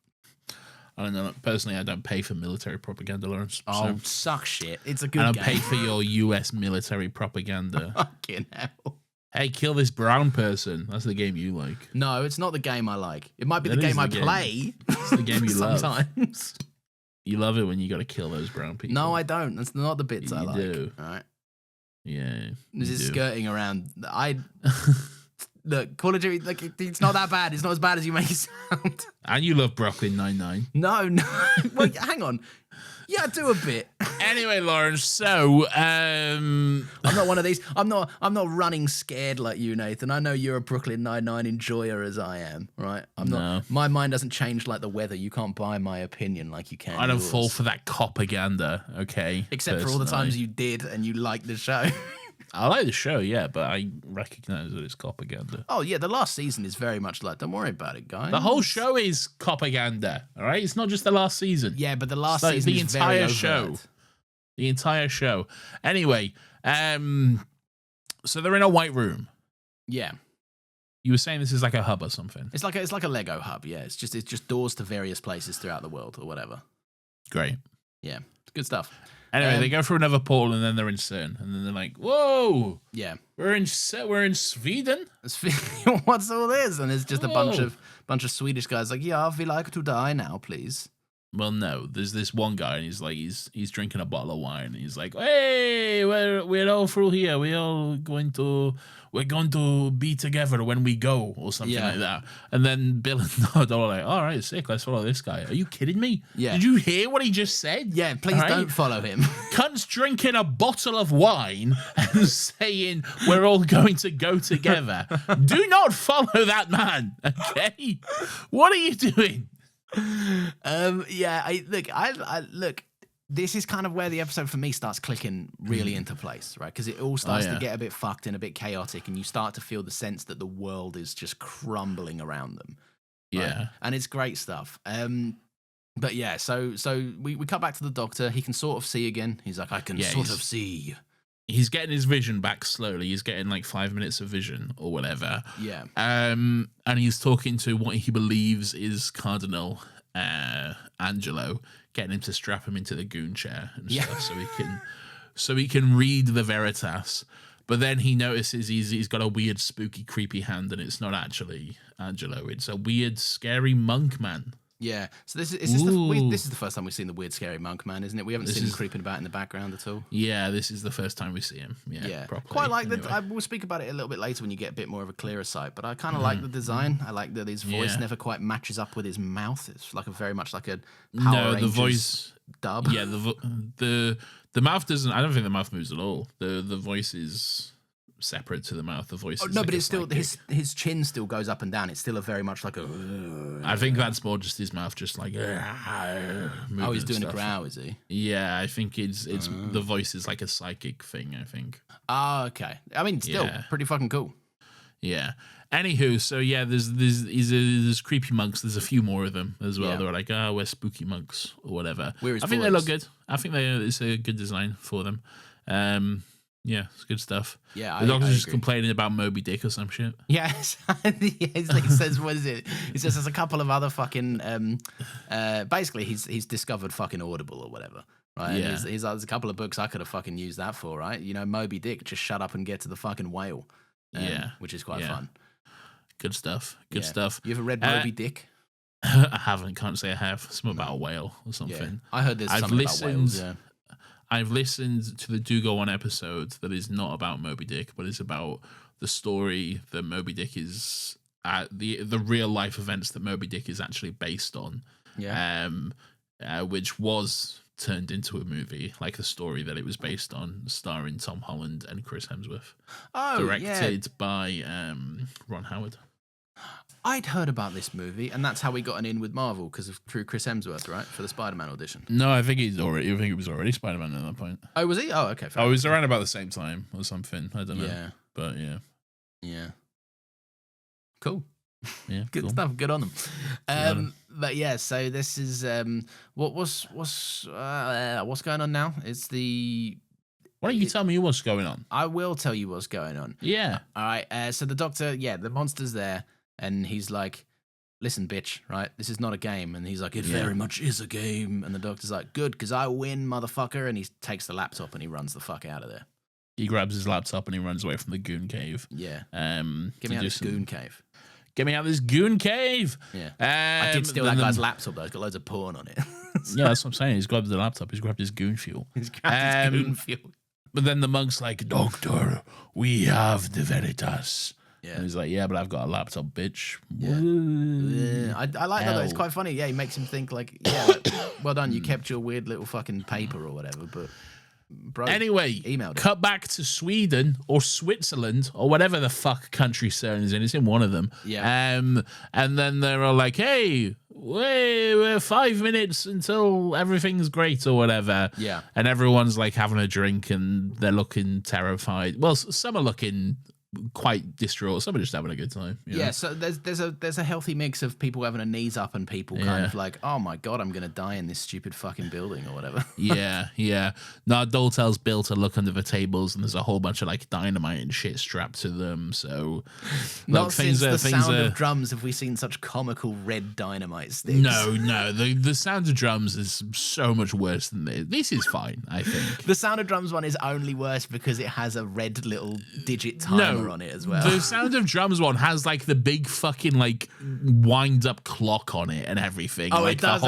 Speaker 2: I don't know. Personally, I don't pay for military propaganda, Lawrence.
Speaker 1: Oh, suck shit. It's a good game.
Speaker 2: I don't pay for your US military propaganda.
Speaker 1: Fucking hell.
Speaker 2: Hey, kill this brown person. That's the game you like.
Speaker 1: No, it's not the game I like. It might be the game I play.
Speaker 2: It's the game you love.
Speaker 1: Sometimes.
Speaker 2: You love it when you got to kill those brown people.
Speaker 1: No, I don't. That's not the bits I like.
Speaker 2: You do.
Speaker 1: All right.
Speaker 2: Yeah.
Speaker 1: This is skirting around. Look, Call of Duty, like, it's not that bad. It's not as bad as you make it sound.
Speaker 2: And you love Brooklyn Nine-Nine.
Speaker 1: No. Well, hang on. Yeah, do a bit.
Speaker 2: Anyway, Lawrence, so
Speaker 1: I'm not one of these. I'm not running scared like you, Nathan. I know you're a Brooklyn Nine-Nine enjoyer as I am, right? I'm not. My mind doesn't change like the weather. You can't buy my opinion like you can.
Speaker 2: I don't fall for that propaganda, okay?
Speaker 1: Except for all the times you did and you liked the show.
Speaker 2: I like the show, yeah, but I recognize that it's propaganda.
Speaker 1: Oh, yeah, the last season is very much like, don't worry about it, guys.
Speaker 2: The whole show is propaganda, all right? It's not just the last season.
Speaker 1: Yeah, but the last season is very overt.
Speaker 2: The entire show. Anyway, so they're in a white room.
Speaker 1: Yeah.
Speaker 2: You were saying this is like a hub or something.
Speaker 1: It's like a Lego hub, yeah. It's just doors to various places throughout the world or whatever.
Speaker 2: Great.
Speaker 1: Yeah, it's good stuff.
Speaker 2: Anyway, they go through another portal and then they're in CERN. And then they're like, whoa.
Speaker 1: Yeah.
Speaker 2: We're in Sweden?
Speaker 1: What's all this? And it's just a bunch of Swedish guys like, yeah, we like to die now, please.
Speaker 2: Well, no, there's this one guy and he's like, he's drinking a bottle of wine and he's like, hey, we're all through here. We're going to be together when we go or something like that. And then Bill and Nod are like, all right, sick. Let's follow this guy. Are you kidding me?
Speaker 1: Yeah.
Speaker 2: Did you hear what he just said?
Speaker 1: Yeah, please don't follow him.
Speaker 2: Cunt's drinking a bottle of wine and saying we're all going to go together. Do not follow that man. Okay. What are you doing?
Speaker 1: Yeah, look, this is kind of where the episode for me starts clicking really into place, right? Because it all starts to get a bit fucked and a bit chaotic, and you start to feel the sense that the world is just crumbling around them. Right?
Speaker 2: Yeah.
Speaker 1: And it's great stuff. But yeah, so we cut back to the Doctor. He can sort of see again. He's like, I can sort of see.
Speaker 2: He's getting his vision back slowly. He's getting like 5 minutes of vision or whatever.
Speaker 1: Yeah.
Speaker 2: And he's talking to what he believes is Cardinal Angelo, getting him to strap him into the goon chair and stuff so he can read the Veritas. But then he notices he's got a weird, spooky, creepy hand, and it's not actually Angelo. It's a weird, scary monk man.
Speaker 1: Yeah. So this is the first time we've seen the weird, scary monk man, isn't it? We haven't seen him creeping about in the background at all.
Speaker 2: Yeah, this is the first time we see him. Yeah. Properly.
Speaker 1: Quite like that. I will speak about it a little bit later when you get a bit more of a clearer sight. But I kind of like the design. I like that his voice never quite matches up with his mouth. It's like very much like a Power Rangers
Speaker 2: the voice
Speaker 1: dub.
Speaker 2: Yeah, the mouth doesn't. I don't think the mouth moves at all. The voice is separate to the mouth. The voice. Is
Speaker 1: no,
Speaker 2: like
Speaker 1: but it's still his chin still goes up and down. It's still a very much like a.
Speaker 2: I think that's more just his mouth, just like.
Speaker 1: Oh, he's doing a growl, is he?
Speaker 2: Yeah, I think it's the voice is like a psychic thing. I think.
Speaker 1: Ah, okay. I mean, still pretty fucking cool.
Speaker 2: Yeah. Anywho, so yeah, there's creepy monks. There's a few more of them as well. Yeah. They're like, we're spooky monks or whatever. I think they look good. I think it's a good design for them. Yeah, it's good stuff. Yeah, the Doctor's just complaining about Moby Dick or some shit.
Speaker 1: Yes, he says, what is it? He says there's a couple of other fucking. Basically, he's discovered fucking Audible or whatever. Right? Yeah. And he's like, there's a couple of books I could have fucking used that for, right? You know, Moby Dick, just shut up and get to the fucking whale. Which is quite fun.
Speaker 2: Good stuff. Good stuff.
Speaker 1: You ever read Moby Dick?
Speaker 2: I haven't. Can't say I have. Something about a whale or something.
Speaker 1: Yeah. I heard there's something about whales. Yeah.
Speaker 2: I've listened to the Do Go On episode that is not about Moby Dick, but it's about the story that Moby Dick is the real life events that Moby Dick is actually based on. Yeah. Which was turned into a movie, like the story that it was based on, starring Tom Holland and Chris Hemsworth. Oh, directed by Ron Howard.
Speaker 1: I'd heard about this movie, and that's how we got an in with Marvel through Chris Hemsworth, right, for the Spider-Man audition.
Speaker 2: No, I think it was already Spider-Man at that point.
Speaker 1: Oh, was he? Oh, okay.
Speaker 2: It was around about the same time or something. I don't know. Yeah, but
Speaker 1: yeah. Cool.
Speaker 2: Yeah,
Speaker 1: good stuff. Good on them. But yeah, so this is what's going on now? It's the.
Speaker 2: Why don't you tell me what's going on?
Speaker 1: I will tell you what's going on.
Speaker 2: Yeah.
Speaker 1: All right. So the Doctor, the monster's there. And he's like, listen, bitch, right? This is not a game. And he's like, it very much is a game. And the Doctor's like, good, because I win, motherfucker. And he takes the laptop and he runs the fuck out of there.
Speaker 2: He grabs his laptop and he runs away from the goon cave.
Speaker 1: Yeah. Get me out of this goon cave.
Speaker 2: Get me out of this goon cave.
Speaker 1: Yeah. I did steal that guy's laptop, though. It's got loads of porn on it.
Speaker 2: Yeah, that's what I'm saying. He's grabbed the laptop. He's grabbed his goon fuel.
Speaker 1: He's grabbed his goon fuel.
Speaker 2: But then the monk's like, Doctor, we have the Veritas. Yeah. And he's like, yeah, but I've got a laptop, bitch.
Speaker 1: Yeah. I like that, though. It's quite funny. Yeah, he makes him think like, well done, you kept your weird little fucking paper or whatever, but bro,
Speaker 2: anyway,
Speaker 1: emailed it.
Speaker 2: Cut back to Sweden or Switzerland or whatever the fuck country CERN is in. It's in one of them.
Speaker 1: Yeah.
Speaker 2: And then they're all like, hey, we're 5 minutes until everything's great or whatever.
Speaker 1: Yeah.
Speaker 2: And everyone's like having a drink and they're looking terrified. Well, some are looking quite distraught. Some are just having a good time.
Speaker 1: You know? Yeah, so there's a healthy mix of people having a knees up and people kind of like, oh my god, I'm gonna die in this stupid fucking building or whatever.
Speaker 2: yeah. Now Dole tells Bill to look under the tables, and there's a whole bunch of like dynamite and shit strapped to them. So
Speaker 1: not since the sound of drums have we seen such comical red dynamite sticks.
Speaker 2: No. The sound of drums is so much worse than this. This is fine, I think.
Speaker 1: The sound of drums one is only worse because it has a red little digit timer on it as well.
Speaker 2: The sound of drums one has like the big fucking like wind up clock on it and everything.
Speaker 1: Oh,
Speaker 2: like
Speaker 1: it does.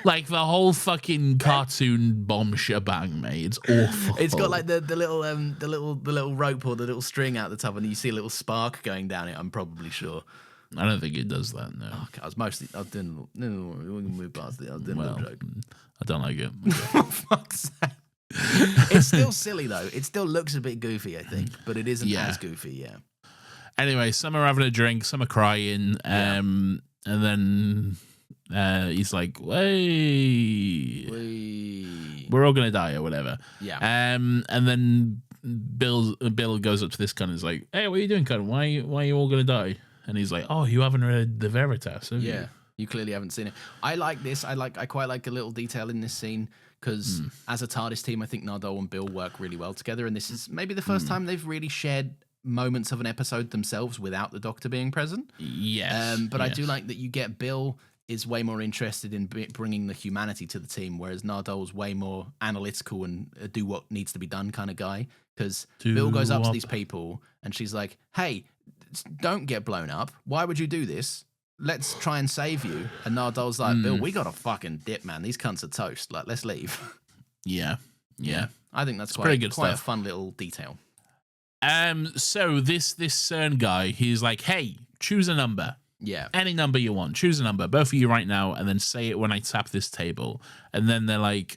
Speaker 2: Like the whole fucking cartoon bomb shebang, mate. It's awful.
Speaker 1: It's got like the little rope or the little string out the top, and you see a little spark going down it. I'm probably sure.
Speaker 2: I don't think it does that. No.
Speaker 1: Okay, we can move past it. I was doing a little joke.
Speaker 2: I don't like it.
Speaker 1: Fuck's sake. It's still silly though. It still looks a bit goofy, I think, but it isn't as goofy. Yeah.
Speaker 2: Anyway, some are having a drink, some are crying, and then he's like, "Hey, we're all gonna die or whatever."
Speaker 1: Yeah.
Speaker 2: And then Bill goes up to this cunt and is like, "Hey, what are you doing, cunt? Why are you all gonna die?" And he's like, "Oh, you haven't read the Veritas, have you?"
Speaker 1: You clearly haven't seen it. I like this. I quite like a little detail in this scene because as a TARDIS team, I think Nardole and Bill work really well together. And this is maybe the first time they've really shared moments of an episode themselves without the Doctor being present.
Speaker 2: Yes.
Speaker 1: But I do like that you get Bill is way more interested in bringing the humanity to the team, whereas Nardole's way more analytical and do what needs to be done kind of guy. Because Bill goes up to these people and she's like, "Hey, don't get blown up. Why would you do this? Let's try and save you." And Nardole's like, "Bill, we got to fucking dip, man. These cunts are toast. Like, let's leave."
Speaker 2: Yeah.
Speaker 1: I think that's
Speaker 2: pretty good
Speaker 1: quite
Speaker 2: stuff.
Speaker 1: a fun little detail.
Speaker 2: So this CERN guy, he's like, "Hey, choose a number.
Speaker 1: Yeah.
Speaker 2: Any number you want. Choose a number, both of you right now, and then say it when I tap this table." And then they're like,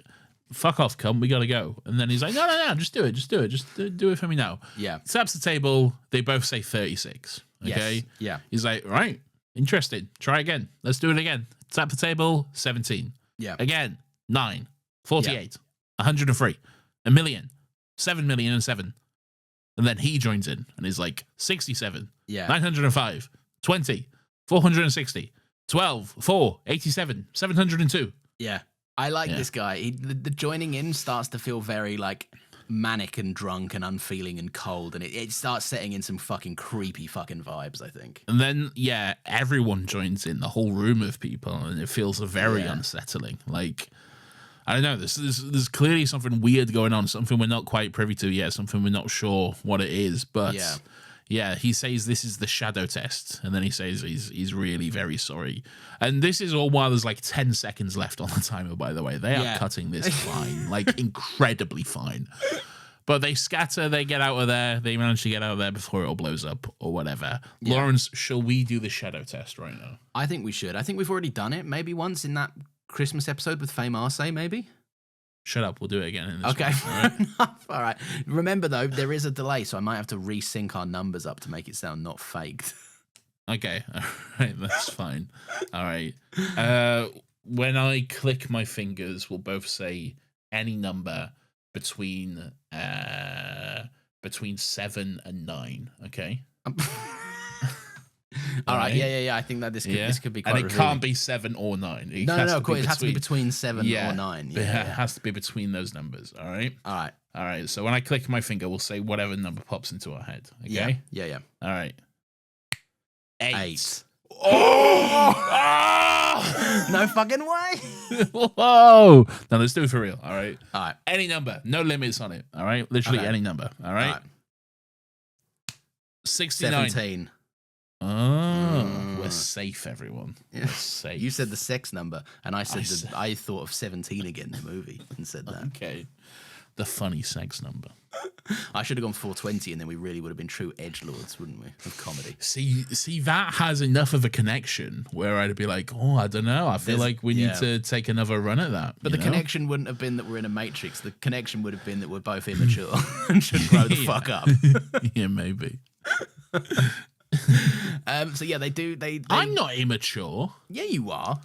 Speaker 2: "Fuck off, cunt. We gotta go." And then he's like, No, just do it. Just do it. Just do it for me now."
Speaker 1: Yeah.
Speaker 2: Taps the table. They both say 36. Okay.
Speaker 1: Yes. Yeah.
Speaker 2: He's like, "Right. Interested. Try again. Let's do it again." Tap the table, 17.
Speaker 1: Yeah.
Speaker 2: Again, 9, 48, 103, a million, 7,000,007. And then he joins in and is like, 67,
Speaker 1: Yeah.
Speaker 2: 905, 20, 460, 12, 4, 87, 702.
Speaker 1: Yeah. I like this guy. The joining in starts to feel very like manic and drunk and unfeeling and cold, and it starts setting in some fucking creepy fucking vibes, I think.
Speaker 2: And then, everyone joins in, the whole room of people, and it feels very unsettling. Like, I don't know, there's clearly something weird going on, something we're not quite privy to yet, something we're not sure what it is, but he says this is the shadow test, and then he says he's really very sorry. And this is all while there's like 10 seconds left on the timer, by the way. They are cutting this fine, like incredibly fine. But they scatter, they get out of there, they manage to get out of there before it all blows up or whatever. Yeah. Lawrence, shall we do the shadow test right now?
Speaker 1: I think we should. I think we've already done it, maybe once in that Christmas episode with Faye Marseille, maybe?
Speaker 2: Shut up, we'll do it again in this
Speaker 1: Okay,
Speaker 2: one,
Speaker 1: all right. Remember, though, there is a delay, so I might have to resync our numbers up to make it sound not faked.
Speaker 2: Okay, all right, that's fine. All right. When I click my fingers, we'll both say any number between 7 and 9, okay?
Speaker 1: All right, yeah. I think that this could be quite
Speaker 2: and it
Speaker 1: revealing.
Speaker 2: Can't be 7 or 9.
Speaker 1: No, of course, it has to be between 7 or 9.
Speaker 2: Yeah, it has to be between those numbers, all right?
Speaker 1: All
Speaker 2: right, so when I click my finger, we'll say whatever number pops into our head, okay?
Speaker 1: Yeah.
Speaker 2: All right. 8.
Speaker 1: Oh! No fucking way.
Speaker 2: Whoa. Now let's do it for real, all right?
Speaker 1: All right.
Speaker 2: Any number, no limits on it, all right? Literally any number, all right? 69.
Speaker 1: 17.
Speaker 2: Oh, we're safe, everyone.
Speaker 1: Yeah.
Speaker 2: We're safe.
Speaker 1: You said the sex number, and I thought of 17 again, the movie, and said that.
Speaker 2: Okay. The funny sex number.
Speaker 1: I should have gone 420, and then we really would have been true edgelords, wouldn't we, of comedy?
Speaker 2: See, that has enough of a connection where I'd be like, oh, I don't know. I feel like we need to take another run at that.
Speaker 1: But the connection wouldn't have been that we're in a matrix. The connection would have been that we're both immature and should grow the fuck up.
Speaker 2: Yeah, maybe.
Speaker 1: So yeah, they do. They
Speaker 2: I'm not immature.
Speaker 1: Yeah, you are.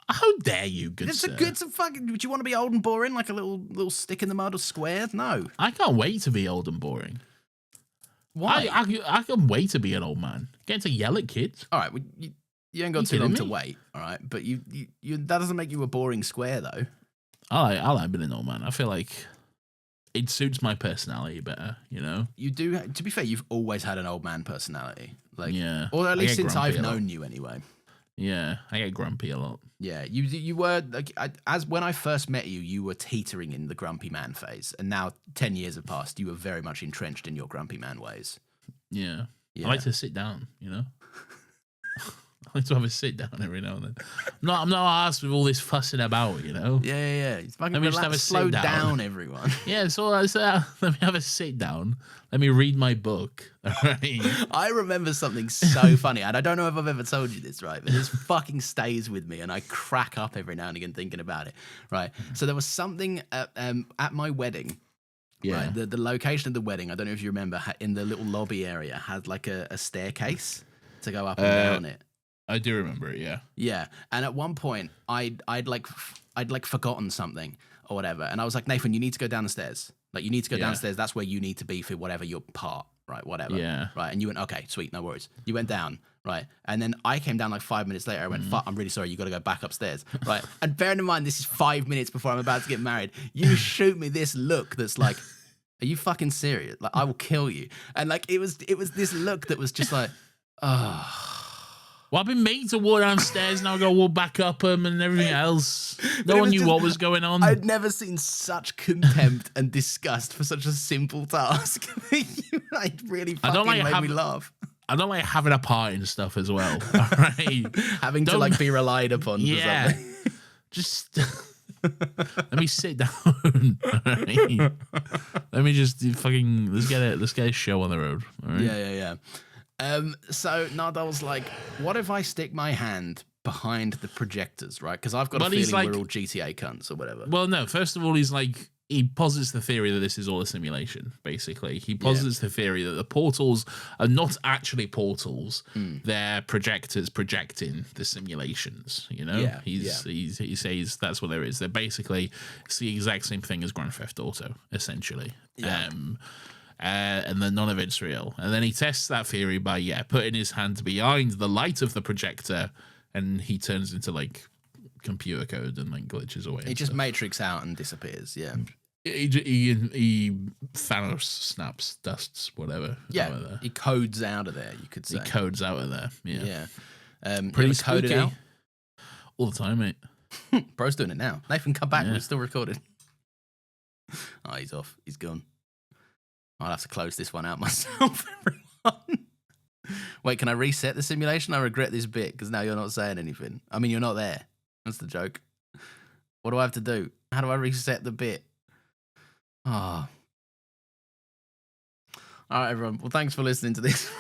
Speaker 2: How dare you, good sir?
Speaker 1: It's a fucking. Would you want to be old and boring like a little stick in the mud or square? No.
Speaker 2: I can't wait to be old and boring.
Speaker 1: Why?
Speaker 2: I can wait to be an old man. Get to yell at kids.
Speaker 1: All right, well, you ain't got too long to wait. All right, but you that doesn't make you a boring square though.
Speaker 2: I like being an old man. I feel like it suits my personality better, you know?
Speaker 1: You do. To be fair, you've always had an old man personality. Like,
Speaker 2: yeah.
Speaker 1: Or at least since I've known you anyway.
Speaker 2: Yeah, I get grumpy a lot.
Speaker 1: Yeah, you were, like, as when I first met you, you were teetering in the grumpy man phase. And now 10 years have passed, you are very much entrenched in your grumpy man ways.
Speaker 2: Yeah. I like to sit down, you know? I like to have a sit down every now and then. I'm not asked with all this fussing about, you know?
Speaker 1: Yeah. It's fucking
Speaker 2: Let me just have a
Speaker 1: slow
Speaker 2: sit
Speaker 1: down, everyone.
Speaker 2: Yeah, so let me have a sit down. Let me read my book. All right.
Speaker 1: I remember something so funny, and I don't know if I've ever told you this, right? But this fucking stays with me, and I crack up every now and again thinking about it, right? So there was something at my wedding.
Speaker 2: Yeah.
Speaker 1: Right? The location of the wedding, I don't know if you remember, in the little lobby area, had like a staircase to go up and down it.
Speaker 2: I do remember it, yeah.
Speaker 1: Yeah, and at one point, I'd forgotten something or whatever, and I was like, Nathan, you need to go down the stairs. Like, you need to go downstairs. That's where you need to be for whatever your part, right? Whatever.
Speaker 2: Yeah.
Speaker 1: Right, and you went, okay, sweet, no worries. You went down, right, and then I came down like 5 minutes later. I went, fuck, I'm really sorry. You got to go back upstairs, right? And bearing in mind, this is 5 minutes before I'm about to get married. You shoot me this look that's like, are you fucking serious? Like, I will kill you. And like, it was this look that was just like, oh.
Speaker 2: Well, I've been made to walk downstairs, now I got to walk back up them and everything else. No one knew what was going on.
Speaker 1: I'd never seen such contempt and disgust for such a simple task. It really fucking made me laugh.
Speaker 2: I don't like having a part in stuff as well. All right?
Speaker 1: Having to like be relied upon for something.
Speaker 2: Just let me sit down. All right? Let me just fucking let's get a show on the road. All right?
Speaker 1: Yeah. So Nardal's like, what if I stick my hand behind the projectors, right? Because I've got a feeling we're all GTA cunts or whatever.
Speaker 2: Well, no. First of all, he posits the theory that this is all a simulation, basically. He posits the theory that the portals are not actually portals. They're projectors projecting the simulations, you know?
Speaker 1: Yeah.
Speaker 2: He says that's what there is. They're basically, it's the exact same thing as Grand Theft Auto, essentially.
Speaker 1: Yeah.
Speaker 2: And then none of it's real. And then he tests that theory by, putting his hand behind the light of the projector, and he turns into, like, computer code and, like, glitches away.
Speaker 1: He just matrix out and disappears, yeah.
Speaker 2: He Thanos snaps, dusts, whatever.
Speaker 1: Yeah, he codes out of there, you could say.
Speaker 2: He codes out of there, yeah.
Speaker 1: Pretty coded out?
Speaker 2: All the time, mate.
Speaker 1: Bro's doing it now. Nathan, come back, we're still recording. Oh, he's off. He's gone. I'll have to close this one out myself, everyone. Wait, can I reset the simulation? I regret this bit because now you're not saying anything. I mean, you're not there. That's the joke. What do I have to do? How do I reset the bit? Oh. All right, everyone. Well, thanks for listening to this.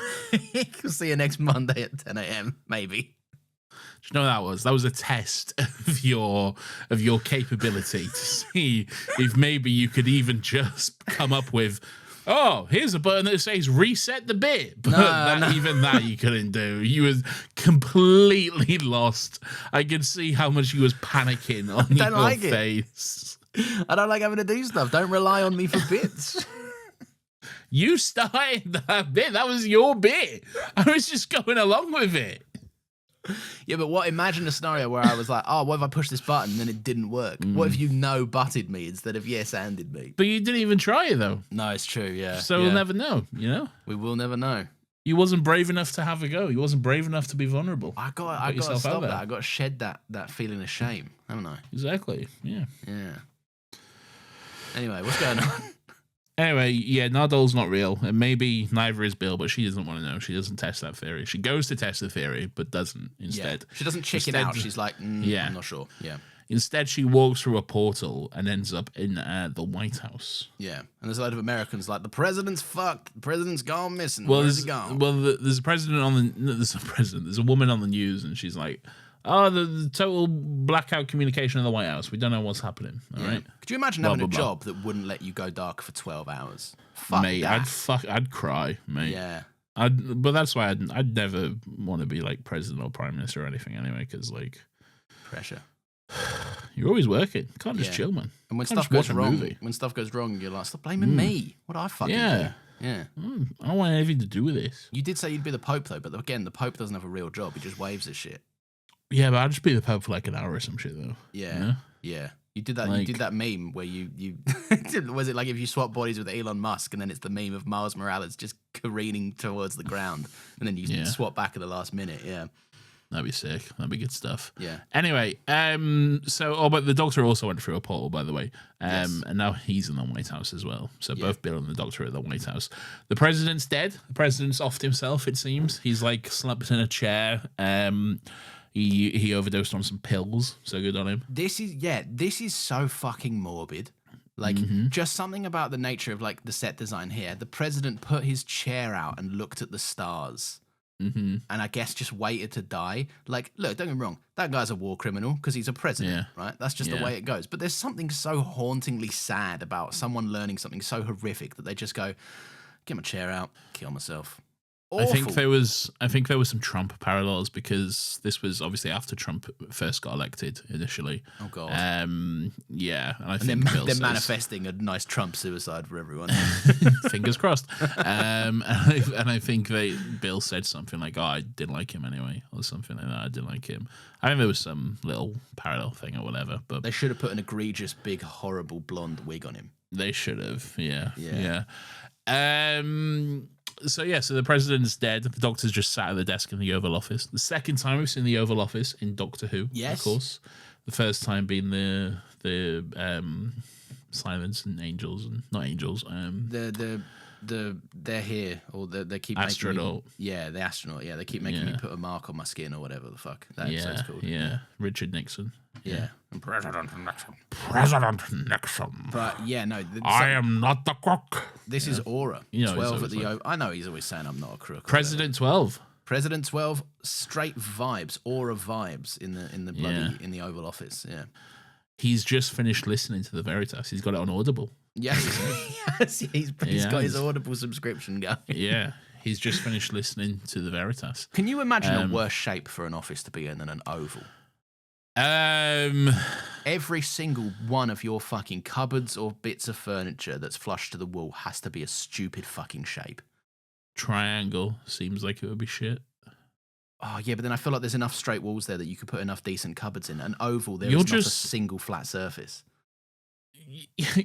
Speaker 1: We'll see you next Monday at 10 a.m. Maybe.
Speaker 2: Do you know what that was a test of your capability to see if maybe you could even just come up with, oh, here's a button that says reset the bit. But even that you couldn't do. You was completely lost. I could see how much you was panicking on your face.
Speaker 1: I don't like having to do stuff. Don't rely on me for bits.
Speaker 2: You started that bit. That was your bit. I was just going along with it.
Speaker 1: Yeah, but imagine a scenario where I was like, oh, what if I push this button and then it didn't work? What if you butted me instead of yes-anded me?
Speaker 2: But you didn't even try it, though.
Speaker 1: No, it's true, yeah.
Speaker 2: So we'll never know, you know?
Speaker 1: We will never know.
Speaker 2: You wasn't brave enough to have a go. You wasn't brave enough to be vulnerable.
Speaker 1: I got to stop that. I got to shed that feeling of shame, haven't I?
Speaker 2: Exactly, yeah.
Speaker 1: Yeah. Anyway, what's going on?
Speaker 2: Anyway, Nardal's not real, and maybe neither is Bill, but she doesn't want to know. She doesn't test that theory. She goes to test the theory, but doesn't instead.
Speaker 1: Yeah. She doesn't chicken out. She's like, I'm not sure. Yeah.
Speaker 2: Instead, she walks through a portal and ends up in the White House.
Speaker 1: Yeah, and there's a lot of Americans like, the president's fucked. The president's gone missing. Where's he gone?
Speaker 2: Well, there's a woman on the news, and she's like, oh, the total blackout communication in the White House. We don't know what's happening. All right.
Speaker 1: Could you imagine having a job that wouldn't let you go dark for 12 hours? Fuck
Speaker 2: mate,
Speaker 1: that.
Speaker 2: I'd cry, mate.
Speaker 1: Yeah.
Speaker 2: But that's why I'd never want to be like president or prime minister or anything anyway, because like
Speaker 1: pressure.
Speaker 2: You're always working. You can't just chill, man.
Speaker 1: And when stuff goes wrong, you're like, stop blaming me. What do I fucking do? Yeah.
Speaker 2: I don't want anything to do with this.
Speaker 1: You did say you'd be the Pope though, but again, the Pope doesn't have a real job. He just waves his shit.
Speaker 2: Yeah, but I'd just be the Pope for like an hour or some shit, though.
Speaker 1: Yeah,
Speaker 2: you know?
Speaker 1: Yeah. You did that. You did that meme where you was it like if you swap bodies with Elon Musk and then it's the meme of Miles Morales just careening towards the ground and then you swap back at the last minute. Yeah,
Speaker 2: that'd be sick. That'd be good stuff.
Speaker 1: Yeah.
Speaker 2: Anyway, but the Doctor also went through a portal, by the way, and now he's in the White House as well. So both Bill and the Doctor are at the White House. The president's dead. The president's offed himself. It seems he's like slumped in a chair. He overdosed on some pills, so good on him.
Speaker 1: This is so fucking morbid. Like, just something about the nature of, like, the set design here. The president put his chair out and looked at the stars. And I guess just waited to die. Like, look, don't get me wrong. That guy's a war criminal because he's a president, right? That's just the way it goes. But there's something so hauntingly sad about someone learning something so horrific that they just go, get my chair out, kill myself. Awful.
Speaker 2: I think there was some Trump parallels because this was obviously after Trump first got elected initially.
Speaker 1: Oh god.
Speaker 2: Yeah, and I
Speaker 1: And
Speaker 2: think
Speaker 1: they're manifesting a nice Trump suicide for everyone.
Speaker 2: fingers crossed. And I think Bill said something like, "Oh, I didn't like him anyway," or something like that. I didn't like him. I think there was some little parallel thing or whatever. But
Speaker 1: They should have put an egregious, big, horrible blonde wig on him.
Speaker 2: they should have. Yeah.
Speaker 1: Yeah.
Speaker 2: So the president's dead. The Doctor's just sat at the desk in the Oval Office. The second time we've seen the Oval Office in Doctor Who,
Speaker 1: Yes.
Speaker 2: of course. The first time being the Silence and Angels, and not Angels.
Speaker 1: They're here, or they keep
Speaker 2: Astronaut.
Speaker 1: Making the astronaut. Yeah, they keep making me put a mark on my skin or whatever the fuck that episode's called.
Speaker 2: Yeah, Richard Nixon.
Speaker 1: Yeah. And President Nixon.
Speaker 2: President Nixon.
Speaker 1: But yeah, no.
Speaker 2: I am not the crook.
Speaker 1: This is Aura.
Speaker 2: You know,
Speaker 1: 12
Speaker 2: he's
Speaker 1: at the
Speaker 2: always
Speaker 1: I know he's always saying I'm not a crook.
Speaker 2: President 12.
Speaker 1: President 12, straight vibes, Aura vibes in the bloody
Speaker 2: Yeah.
Speaker 1: in the Oval Office. Yeah.
Speaker 2: He's just finished listening to the Veritas. He's got it on Audible.
Speaker 1: Yeah. Yes, he's got his Audible subscription going.
Speaker 2: Yeah, he's just finished listening to the Veritas.
Speaker 1: Can you imagine a worse shape for an office to be in than an oval? Every single one of your fucking cupboards or bits of furniture that's flush to the wall has to be a stupid fucking shape.
Speaker 2: Triangle seems like it would be shit.
Speaker 1: Oh, yeah, but then I feel like there's enough straight walls there that you could put enough decent cupboards in. An oval, there is not a single flat surface.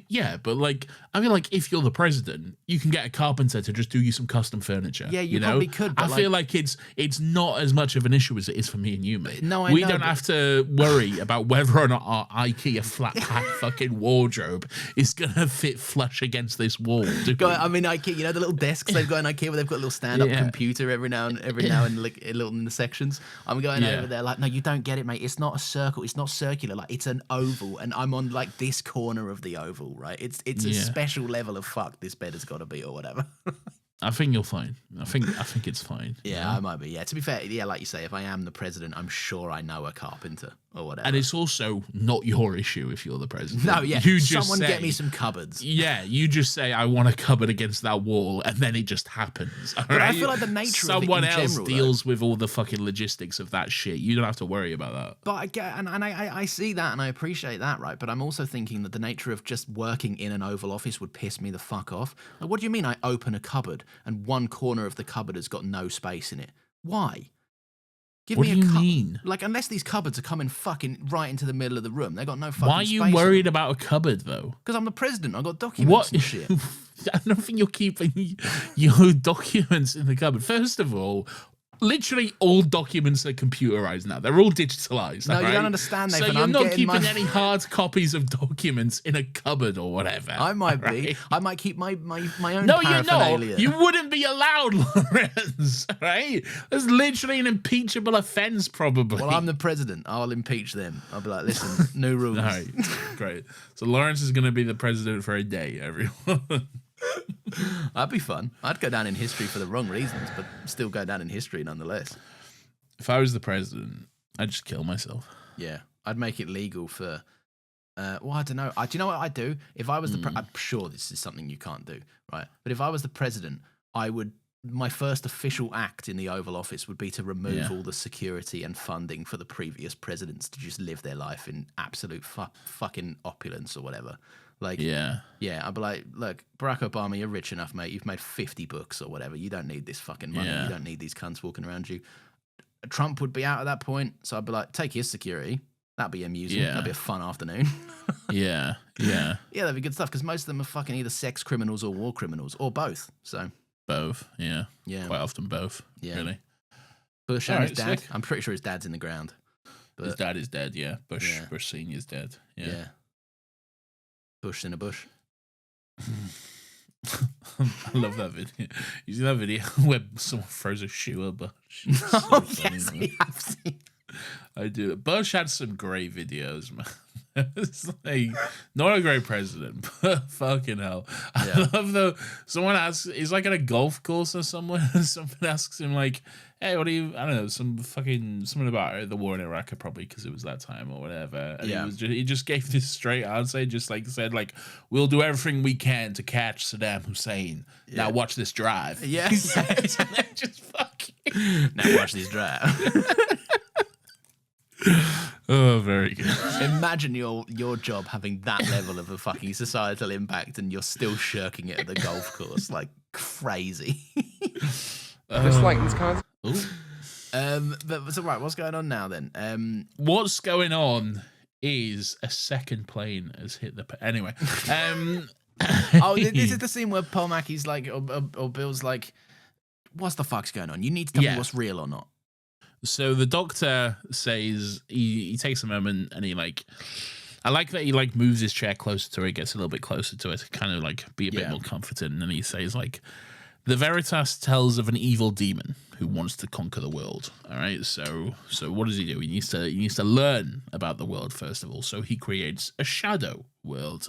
Speaker 2: Yeah, but like, I mean, like, if you're the president, you can get a carpenter to just do you some custom furniture.
Speaker 1: Yeah, you
Speaker 2: know?
Speaker 1: probably could, but
Speaker 2: I feel like it's not as much of an issue as it is for me and you, mate.
Speaker 1: No, I
Speaker 2: we
Speaker 1: know,
Speaker 2: don't
Speaker 1: but-
Speaker 2: have to worry about whether or not our IKEA flat pack fucking wardrobe is gonna fit flush against this wall.
Speaker 1: I mean, IKEA, you know the little desks they've got in IKEA where they've got a little stand-up computer every now and like a little in the sections. I'm going over there like, no, you don't get it, mate. It's not a circle. It's not circular. Like, it's an oval, and I'm on like this corner of the oval, right? It's a special level of fuck this bed has got to be or whatever.
Speaker 2: I think you're fine. I think it's fine.
Speaker 1: Yeah, I might be. Yeah, to be fair, yeah, like you say, if I am the president, I'm sure I know a carpenter or whatever.
Speaker 2: And it's also not your issue if you're the president.
Speaker 1: No, yeah.
Speaker 2: You just
Speaker 1: Someone
Speaker 2: say,
Speaker 1: get me some cupboards.
Speaker 2: Yeah, you just say, I want a cupboard against that wall, and then it just happens.
Speaker 1: But I feel like the nature of it
Speaker 2: Someone
Speaker 1: in
Speaker 2: else
Speaker 1: general,
Speaker 2: deals with all the fucking logistics of that shit. You don't have to worry about that.
Speaker 1: But I get, and I see that and I appreciate that, right? But I'm also thinking that the nature of just working in an Oval Office would piss me the fuck off. Like, what do you mean I open a cupboard and one corner of the cupboard has got no space in it? Why? Give
Speaker 2: What
Speaker 1: me
Speaker 2: do
Speaker 1: a
Speaker 2: you mean?
Speaker 1: Like, unless these cupboards are coming fucking right into the middle of the room, they've got no fucking
Speaker 2: Why are
Speaker 1: space.
Speaker 2: you worried about a cupboard, though?
Speaker 1: Because I'm the president. I've got documents and shit.
Speaker 2: I don't think you're keeping your documents in the cupboard. First of all, literally all documents are computerized now. They're all digitalized.
Speaker 1: No,
Speaker 2: right?
Speaker 1: you don't understand,
Speaker 2: So
Speaker 1: Nathan.
Speaker 2: you're
Speaker 1: I'm
Speaker 2: not
Speaker 1: getting
Speaker 2: keeping
Speaker 1: my-
Speaker 2: any hard copies of documents in a cupboard or whatever.
Speaker 1: I might be.
Speaker 2: right?
Speaker 1: I might keep my own
Speaker 2: No, you're not.
Speaker 1: paraphernalia.
Speaker 2: You wouldn't be allowed, Lawrence. Right? There's literally an impeachable offense, probably.
Speaker 1: Well, I'm the president. I'll impeach them. I'll be like, listen, new rules.
Speaker 2: All right, great. So Lawrence is going to be the president for a day, everyone.
Speaker 1: That'd be fun. I'd go down in history for the wrong reasons, but still go down in history nonetheless.
Speaker 2: If I was the president, I'd just kill myself.
Speaker 1: Yeah, I'd make it legal for. Well, I don't know. Do you know what I'd do? If I was the, I'm sure this is something you can't do, right? But if I was the president, I would. My first official act in the Oval Office would be to remove all the security and funding for the previous presidents to just live their life in absolute fucking opulence or whatever. Like, yeah, I'd be like, look, Barack Obama, you're rich enough, mate. You've made 50 books or whatever. You don't need this fucking money.
Speaker 2: Yeah.
Speaker 1: You don't need these cunts walking around you. Trump would be out at that point, so I'd be like, take his security. That'd be amusing.
Speaker 2: Yeah.
Speaker 1: That'd be a fun afternoon.
Speaker 2: Yeah.
Speaker 1: Yeah, that'd be good stuff, because most of them are fucking either sex criminals or war criminals, or both. So,
Speaker 2: Both. Yeah.
Speaker 1: yeah.
Speaker 2: Quite often both.
Speaker 1: Yeah.
Speaker 2: Really.
Speaker 1: Bush and
Speaker 2: All
Speaker 1: his
Speaker 2: right,
Speaker 1: dad.
Speaker 2: sick.
Speaker 1: I'm pretty sure his dad's in the ground. But,
Speaker 2: His dad is dead, yeah. Bush
Speaker 1: Yeah.
Speaker 2: Bush Senior's dead.
Speaker 1: yeah.
Speaker 2: Yeah.
Speaker 1: Bush in a bush.
Speaker 2: I love that video. You see that video where someone throws a shoe at Bush? It's so
Speaker 1: Oh,
Speaker 2: funny,
Speaker 1: yes,
Speaker 2: man.
Speaker 1: I have seen.
Speaker 2: I do. Bush had some great videos, man. It's like, not a great president, but fucking hell. I
Speaker 1: Yeah.
Speaker 2: love though. Someone asks, he's like at a golf course or somewhere, and someone asks him like, hey, what do you? I don't know, something about the war in Iraq, probably because it was that time or whatever. And he just gave this straight answer, just like said, like, we'll do everything we can to catch Saddam Hussein. Yeah. Now watch this drive.
Speaker 1: Yeah,
Speaker 2: just fucking.
Speaker 1: Now watch this drive.
Speaker 2: Oh, very good.
Speaker 1: Imagine your job having that level of a fucking societal impact, and you're still shirking it at the golf course, like crazy.
Speaker 4: Just like this kind.
Speaker 1: But so right, what's going on now then?
Speaker 2: What's going on is a second plane has hit the. Anyway,
Speaker 1: oh, this is the scene where Paul Mackey's like, or Bill's like, "What's the fuck's going on? You need to tell me what's real or not."
Speaker 2: So the doctor says he takes a moment and he like. I like that he like moves his chair closer to it, gets a little bit closer to it to kind of like be a bit more comforting, and he says like. The Veritas tells of an evil demon who wants to conquer the world. All right, so what does he do? He needs to learn about the world first of all. So he creates a shadow world,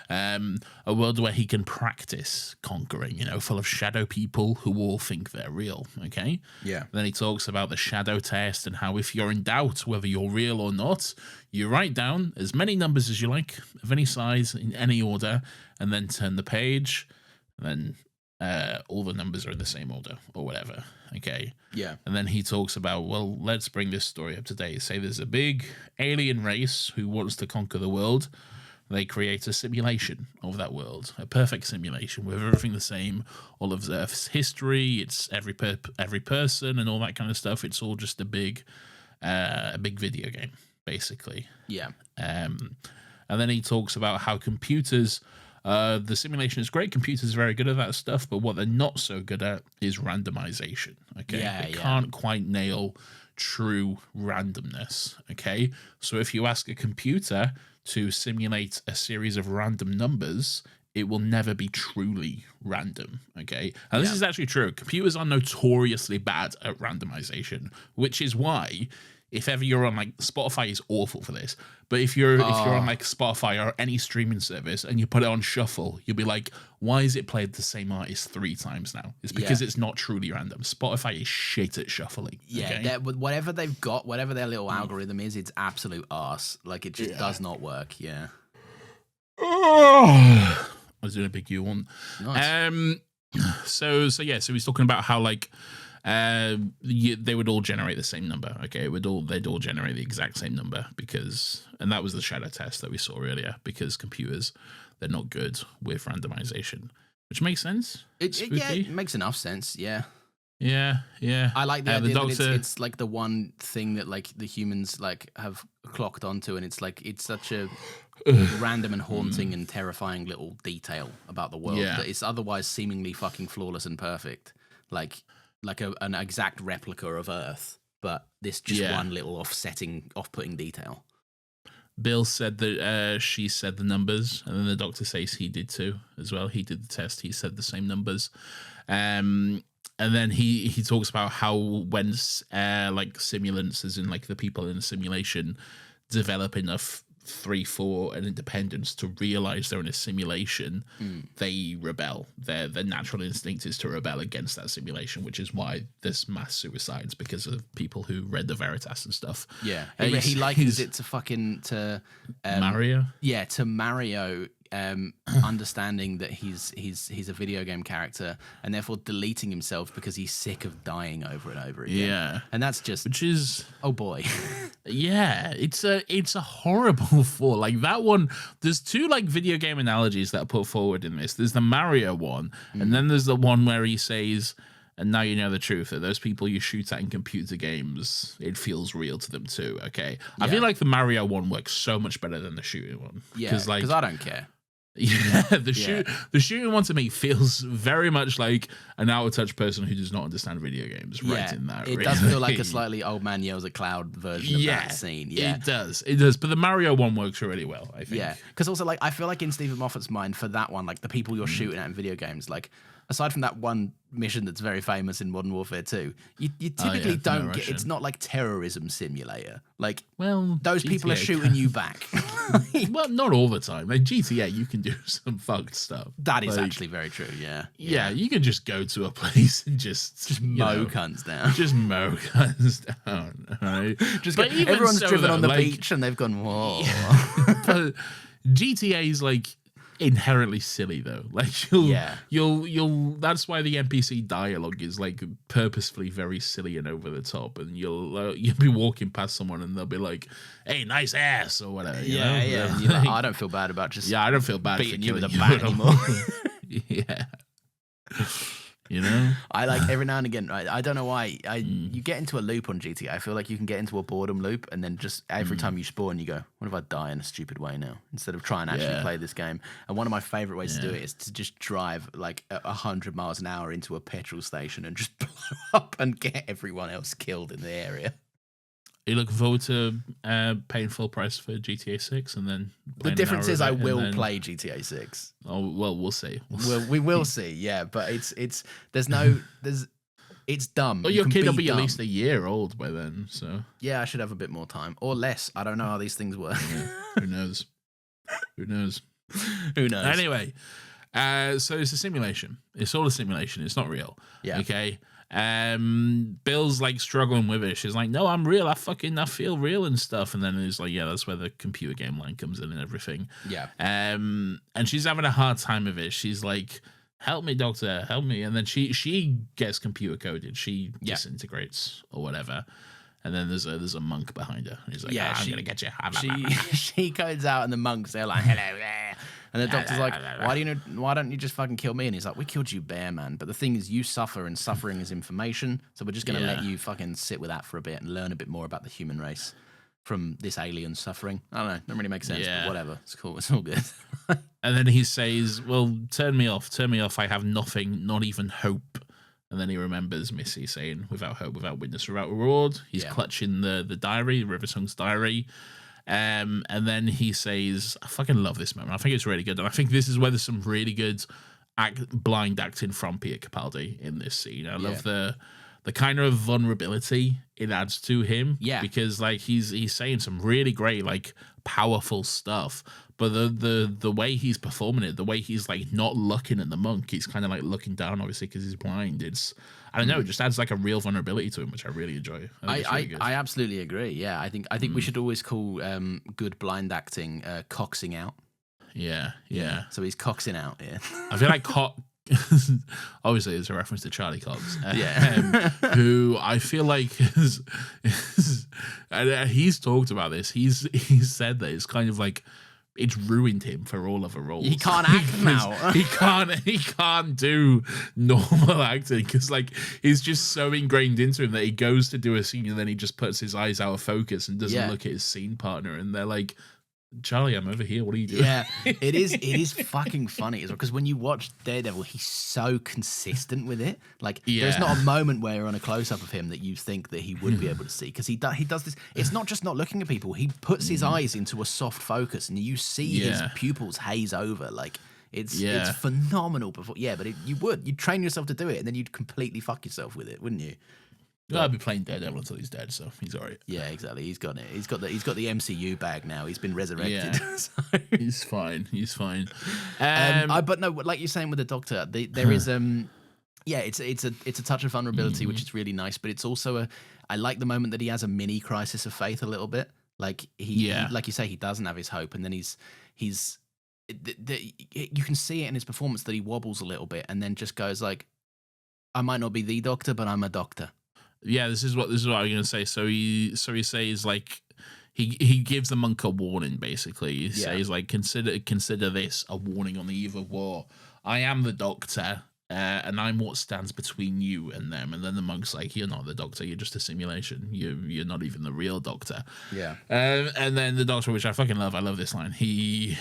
Speaker 2: a world where he can practice conquering. Full of shadow people who all think they're real. Okay.
Speaker 1: Yeah.
Speaker 2: Then he talks about the shadow test and how if you're in doubt whether you're real or not, you write down as many numbers as you like of any size in any order, and then turn the page, and then. All the numbers are in the same order or whatever. Okay.
Speaker 1: Yeah.
Speaker 2: And then he talks about, well, let's bring this story up to date. Say there's a big alien race who wants to conquer the world. They create a simulation of that world, a perfect simulation with everything the same, all of Earth's history, it's every person and all that kind of stuff. It's all just a big video game, basically.
Speaker 1: Yeah.
Speaker 2: And then he talks about how computers. The simulation is great. Computers are very good at that stuff, but what they're not so good at is randomization. Okay, they can't quite nail true randomness. Okay, so if you ask a computer to simulate a series of random numbers, it will never be truly random. Okay, and this is actually true. Computers are notoriously bad at randomization, which is why. If ever you're on like Spotify is awful for this, but if you're on like Spotify or any streaming service and you put it on shuffle, you'll be like, why is it played the same artist 3 times now? It's because it's not truly random. Spotify is shit at shuffling.
Speaker 1: Yeah, okay? Whatever they've got, whatever their little algorithm is, it's absolute arse. Like it just does not work. Yeah.
Speaker 2: I was doing a big U1.
Speaker 1: Nice.
Speaker 2: So he's talking about how like. They would all generate the same number. Okay, they'd all generate the exact same number and that was the shadow test that we saw earlier. Because computers, they're not good with randomization, which makes sense.
Speaker 1: It makes enough sense. Yeah.
Speaker 2: Yeah.
Speaker 1: I like the idea that it's like the one thing that like the humans like have clocked onto, and it's like it's such a random and haunting and terrifying little detail about the world that is otherwise seemingly fucking flawless and perfect. Like an exact replica of Earth, but this just one little off-putting detail.
Speaker 2: Bill said that she said the numbers, and then the doctor says he did too as well. He did the test. He said the same numbers. And then he talks about how when like simulants, as in like the people in the simulation, develop enough 3-4 and independence to realize they're in a simulation, they rebel. Their natural instinct is to rebel against that simulation, which is why there's mass suicides because of people who read the Veritas and stuff.
Speaker 1: Yeah, he likens it to
Speaker 2: Mario.
Speaker 1: Yeah, to Mario. Understanding that he's a video game character and therefore deleting himself because he's sick of dying over and over again. Yeah, and that's just oh boy.
Speaker 2: Yeah, it's a horrible fall. Like that one, there's 2 like video game analogies that are put forward in this. There's the Mario one, and then there's the one where he says, and now you know the truth, that those people you shoot at in computer games, it feels real to them too. Okay, I feel like the Mario one works so much better than the shooting one.
Speaker 1: Yeah, because I don't care.
Speaker 2: Yeah, the shooting one to me feels very much like an out of touch person who does not understand video games. Right in that,
Speaker 1: it does feel like a slightly old man yells at cloud version of that scene. Yeah,
Speaker 2: it does. But the Mario one works really well, I think.
Speaker 1: Yeah, because also like I feel like in Stephen Moffat's mind for that one, like the people you're shooting at in video games, like aside from that one mission that's very famous in Modern Warfare 2, you typically don't get. It's not like terrorism simulator. Like,
Speaker 2: well,
Speaker 1: those people are shooting you back.
Speaker 2: Well, not all the time. Like GTA, you can do some fucked stuff.
Speaker 1: That is actually very true. Yeah.
Speaker 2: Yeah, you can just go to a place and just
Speaker 1: mow cunts down.
Speaker 2: Just mow cunts down. Right?
Speaker 1: Everyone's driven on the beach and they've gone, whoa.
Speaker 2: But GTA is like inherently silly though. Like you'll that's why the NPC dialogue is like purposefully very silly and over the top, and you'll be walking past someone and they'll be like, "Hey, nice ass," or whatever. You know?
Speaker 1: And you're like, I don't feel bad about just
Speaker 2: I don't feel bad
Speaker 1: beating you with a
Speaker 2: you
Speaker 1: bat anymore.
Speaker 2: Yeah. You know,
Speaker 1: I like every now and again. I don't know why. You get into a loop on GTA. I feel like you can get into a boredom loop, and then just every time you spawn, you go, "What if I die in a stupid way now?" Instead of trying to actually play this game. And one of my favorite ways to do it is to just drive like 100 miles an hour into a petrol station and just blow up and get everyone else killed in the area.
Speaker 2: Are you looking forward to paying full price for GTA 6 and then
Speaker 1: the difference is I will play GTA 6.
Speaker 2: Oh well, we'll see.
Speaker 1: We will see, yeah. But it's dumb.
Speaker 2: Well, your kid will be dumb. At least a year old by then, so
Speaker 1: yeah, I should have a bit more time or less. I don't know how these things work.
Speaker 2: Yeah. Who knows? Who knows?
Speaker 1: Who knows?
Speaker 2: Anyway, so it's a simulation. It's all a simulation. It's not real.
Speaker 1: Yeah.
Speaker 2: Okay. Bill's like struggling with it. She's like, "No, I'm real. I feel real and stuff." And then it's like, yeah, that's where the computer game line comes in and everything.
Speaker 1: Yeah.
Speaker 2: And she's having a hard time with it. She's like, "Help me, doctor, help me." And then she gets computer coded. She disintegrates or whatever. And then there's a monk behind her. And he's like, "I'm gonna get you."
Speaker 1: She codes out, and the monks they're like, "Hello there." And the doctor's like, why don't you just fucking kill me? And he's like, "We killed you, bear man. But the thing is, you suffer, and suffering is information. So we're just going to let you fucking sit with that for a bit and learn a bit more about the human race from this alien suffering." I don't know. Don't really make sense, but whatever. It's cool. It's all good.
Speaker 2: And then he says, "Well, turn me off. I have nothing, not even hope." And then he remembers Missy saying, "Without hope, without witness, without reward." He's clutching the diary, Riversong's diary. And then he says, I fucking love this moment. I think it's really good. And I think this is where there's some really good blind acting from Peter Capaldi in this scene. I love the kind of vulnerability it adds to him. Yeah. Because like he's saying some really great, like powerful stuff. But the way he's performing it, the way he's like not looking at the monk, he's kind of like looking down, obviously, because he's blind. I don't know, it just adds like a real vulnerability to him, which I really enjoy.
Speaker 1: I absolutely agree. Yeah, I think we should always call good blind acting coxing out.
Speaker 2: Yeah.
Speaker 1: So he's coxing out. Yeah.
Speaker 2: I feel like obviously it's a reference to Charlie Cox. Who I feel like he's talked about this. He's said that it's kind of like it's ruined him for all other roles.
Speaker 1: He can't act now.
Speaker 2: He can't do normal acting because like it's just so ingrained into him that he goes to do a scene and then he just puts his eyes out of focus and doesn't look at his scene partner, and they're like, "Charlie, I'm over here. What are you doing?"
Speaker 1: Yeah, it is fucking funny as well, because when you watch Daredevil, he's so consistent with it. Like, there's not a moment where you're on a close-up of him that you think that he would be able to see, because he does this. It's not just not looking at people. He puts his eyes into a soft focus, and you see his pupils haze over. Like, it's phenomenal. But you'd train yourself to do it, and then you'd completely fuck yourself with it, wouldn't you?
Speaker 2: I'll be playing Daredevil until he's dead, so he's all right.
Speaker 1: Yeah, exactly. He's got it. He's got the MCU bag now. He's been resurrected.
Speaker 2: Yeah.
Speaker 1: So.
Speaker 2: He's fine.
Speaker 1: But no, like you're saying with the Doctor, there is it's a touch of vulnerability, which is really nice. But it's also I like the moment that he has a mini crisis of faith a little bit. Like he like you say, he doesn't have his hope, and then you can see it in his performance that he wobbles a little bit, and then just goes like, "I might not be the Doctor, but I'm a doctor."
Speaker 2: Yeah, this is what I'm gonna say. So he says like he gives the monk a warning. Basically, he says like consider this a warning on the eve of war. I am the Doctor, and I'm what stands between you and them. And then the monk's like, "You're not the Doctor. You're just a simulation. You're not even the real Doctor."
Speaker 1: Yeah.
Speaker 2: And then the Doctor, which I fucking love. I love this line. He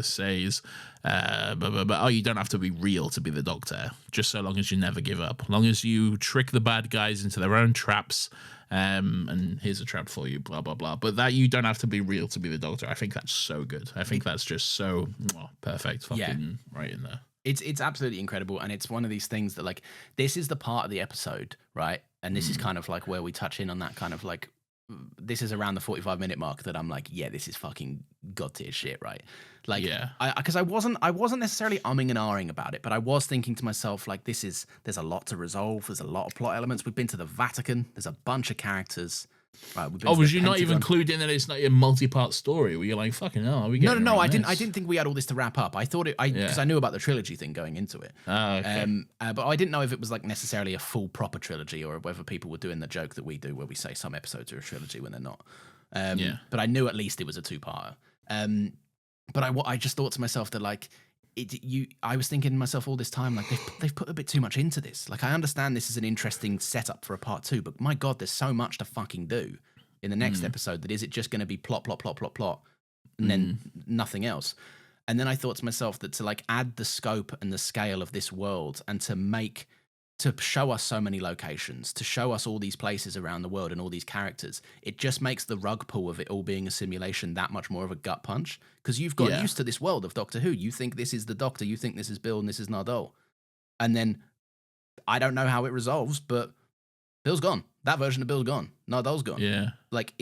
Speaker 2: says. But you don't have to be real to be the Doctor, just so long as you never give up, long as you trick the bad guys into their own traps, and here's a trap for you, blah blah blah, but that you don't have to be real to be the Doctor. I think that's so good. I think that's just so perfect, fucking right in there.
Speaker 1: It's absolutely incredible, and it's one of these things that, like, this is the part of the episode, right? And this is kind of like where we touch in on that kind of like, this is around the 45-minute mark that I'm like, yeah, this is fucking god tier shit, right? Like,
Speaker 2: Yeah.
Speaker 1: Because I wasn't necessarily umming and ahhing about it, but I was thinking to myself, like, there's a lot to resolve. There's a lot of plot elements. We've been to the Vatican. There's a bunch of characters. Right,
Speaker 2: Was you not even including that it's not a multi-part story? Where you're like, fucking hell, are we getting
Speaker 1: No, I
Speaker 2: this?
Speaker 1: didn't think we had all this to wrap up. I thought because I knew about the trilogy thing going into it.
Speaker 2: Oh, okay.
Speaker 1: But I didn't know if it was like necessarily a full proper trilogy, or whether people were doing the joke that we do where we say some episodes are a trilogy when they're not. But I knew at least it was a two-parter. But I just thought to myself that, like, I was thinking to myself all this time, like, they've put a bit too much into this. Like, I understand this is an interesting setup for a part 2, but my God, there's so much to fucking do in the next episode that is it just going to be plot, and then nothing else? And then I thought to myself that to, like, add the scope and the scale of this world and to show us so many locations, to show us all these places around the world and all these characters, it just makes the rug pull of it all being a simulation that much more of a gut punch. Because you've got used to this world of Doctor Who. You think this is the Doctor, you think this is Bill and this is Nardole. And then I don't know how it resolves, but Bill's gone. That version of Bill's gone. Nardole's gone.
Speaker 2: Yeah.
Speaker 1: Like,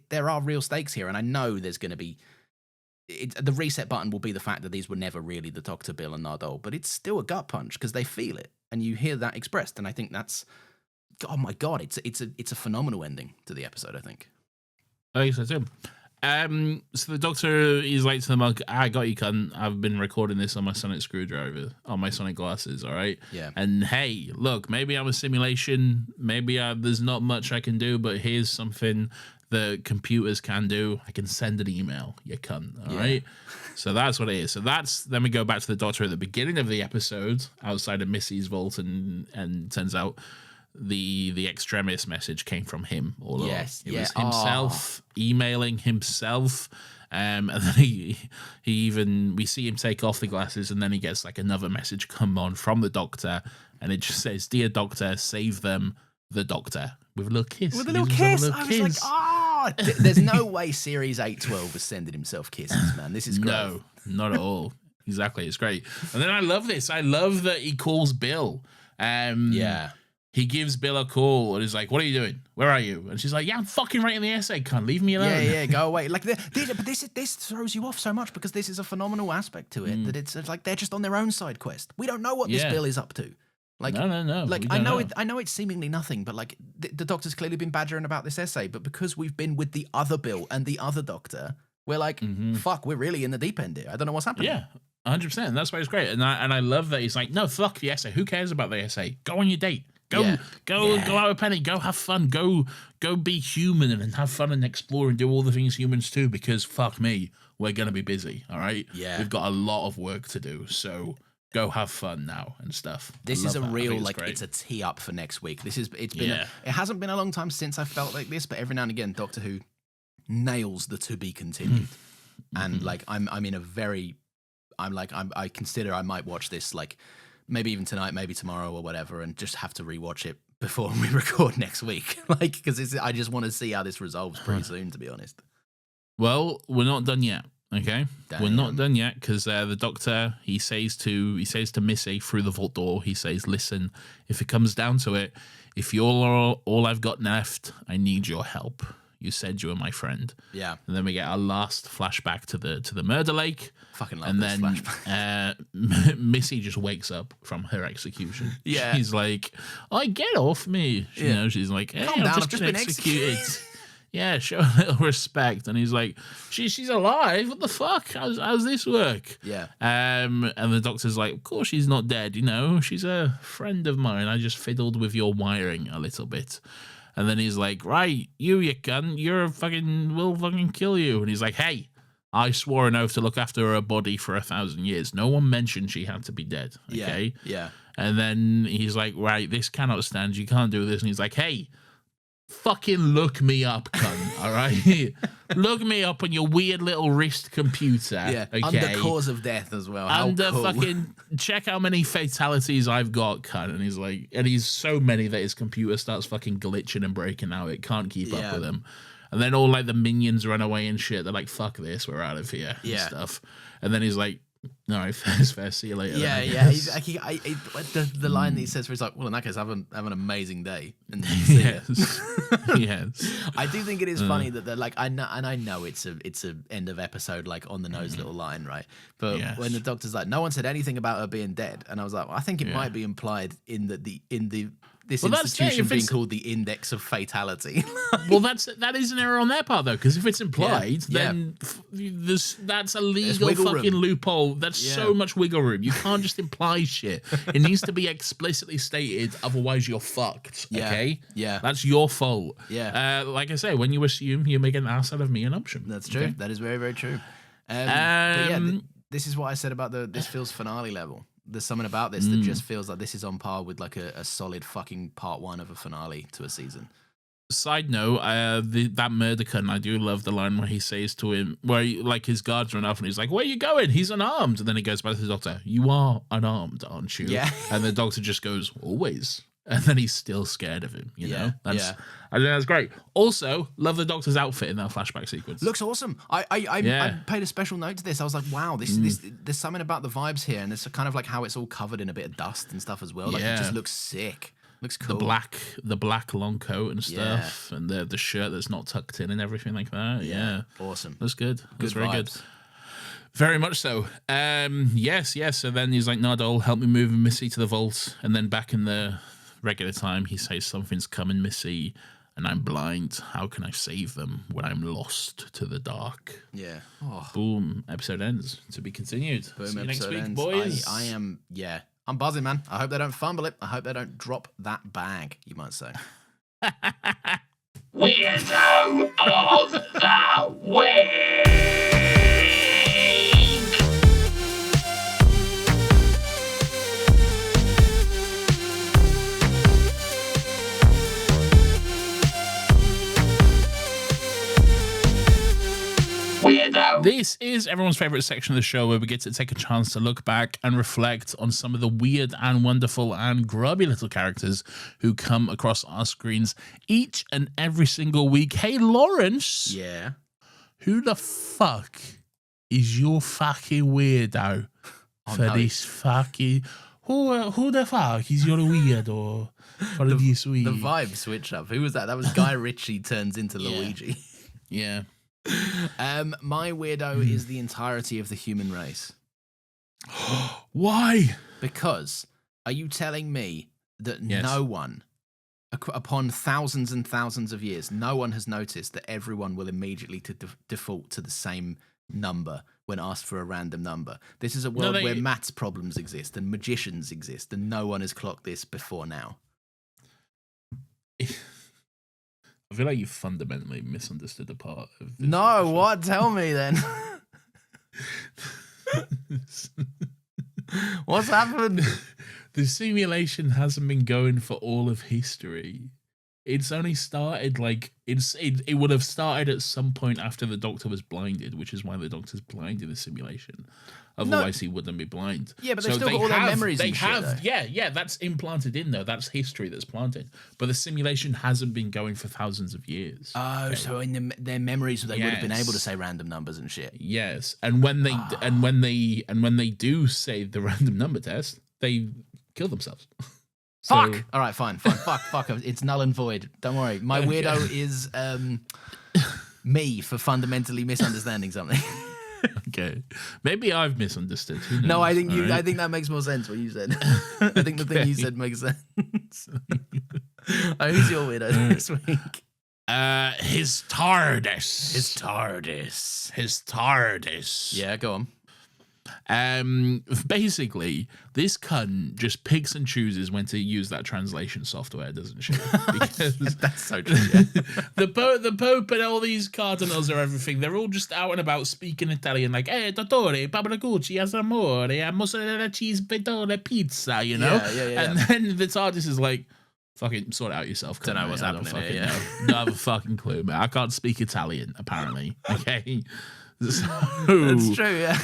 Speaker 1: there are real stakes here, and I know there's going to be... the reset button will be the fact that these were never really the Doctor, Bill, and Nardole, but it's still a gut punch because they feel it, and you hear that expressed, and I think that's, oh my God, it's a phenomenal ending to the episode. I think.
Speaker 2: I think so too. So the Doctor is like to the monk, I got you, cunt. I've been recording this on my sonic screwdriver, on my sonic glasses, all right?
Speaker 1: Yeah.
Speaker 2: And hey, look, maybe I'm a simulation. Maybe there's not much I can do, but here's something that computers can do. I can send an email, you cunt, all right? So that's what it is. So then we go back to the Doctor at the beginning of the episode, outside of Missy's vault, and turns out the Extremis message came from him all along. It was himself emailing himself. And then we see him take off the glasses, and then he gets like another message come on from the Doctor, and it just says, "Dear Doctor, save them, the Doctor," with a little kiss.
Speaker 1: With a little kiss. I was like, there's no way Series 812 was sending himself kisses, man. This is great.
Speaker 2: No, not at all. Exactly, it's great. And then I love this. I love that he calls Bill. He gives Bill a call and he's like, "What are you doing? Where are you?" And she's like, "Yeah, I'm fucking writing the essay, cunt. Leave me alone."
Speaker 1: Yeah, go away. Like, but this throws you off so much because this is a phenomenal aspect to it that it's like they're just on their own side quest. We don't know what this Bill is up to. Like,
Speaker 2: no.
Speaker 1: Like, I know it's seemingly nothing, but like the Doctor's clearly been badgering about this essay, but because we've been with the other Bill and the other Doctor, we're like, fuck, we're really in the deep end here. I don't know what's happening.
Speaker 2: Yeah. 100%. That's why it's great. And I love that he's like, "No, fuck the essay. Who cares about the essay? Go on your date. Go out with Penny. Go have fun. Go be human and have fun and explore and do all the things humans do, because fuck me, we're going to be busy, all right?
Speaker 1: Yeah.
Speaker 2: We've got a lot of work to do, so go have fun now and stuff."
Speaker 1: This is a real, like, it's a tee up for next week. It hasn't been a long time since I felt like this, but every now and again, Doctor Who nails the to be continued. And like, I consider I might watch this, like, maybe even tonight, maybe tomorrow or whatever, and just have to rewatch it before we record next week. Like, because I just want to see how this resolves pretty soon, to be honest.
Speaker 2: Well, we're not done yet. Okay, we're not done yet, because the Doctor, he says to Missy through the vault door, he says, "Listen, if it comes down to it, if you're all I've got left, I need your help. You said you were my friend."
Speaker 1: Yeah.
Speaker 2: And then we get our last flashback to the murder lake.
Speaker 1: Fucking love
Speaker 2: and
Speaker 1: this
Speaker 2: then
Speaker 1: flashback.
Speaker 2: Missy just wakes up from her execution.
Speaker 1: Yeah.
Speaker 2: She's like, "Oh, get off me." You know, she's like, "Hey,
Speaker 1: Calm down,
Speaker 2: I've just been executed." Yeah, show a little respect. And he's like, she's alive? What the fuck? How's this work?
Speaker 1: Yeah.
Speaker 2: And the Doctor's like, "Of course she's not dead, you know. She's a friend of mine. I just fiddled with your wiring a little bit." And then he's like, "Right, you cunt, we'll fucking kill you." And he's like, "Hey, I swore an oath to look after her body for 1,000 years. No one mentioned she had to be dead." Okay?
Speaker 1: Yeah.
Speaker 2: And then he's like, "Right, this cannot stand. You can't do this." And he's like, "Hey, fucking look me up, cunt, all right? Look me up on your weird little wrist computer."
Speaker 1: Yeah,
Speaker 2: okay?
Speaker 1: under cause of death as well. How cool.
Speaker 2: Fucking check how many fatalities I've got, cunt. And he's like, and he's so many that his computer starts fucking glitching and breaking out. It can't keep up with him. And then all like the minions run away and shit. They're like, "Fuck this, we're out of here," and stuff. And then he's like, All right, fair. See you later.
Speaker 1: Yeah,
Speaker 2: then, I
Speaker 1: yeah.
Speaker 2: guess.
Speaker 1: The line that he says, where he's like, "Well, in that case, have an amazing day." And see ya.
Speaker 2: Yes.
Speaker 1: I do think it is funny that they're like, I know it's a end of episode like on the nose little line, right? But when the doctor's like, no one said anything about her being dead, and I was like, well, I think it might be implied in this institution being called the Index of Fatality.
Speaker 2: Well, that is an error on their part though, because if it's implied, then that's a legal fucking loophole. That's so much wiggle room. You can't just imply shit. It needs to be explicitly stated, otherwise you're fucked. Okay?
Speaker 1: Yeah.
Speaker 2: That's your fault.
Speaker 1: Yeah.
Speaker 2: Like I say, when you assume, you make an ass out of me an option.
Speaker 1: That's true. Okay? That is very, very true. But yeah, this is what I said about this feels finale level. There's something about this that just feels like this is on par with like a solid fucking part one of a finale to a season.
Speaker 2: Side note, that murder cunt, I do love the line where he says to him, where like his guards run off and he's like, "Where are you going? He's unarmed." And then he goes back to the doctor, "You are unarmed, aren't you?"
Speaker 1: Yeah.
Speaker 2: And the doctor just goes, "Always." And then he's still scared of him, you know? I think that's great. Also, love the doctor's outfit in that flashback sequence.
Speaker 1: Looks awesome. I paid a special note to this. I was like, wow, this there's something about the vibes here, and it's kind of like how it's all covered in a bit of dust and stuff as well. Like it just looks sick. Looks cool.
Speaker 2: The black long coat and stuff, and the shirt that's not tucked in and everything like that. Yeah.
Speaker 1: Awesome.
Speaker 2: That's good. That's very good.
Speaker 1: Vibes.
Speaker 2: Very much so. Yes. So then he's like, "No, doll, help me move Missy to the vault." And then back in the regular time, he says, "Something's coming, Missy, and I'm blind. How can I save them when I'm lost to the dark?"
Speaker 1: Yeah. Oh.
Speaker 2: Boom. Episode ends. To be continued.
Speaker 1: Boom.
Speaker 2: See you next week,
Speaker 1: ends.
Speaker 2: boys.
Speaker 1: I'm buzzing, man. I hope they don't fumble it. I hope they don't drop that bag, you might say.
Speaker 5: Weirdo of the Week! Weirdo.
Speaker 2: This is everyone's favorite section of the show where we get to take a chance to look back and reflect on some of the weird and wonderful and grubby little characters who come across our screens each and every single week. Hey, Lawrence.
Speaker 1: Yeah.
Speaker 2: Who the fuck is your fucking weirdo this fucking... Who the fuck is your weirdo for this week?
Speaker 1: The vibe switch up. Who was that? That was Guy Ritchie turns into Luigi.
Speaker 2: Yeah.
Speaker 1: My weirdo is the entirety of the human race.
Speaker 2: Why?
Speaker 1: Because are you telling me that no one, upon thousands and thousands of years, no one has noticed that everyone will immediately default to the same number when asked for a random number? This is a world where maths problems exist and magicians exist, and no one has clocked this before now.
Speaker 2: I feel like you fundamentally misunderstood the part of this.
Speaker 1: No, what? Tell me then. What's happened?
Speaker 2: The simulation hasn't been going for all of history. It's only started it would have started at some point after the Doctor was blinded, which is why the Doctor's blind in the simulation. Otherwise, he wouldn't be blind.
Speaker 1: Yeah, but they've still got all their memories and shit, though.
Speaker 2: Yeah, that's implanted in, though. That's history that's planted. But the simulation hasn't been going for thousands of years.
Speaker 1: Oh, so in their memories, they would have been able to say random numbers and shit.
Speaker 2: Yes, and when they when they do say the random number test, they kill themselves.
Speaker 1: Fuck! All right, fine. Fuck. It's null and void. Don't worry. My weirdo is me for fundamentally misunderstanding something.
Speaker 2: Okay, maybe I've misunderstood.
Speaker 1: No, I think I think that makes more sense. What you said. I think the thing you said makes sense. Who's your weirdo this week?
Speaker 2: His TARDIS.
Speaker 1: His TARDIS. Yeah, go on.
Speaker 2: Basically, this cunt just picks and chooses when to use that translation software, doesn't she? Because
Speaker 1: that's so true. Yeah.
Speaker 2: the Pope and all these cardinals or everything, they're all just out and about speaking Italian, like, "Hey, dottore, Pabracucci, amore, mozzarella cheese, fettuccine pizza," you know?
Speaker 1: Yeah.
Speaker 2: And then the TARDIS is like, fucking sort it out yourself.
Speaker 1: Don't know what's happening here,
Speaker 2: Don't have a fucking clue, man. I can't speak Italian, apparently. Okay? So,
Speaker 1: that's true, yeah.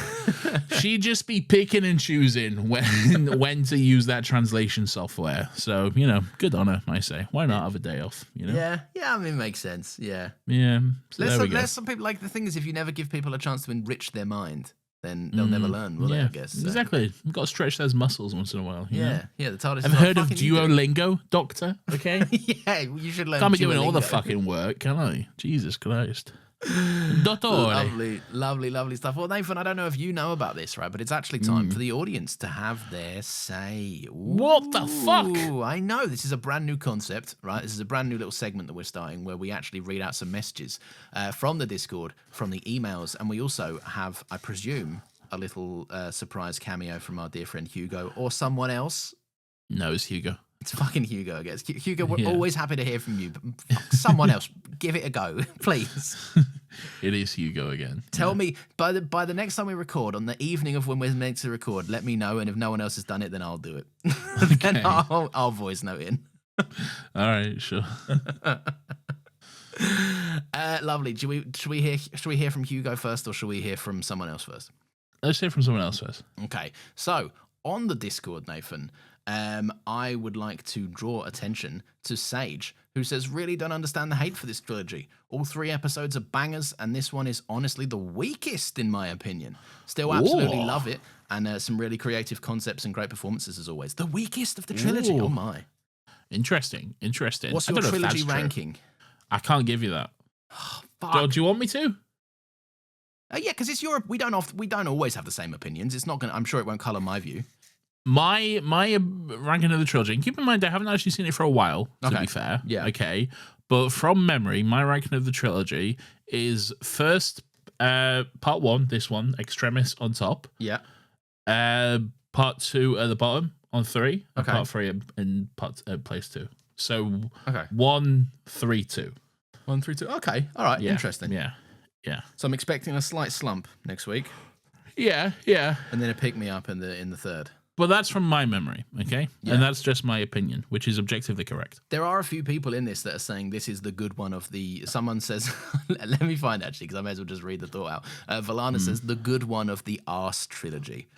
Speaker 2: She'd just be picking and choosing when to use that translation software. So, good on her, I say. Why not have a day off,
Speaker 1: Yeah, I mean, it makes sense, yeah.
Speaker 2: Yeah, so
Speaker 1: There's some people, like, the thing is, if you never give people a chance to enrich their mind, then they'll never learn, will they, I guess? So.
Speaker 2: Exactly. We've got to stretch those muscles once in a while. You know?
Speaker 1: Yeah, the TARDIS.
Speaker 2: Have you heard of Duolingo, Doctor? Okay.
Speaker 1: Yeah, you should learn.
Speaker 2: Can't be doing all the
Speaker 1: Duolingo.
Speaker 2: fucking work, can I? Jesus Christ.
Speaker 1: Lovely, lovely, lovely stuff. Well, Nathan, I don't know if you know about this, right? But it's actually time for the audience to have their say.
Speaker 2: What the fuck?
Speaker 1: I know. This is a brand new concept, right? This is a brand new little segment that we're starting where we actually read out some messages from the Discord, from the emails, and we also have, I presume, a little surprise cameo from our dear friend Hugo or someone else.
Speaker 2: No, it's Hugo.
Speaker 1: It's fucking Hugo, I guess. Hugo, we're always happy to hear from you, but fuck, someone else, give it a go, please.
Speaker 2: It is Hugo again.
Speaker 1: Tell me, by the next time we record, on the evening of when we're meant to record, let me know, and if no one else has done it, then I'll do it. Then I'll voice note in.
Speaker 2: All right, sure.
Speaker 1: Lovely. Should we hear from Hugo first, or should we hear from someone else first?
Speaker 2: Let's hear from someone else first.
Speaker 1: Okay, so on the Discord, Nathan, I would like to draw attention to Sage, who says, really don't understand the hate for this trilogy. All 3 episodes are bangers, and this one is honestly the weakest, in my opinion. Still absolutely love it, and some really creative concepts and great performances as always. The weakest of the trilogy, oh my.
Speaker 2: Interesting.
Speaker 1: What's your trilogy ranking?
Speaker 2: I can't give you that.
Speaker 1: Fuck.
Speaker 2: Do you want me to?
Speaker 1: Yeah, because it's Europe. We don't always have the same opinions. It's not gonna. I'm sure it won't colour my view.
Speaker 2: My ranking of the trilogy, and keep in mind I haven't actually seen it for a while, to be fair.
Speaker 1: Yeah.
Speaker 2: Okay. But from memory, my ranking of the trilogy is first part 1, this one, Extremis on top.
Speaker 1: Yeah.
Speaker 2: Part 2 at the bottom on 3.
Speaker 1: Okay.
Speaker 2: Part 3 in place 2. So
Speaker 1: Okay.
Speaker 2: 1, 3, 2.
Speaker 1: 1, 3, 2. Okay. All right.
Speaker 2: Yeah.
Speaker 1: Interesting.
Speaker 2: Yeah.
Speaker 1: So I'm expecting a slight slump next week,
Speaker 2: Yeah.
Speaker 1: and then a pick me up in the third.
Speaker 2: But that's from my memory, okay?
Speaker 1: Yeah.
Speaker 2: And that's just my opinion, which is objectively correct.
Speaker 1: There are a few people in this that are saying this is the good one of the. Someone says, let me find actually, because I may as well just read the thought out. Valana says the good one of the Arse trilogy.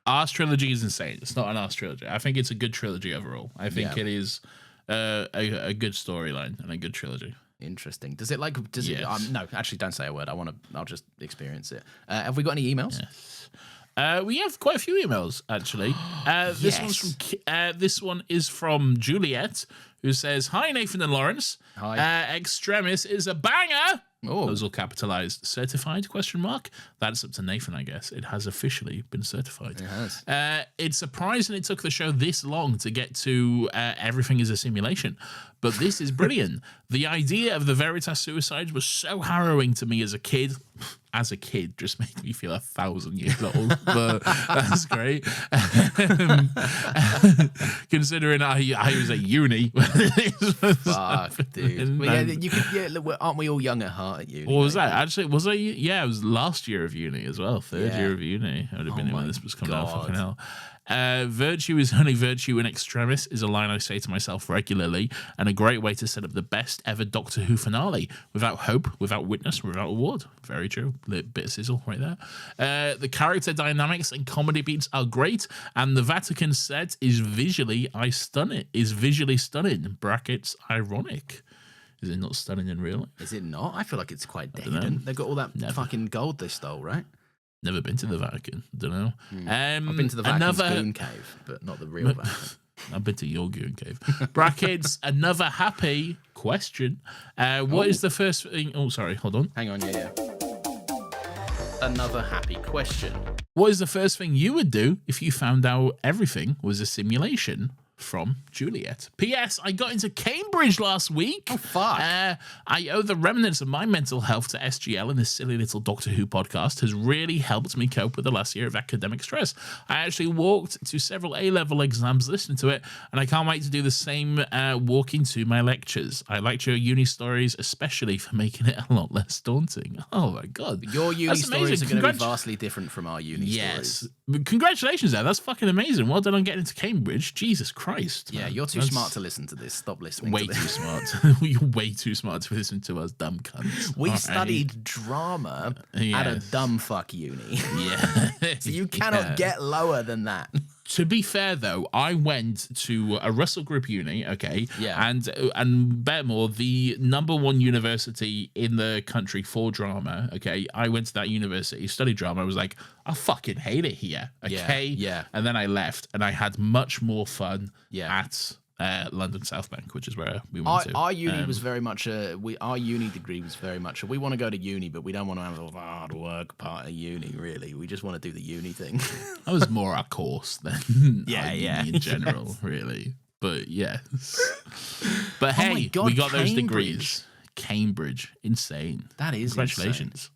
Speaker 2: Arse trilogy is insane. It's not an Arse trilogy. I think it's a good trilogy overall. I think it is a good storyline and a good trilogy.
Speaker 1: Interesting. Does it
Speaker 2: Yes.
Speaker 1: No, actually, don't say a word. I'll just experience it. Have we got any emails?
Speaker 2: Yes. We have quite a few emails actually. This one is from Juliet, who says, "Hi Nathan and Lawrence.
Speaker 1: Hi.
Speaker 2: Extremis is a banger."
Speaker 1: Oh.
Speaker 2: Those all capitalized. Certified? ? That's up to Nathan, I guess. It has officially been certified.
Speaker 1: It has.
Speaker 2: It's surprising it took the show this long to get to everything is a simulation. But this is brilliant. The idea of the Veritas suicides was so harrowing to me as a kid. As a kid, just made me feel 1,000 years old. But that's great. Considering I was at uni.
Speaker 1: Fuck, dude. Well, aren't we all young at heart at uni?
Speaker 2: What was that? Actually, was I? Yeah, it was last year of uni as well. Third year of uni. I would have been when this was coming out. Fucking hell. Virtue is only virtue in extremis is a line I say to myself regularly, and a great way to set up the best ever Doctor Who finale. Without hope, without witness, without award. Very true. Bit of sizzle right there. The character dynamics and comedy beats are great, and the Vatican set is visually stunning. Brackets ironic. Is it not stunning in real life?
Speaker 1: Is it not? I feel like it's quite decadent. They've got all that fucking gold they stole, right?
Speaker 2: Never been to the Vatican. Don't know.
Speaker 1: I've been to the Vatican's goon cave, but not the real Vatican.
Speaker 2: I've been to your goon cave. Brackets, another happy question. What is the first thing? Oh, sorry, hold on.
Speaker 1: Hang on, yeah. Another happy question.
Speaker 2: What is the first thing you would do if you found out everything was a simulation? From Juliet. P.S. I got into Cambridge last week.
Speaker 1: Oh, fuck.
Speaker 2: I owe the remnants of my mental health to SGL, and this silly little Doctor Who podcast has really helped me cope with the last year of academic stress. I actually walked to several A-level exams listening to it, and I can't wait to do the same walking to my lectures. I liked your uni stories, especially for making it a lot less daunting. Oh, my God.
Speaker 1: Your uni stories are going to be vastly different from our uni stories.
Speaker 2: Congratulations, there. That's fucking amazing. Well done on getting into Cambridge. Jesus Christ.
Speaker 1: Yeah,
Speaker 2: man.
Speaker 1: you're too smart to listen to this. Stop listening.
Speaker 2: Way
Speaker 1: to this.
Speaker 2: too smart. You're way too smart to listen to us dumb cunts.
Speaker 1: We studied drama at a dumb fuck uni.
Speaker 2: Yeah.
Speaker 1: So you cannot get lower than that.
Speaker 2: To be fair, though, I went to a Russell Group uni, okay?
Speaker 1: Yeah.
Speaker 2: And Betmore, the #1 university in the country for drama, okay? I went to that university, studied drama. I was like, I fucking hate it here, okay?
Speaker 1: Yeah.
Speaker 2: And then I left, and I had much more fun
Speaker 1: Yeah.
Speaker 2: at London South Bank, which is where we went to.
Speaker 1: Our uni was very much our uni degree was very much we want to go to uni, but we don't want to have the hard work part of uni, really. We just want to do the uni thing.
Speaker 2: That was more our course than
Speaker 1: Yeah,
Speaker 2: our
Speaker 1: yeah.
Speaker 2: uni in general, really. But yes. But
Speaker 1: Oh
Speaker 2: hey,
Speaker 1: my God,
Speaker 2: we got those
Speaker 1: Cambridge.
Speaker 2: degrees. Cambridge. Insane.
Speaker 1: That is
Speaker 2: Congratulations.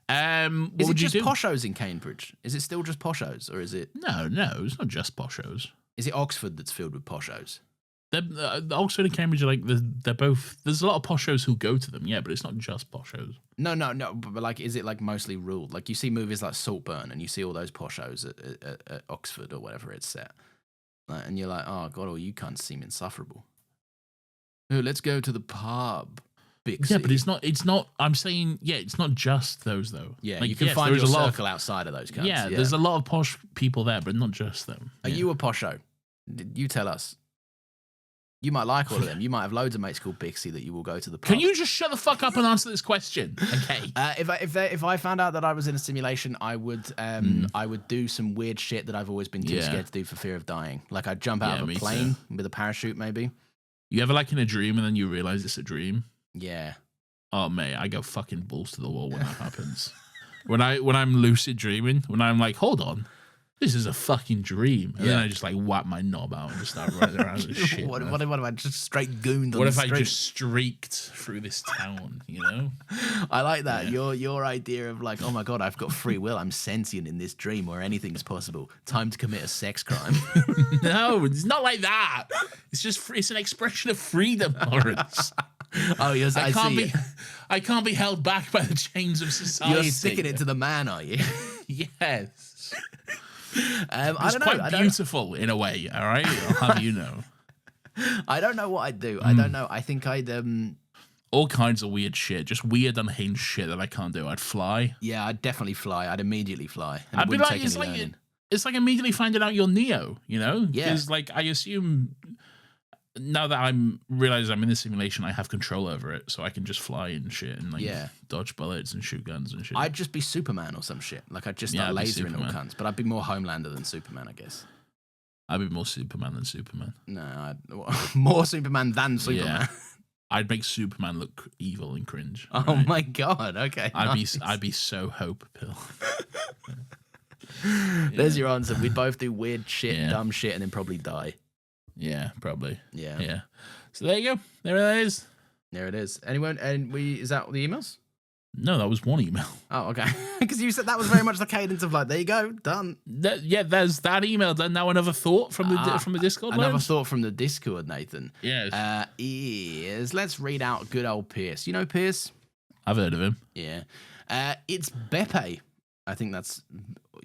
Speaker 2: What
Speaker 1: Is it
Speaker 2: would you
Speaker 1: just
Speaker 2: do?
Speaker 1: poshos in Cambridge? Is it still just poshos, or is it
Speaker 2: No, it's not just poshos.
Speaker 1: Oxford that's filled with poshos?
Speaker 2: Oxford and Cambridge are like they're both. There's a lot of poshos who go to them, yeah, but it's not just poshos.
Speaker 1: No, but like, is it like mostly ruled? Like, you see movies like Saltburn, and you see all those poshos at Oxford or whatever it's set, and you're like, oh god, all you cunts seem insufferable. Oh, let's go to the pub. Bixie.
Speaker 2: Yeah, but it's not. It's not. I'm saying, yeah, it's not just those though.
Speaker 1: Yeah,
Speaker 2: like,
Speaker 1: you can
Speaker 2: yes,
Speaker 1: find
Speaker 2: there's
Speaker 1: your
Speaker 2: a lot
Speaker 1: circle outside of those cunts.
Speaker 2: yeah, there's a lot of posh people there, but not just them.
Speaker 1: Are you a posho? You tell us. You might like all of them. You might have loads of mates called Bixie that you will go to the pub.
Speaker 2: Can you just shut the fuck up and answer this question? Okay.
Speaker 1: If I found out that I was in a simulation, I would do some weird shit that I've always been too scared to do for fear of dying. Like, I'd jump out of a
Speaker 2: me
Speaker 1: plane with a parachute, maybe.
Speaker 2: You ever like in a dream and then you realize it's a dream?
Speaker 1: Yeah.
Speaker 2: Oh mate, I go fucking balls to the wall when that happens. When I'm lucid dreaming, when I'm like, hold on, this is a fucking dream, and then I just like whap my knob out and just start running around and shit.
Speaker 1: What if I just straight gooned on
Speaker 2: What
Speaker 1: the
Speaker 2: if I
Speaker 1: street?
Speaker 2: just streaked through this town? You know?
Speaker 1: I like that. Your idea of like, oh my god, I've got free will. I'm sentient in this dream where anything's possible. Time to commit a sex crime.
Speaker 2: No, it's not like that. It's just it's an expression of freedom, Lawrence.
Speaker 1: Oh, yes, I see.
Speaker 2: I can't be held back by the chains of society.
Speaker 1: You're sticking it to the man, are you?
Speaker 2: Yes.
Speaker 1: I
Speaker 2: It's
Speaker 1: don't know.
Speaker 2: quite beautiful in a way, all right? I'll have you know.
Speaker 1: I don't know what I'd do. I don't know. I think I'd
Speaker 2: All kinds of weird shit, just weird unhinged shit that I can't do. I'd fly.
Speaker 1: yeah, I'd definitely fly. I'd immediately fly. And
Speaker 2: I'd
Speaker 1: it
Speaker 2: be
Speaker 1: wouldn't
Speaker 2: like,
Speaker 1: take
Speaker 2: it's
Speaker 1: any
Speaker 2: like
Speaker 1: learning.
Speaker 2: it's like immediately finding out you're Neo, you know?
Speaker 1: Yeah.
Speaker 2: Because like I assume now that I'm realize I'm in the simulation, I have control over it, so I can just fly and shit and like dodge bullets and shoot guns and shit.
Speaker 1: I'd just be Superman or some shit. Like, I'd just
Speaker 2: Yeah,
Speaker 1: start
Speaker 2: I'd be
Speaker 1: lasering all
Speaker 2: Superman.
Speaker 1: cunts. But I'd be more Homelander than Superman, I guess.
Speaker 2: I'd be more Superman than Superman.
Speaker 1: No, more Superman than Superman.
Speaker 2: Yeah. I'd make Superman look evil and cringe.
Speaker 1: Oh
Speaker 2: right?
Speaker 1: my god. Okay. nice.
Speaker 2: I'd be so Hope Pill.
Speaker 1: There's your answer. We'd both do weird shit,
Speaker 2: Yeah.
Speaker 1: dumb shit, and then probably die.
Speaker 2: Yeah, probably.
Speaker 1: Yeah.
Speaker 2: Yeah. So there you go. There it is.
Speaker 1: There it is. Anyone? And is that the emails?
Speaker 2: No, that was one email.
Speaker 1: Oh, okay. Because you said that was very much the cadence of like, there you go, done.
Speaker 2: There's that email done. Now another thought from the Discord.
Speaker 1: Another
Speaker 2: Lawrence?
Speaker 1: thought from the Discord, Nathan.
Speaker 2: Yes.
Speaker 1: Is let's read out good old Pierce. You know Pierce?
Speaker 2: I've heard of him.
Speaker 1: Yeah. It's Beppe. I think that's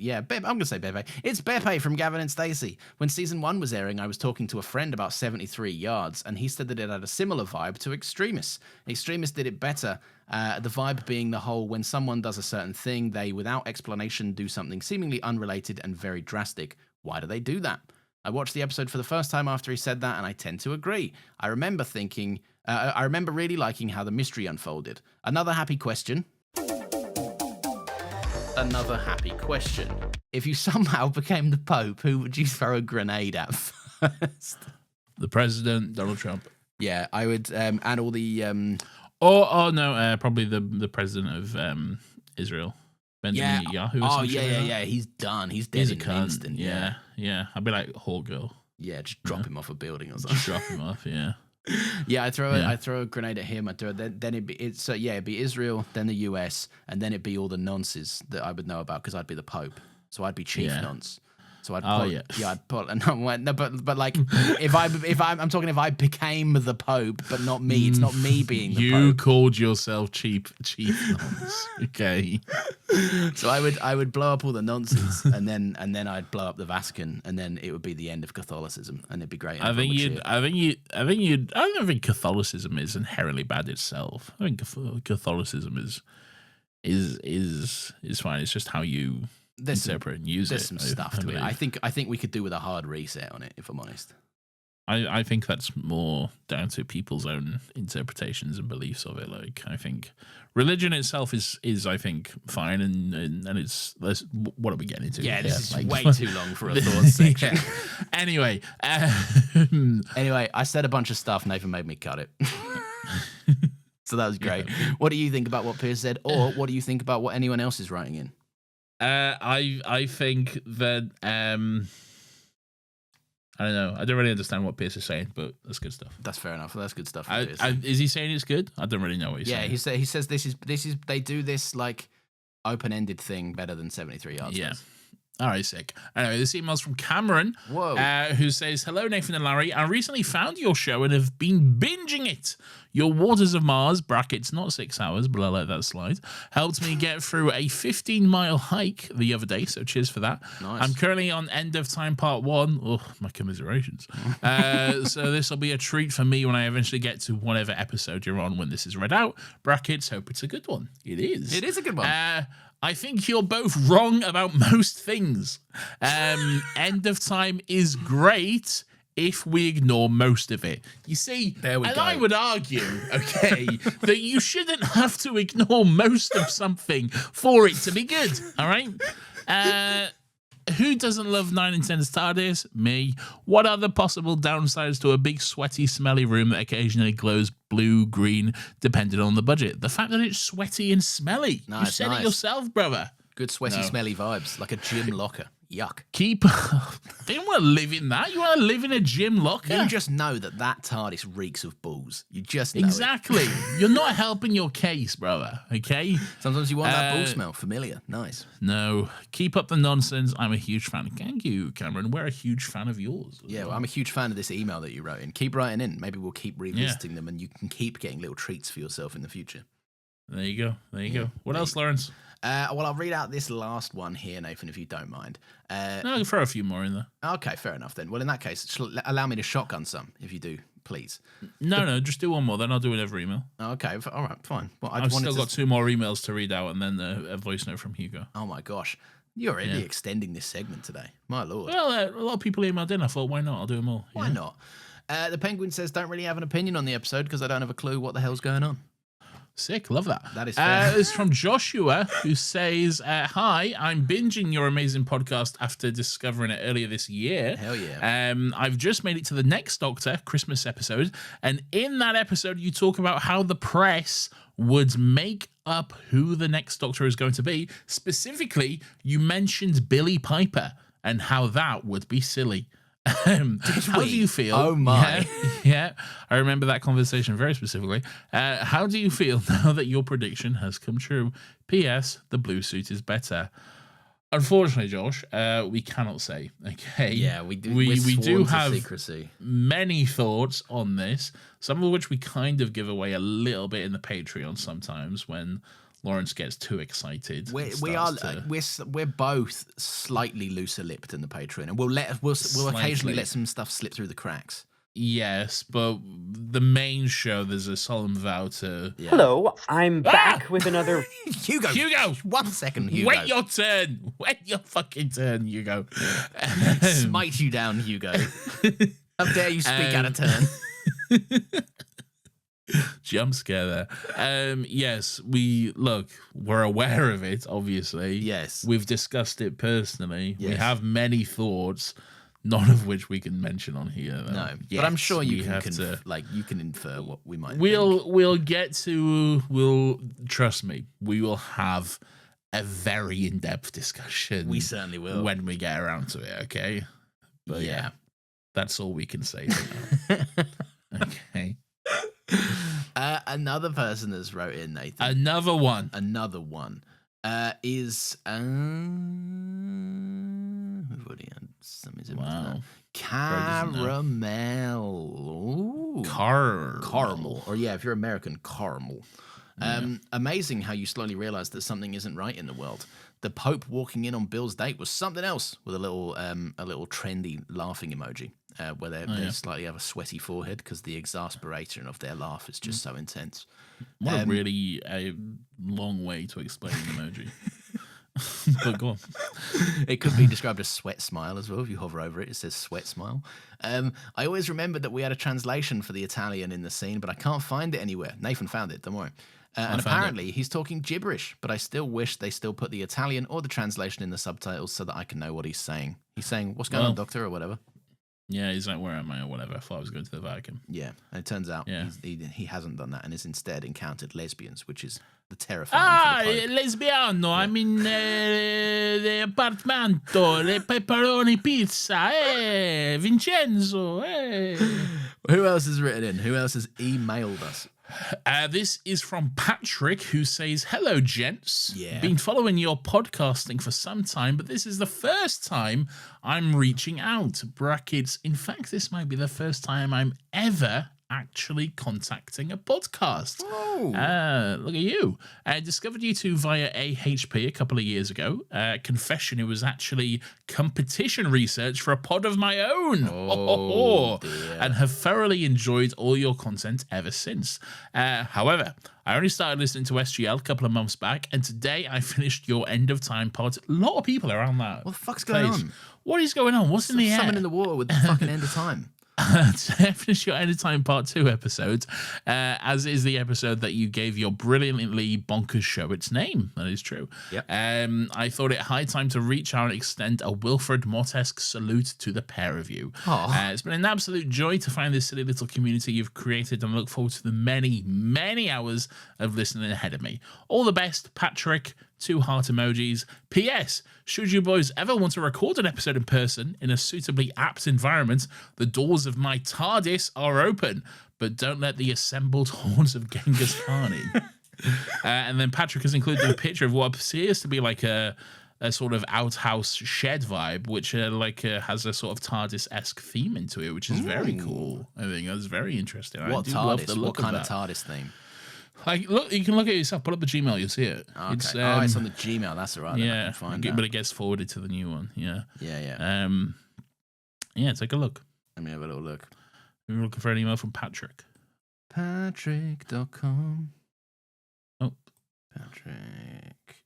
Speaker 1: I'm gonna say Beppe. It's Beppe from Gavin and Stacey. When season 1 was airing, I was talking to a friend about 73 Yards, and he said that it had a similar vibe to Extremis. Extremis did it better. The vibe being the whole when someone does a certain thing, they without explanation do something seemingly unrelated and very drastic. Why do they do that? I watched the episode for the first time after he said that, and I tend to agree. I remember really liking how the mystery unfolded. Another happy question. If you somehow became the Pope, who would you throw a grenade at first?
Speaker 2: The president, Donald Trump.
Speaker 1: Yeah, I would, and all the...
Speaker 2: probably the president of Israel. Benjamin Netanyahu or something.
Speaker 1: Yeah. He's done. He's dead
Speaker 2: He's a
Speaker 1: in an
Speaker 2: cunt.
Speaker 1: instant.
Speaker 2: Yeah. I'd be like, whole girl.
Speaker 1: Yeah, just drop him off a building or something.
Speaker 2: Just drop him off, yeah.
Speaker 1: Yeah, I throw a grenade at him. Then it'd be Israel, then the US, and then it'd be all the nonces that I would know about because I'd be the Pope, so I'd be chief nonce. So I'd I'd pull no, but like if I'm talking if I became the Pope, but not me. It's not me being the
Speaker 2: You
Speaker 1: Pope.
Speaker 2: called yourself chief nonce. Okay.
Speaker 1: So I would blow up all the nonsense, and then I'd blow up the Vatican, and then it would be the end of Catholicism, and it'd be great.
Speaker 2: I don't think Catholicism is inherently bad itself. I think Catholicism is fine. It's just how you interpret and use
Speaker 1: there's
Speaker 2: it.
Speaker 1: some stuff to it.
Speaker 2: believe.
Speaker 1: I think we could do with a hard reset on it, if I'm honest.
Speaker 2: I think that's more down to people's own interpretations and beliefs of it. Like, I think religion itself is I think fine, and it's what are we getting into?
Speaker 1: Yeah, this is way too long for a thoughts section.
Speaker 2: Anyway,
Speaker 1: anyway, I said a bunch of stuff. Nathan made me cut it. So that was great. Yeah. What do you think about what Piers said, or what do you think about what anyone else is writing in?
Speaker 2: I think that I don't know. I don't really understand what Piers is saying, but that's good stuff.
Speaker 1: That's fair enough. That's good stuff.
Speaker 2: Is he saying it's good? I don't really know what he's saying.
Speaker 1: Yeah, he says this is they do this like open-ended thing better than 73 yards.
Speaker 2: Yeah. All right, sick. Anyway, this email's from Cameron, who says, "Hello, Nathan and Larry. I recently found your show and have been binging it. Your Waters of Mars, brackets, not 6 hours, but I let that slide, helped me get through a 15-mile hike the other day, so cheers for that.
Speaker 1: Nice.
Speaker 2: I'm currently on End of Time Part 1. Oh, my commiserations. So this will be a treat for me when I eventually get to whatever episode you're on when this is read out. Brackets, hope it's a good one. It is.
Speaker 1: It is a good one.
Speaker 2: I think you're both wrong about most things. End of Time is great if we ignore most of it. You see,
Speaker 1: there we go.
Speaker 2: I would argue, okay, that you shouldn't have to ignore most of something for it to be good, all right? Who doesn't love 9 and 10's TARDIS? Me. What are the possible downsides to a big, sweaty, smelly room that occasionally glows blue, green, depending on the budget? The fact that it's sweaty and smelly.
Speaker 1: Nice,
Speaker 2: you said it yourself, brother.
Speaker 1: Good, sweaty, smelly vibes, like a gym locker. Yuck.
Speaker 2: They don't want to live in that. You want to live in a gym locker?
Speaker 1: You just know that TARDIS reeks of balls. You just know
Speaker 2: exactly. You're not helping your case, brother, okay?
Speaker 1: Sometimes you want that ball smell. Familiar. Nice.
Speaker 2: No. Keep up the nonsense. I'm a huge fan. Thank you, Cameron. We're a huge fan of yours.
Speaker 1: Yeah, well, I'm a huge fan of this email that you wrote in. Keep writing in. Maybe we'll keep revisiting them and you can keep getting little treats for yourself in the future.
Speaker 2: There you go. There you go. What else, Lawrence?
Speaker 1: Well, I'll read out this last one here, Nathan, if you don't mind.
Speaker 2: No, I'll throw a few more in there.
Speaker 1: Okay, fair enough then. Well, in that case, allow me to shotgun some, if you do, please.
Speaker 2: No, just do one more, then I'll do another email.
Speaker 1: Okay, all right, fine. Well,
Speaker 2: I've still got 2 more emails to read out and then a voice note from Hugo.
Speaker 1: Oh my gosh. You're already extending this segment today. My lord.
Speaker 2: Well, a lot of people emailed in. I thought, why not? I'll do them all.
Speaker 1: Why not? The Penguin says, don't really have an opinion on the episode because I don't have a clue what the hell's going on.
Speaker 2: Sick, love that.
Speaker 1: That is fair.
Speaker 2: It's from Joshua, who says, "Hi, I'm binging your amazing podcast after discovering it earlier this year.
Speaker 1: Hell yeah.
Speaker 2: I've just made it to the next Doctor Christmas episode, and in that episode, you talk about how the press would make up who the next Doctor is going to be. Specifically, you mentioned Billy Piper and how that would be silly." How do you feel?
Speaker 1: Oh my.
Speaker 2: Yeah, I remember that conversation very specifically. How do you feel now that your prediction has come true? P.S. The blue suit is better. Unfortunately, Josh, we cannot say. Okay.
Speaker 1: Yeah, we do.
Speaker 2: We do have
Speaker 1: secrecy.
Speaker 2: Many thoughts on this, some of which we kind of give away a little bit in the Patreon sometimes when Lawrence gets too excited.
Speaker 1: We're both slightly looser lipped in the Patreon, and we'll occasionally let some stuff slip through the cracks.
Speaker 2: Yes, but the main show, there's a solemn vow to.
Speaker 6: Yeah. Hello, I'm back with another.
Speaker 1: Hugo, 1 second, Hugo.
Speaker 2: Wait your turn. Wait your fucking turn, Hugo.
Speaker 1: Smite you down, Hugo. How dare you speak out of turn?
Speaker 2: Jump scare there. Yes, we're aware of it, obviously.
Speaker 1: Yes.
Speaker 2: We've discussed it personally.
Speaker 1: Yes.
Speaker 2: We have many thoughts, none of which we can mention on here. Though.
Speaker 1: No,
Speaker 2: yes,
Speaker 1: but I'm sure you can infer what we might think.
Speaker 2: We'll trust me, we will have a very in-depth discussion.
Speaker 1: We certainly will.
Speaker 2: When we get around to it, okay? But yeah, that's all we can say for now. Okay.
Speaker 1: Another person that's wrote in, Nathan.
Speaker 2: Another one
Speaker 1: is we've already had some examples.
Speaker 2: Wow.
Speaker 1: Caramel. Caramel. Or if you're American, caramel. Amazing how you slowly realize that something isn't right in the world. The Pope walking in on Bill's date was something else, with a little trendy laughing emoji, where they slightly have a sweaty forehead because the exasperation of their laugh is just so intense.
Speaker 2: What a really long way to explain an emoji. But go on.
Speaker 1: It could be described as sweat smile as well. If you hover over it, it says sweat smile. I always remembered that we had a translation for the Italian in the scene, but I can't find it anywhere. Nathan found it, don't worry. And apparently he's talking gibberish, but I still wish they still put the Italian or the translation in the subtitles so that I can know what he's saying. He's saying, "What's going on, doctor?" or whatever.
Speaker 2: Yeah, he's like, "Where am I?" or whatever. I thought I was going to the Vatican.
Speaker 1: Yeah, and it turns out
Speaker 2: Yeah.
Speaker 1: he hasn't done that and has instead encountered lesbians, which is the terrifying. For the Pope.
Speaker 2: Lesbiano, I'm in the apartamento, le pepperoni pizza, Vincenzo,
Speaker 1: Who else has written in? Who else has emailed us?
Speaker 2: This is from Patrick, who says, "Hello, gents.
Speaker 1: Yeah.
Speaker 2: Been following your podcasting for some time, but this is the first time I'm reaching out. Brackets. In fact, this might be the first time I'm ever actually contacting a podcast. Look at you. I discovered you two via AHP a couple of years ago. Confession, it was actually competition research for a pod of my own. And have thoroughly enjoyed all your content ever since. However, I only started listening to SGL a couple of months back, and today I finished your End of Time pod. A lot of people around that.
Speaker 1: What the fuck's going on?
Speaker 2: What is going on? What's in the air?
Speaker 1: Something in the water with the fucking End of Time.
Speaker 2: To finish your End of Time Part 2 episode, as is the episode that you gave your brilliantly bonkers show its name. That is true.
Speaker 1: Yep.
Speaker 2: I thought it high time to reach out and extend a Wilfred Mottesque salute to the pair of you. It's been an absolute joy to find this silly little community you've created, and I look forward to the many, many hours of listening ahead of me. All the best, Patrick. 2 heart emojis. P.S. Should you boys ever want to record an episode in person in a suitably apt environment, the doors of my TARDIS are open, but don't let the assembled hordes of Genghis Khan in. And then Patrick has included a picture of what appears to be like a sort of outhouse shed vibe, which has a sort of TARDIS-esque theme into it, which is very cool. I think that's very interesting.
Speaker 1: What
Speaker 2: I do love the
Speaker 1: TARDIS?
Speaker 2: look
Speaker 1: What kind
Speaker 2: of
Speaker 1: of
Speaker 2: that.
Speaker 1: TARDIS theme?
Speaker 2: Like, look, you can look at it yourself. Pull up the Gmail, you'll see it.
Speaker 1: Okay.
Speaker 2: It's,
Speaker 1: it's on the Gmail. That's all right.
Speaker 2: yeah,
Speaker 1: I can find that.
Speaker 2: but it gets forwarded to the new one. Yeah.
Speaker 1: Yeah.
Speaker 2: Yeah, take a look.
Speaker 1: Let me have a little look.
Speaker 2: We're looking for an email from Patrick.
Speaker 1: Patrick.com.
Speaker 2: Oh.
Speaker 1: Patrick.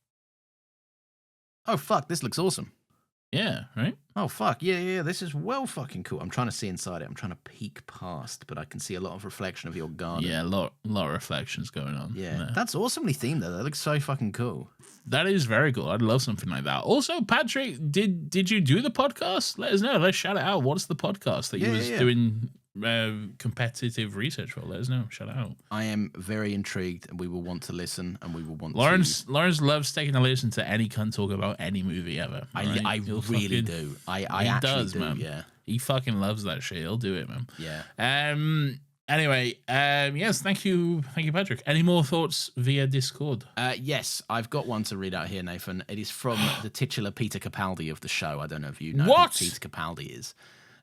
Speaker 1: Oh, fuck. This looks awesome.
Speaker 2: Yeah, right?
Speaker 1: Oh, fuck. Yeah. This is well fucking cool. I'm trying to see inside it. I'm trying to peek past, but I can see a lot of reflection of your garden.
Speaker 2: Yeah, a lot of reflections going on.
Speaker 1: Yeah. That's awesomely themed, though. That looks so fucking cool.
Speaker 2: That is very cool. I'd love something like that. Also, Patrick, did you do the podcast? Let us know. Let's shout it out. What's the podcast that you was doing competitive research for? Let us know. Shout it out.
Speaker 1: I am very intrigued, and we will want to listen, and we will want
Speaker 2: Lawrence loves taking a listen to any cunt talk about any movie ever. Right?
Speaker 1: I really do. I actually do,
Speaker 2: man.
Speaker 1: Yeah.
Speaker 2: He fucking loves that shit. He'll do it, man.
Speaker 1: Yeah.
Speaker 2: Anyway, yes, thank you, Patrick. Any more thoughts via Discord?
Speaker 1: Yes, I've got one to read out here, Nathan. It is from the titular Peter Capaldi of the show. I don't know if you know
Speaker 2: What?
Speaker 1: who Peter Capaldi is.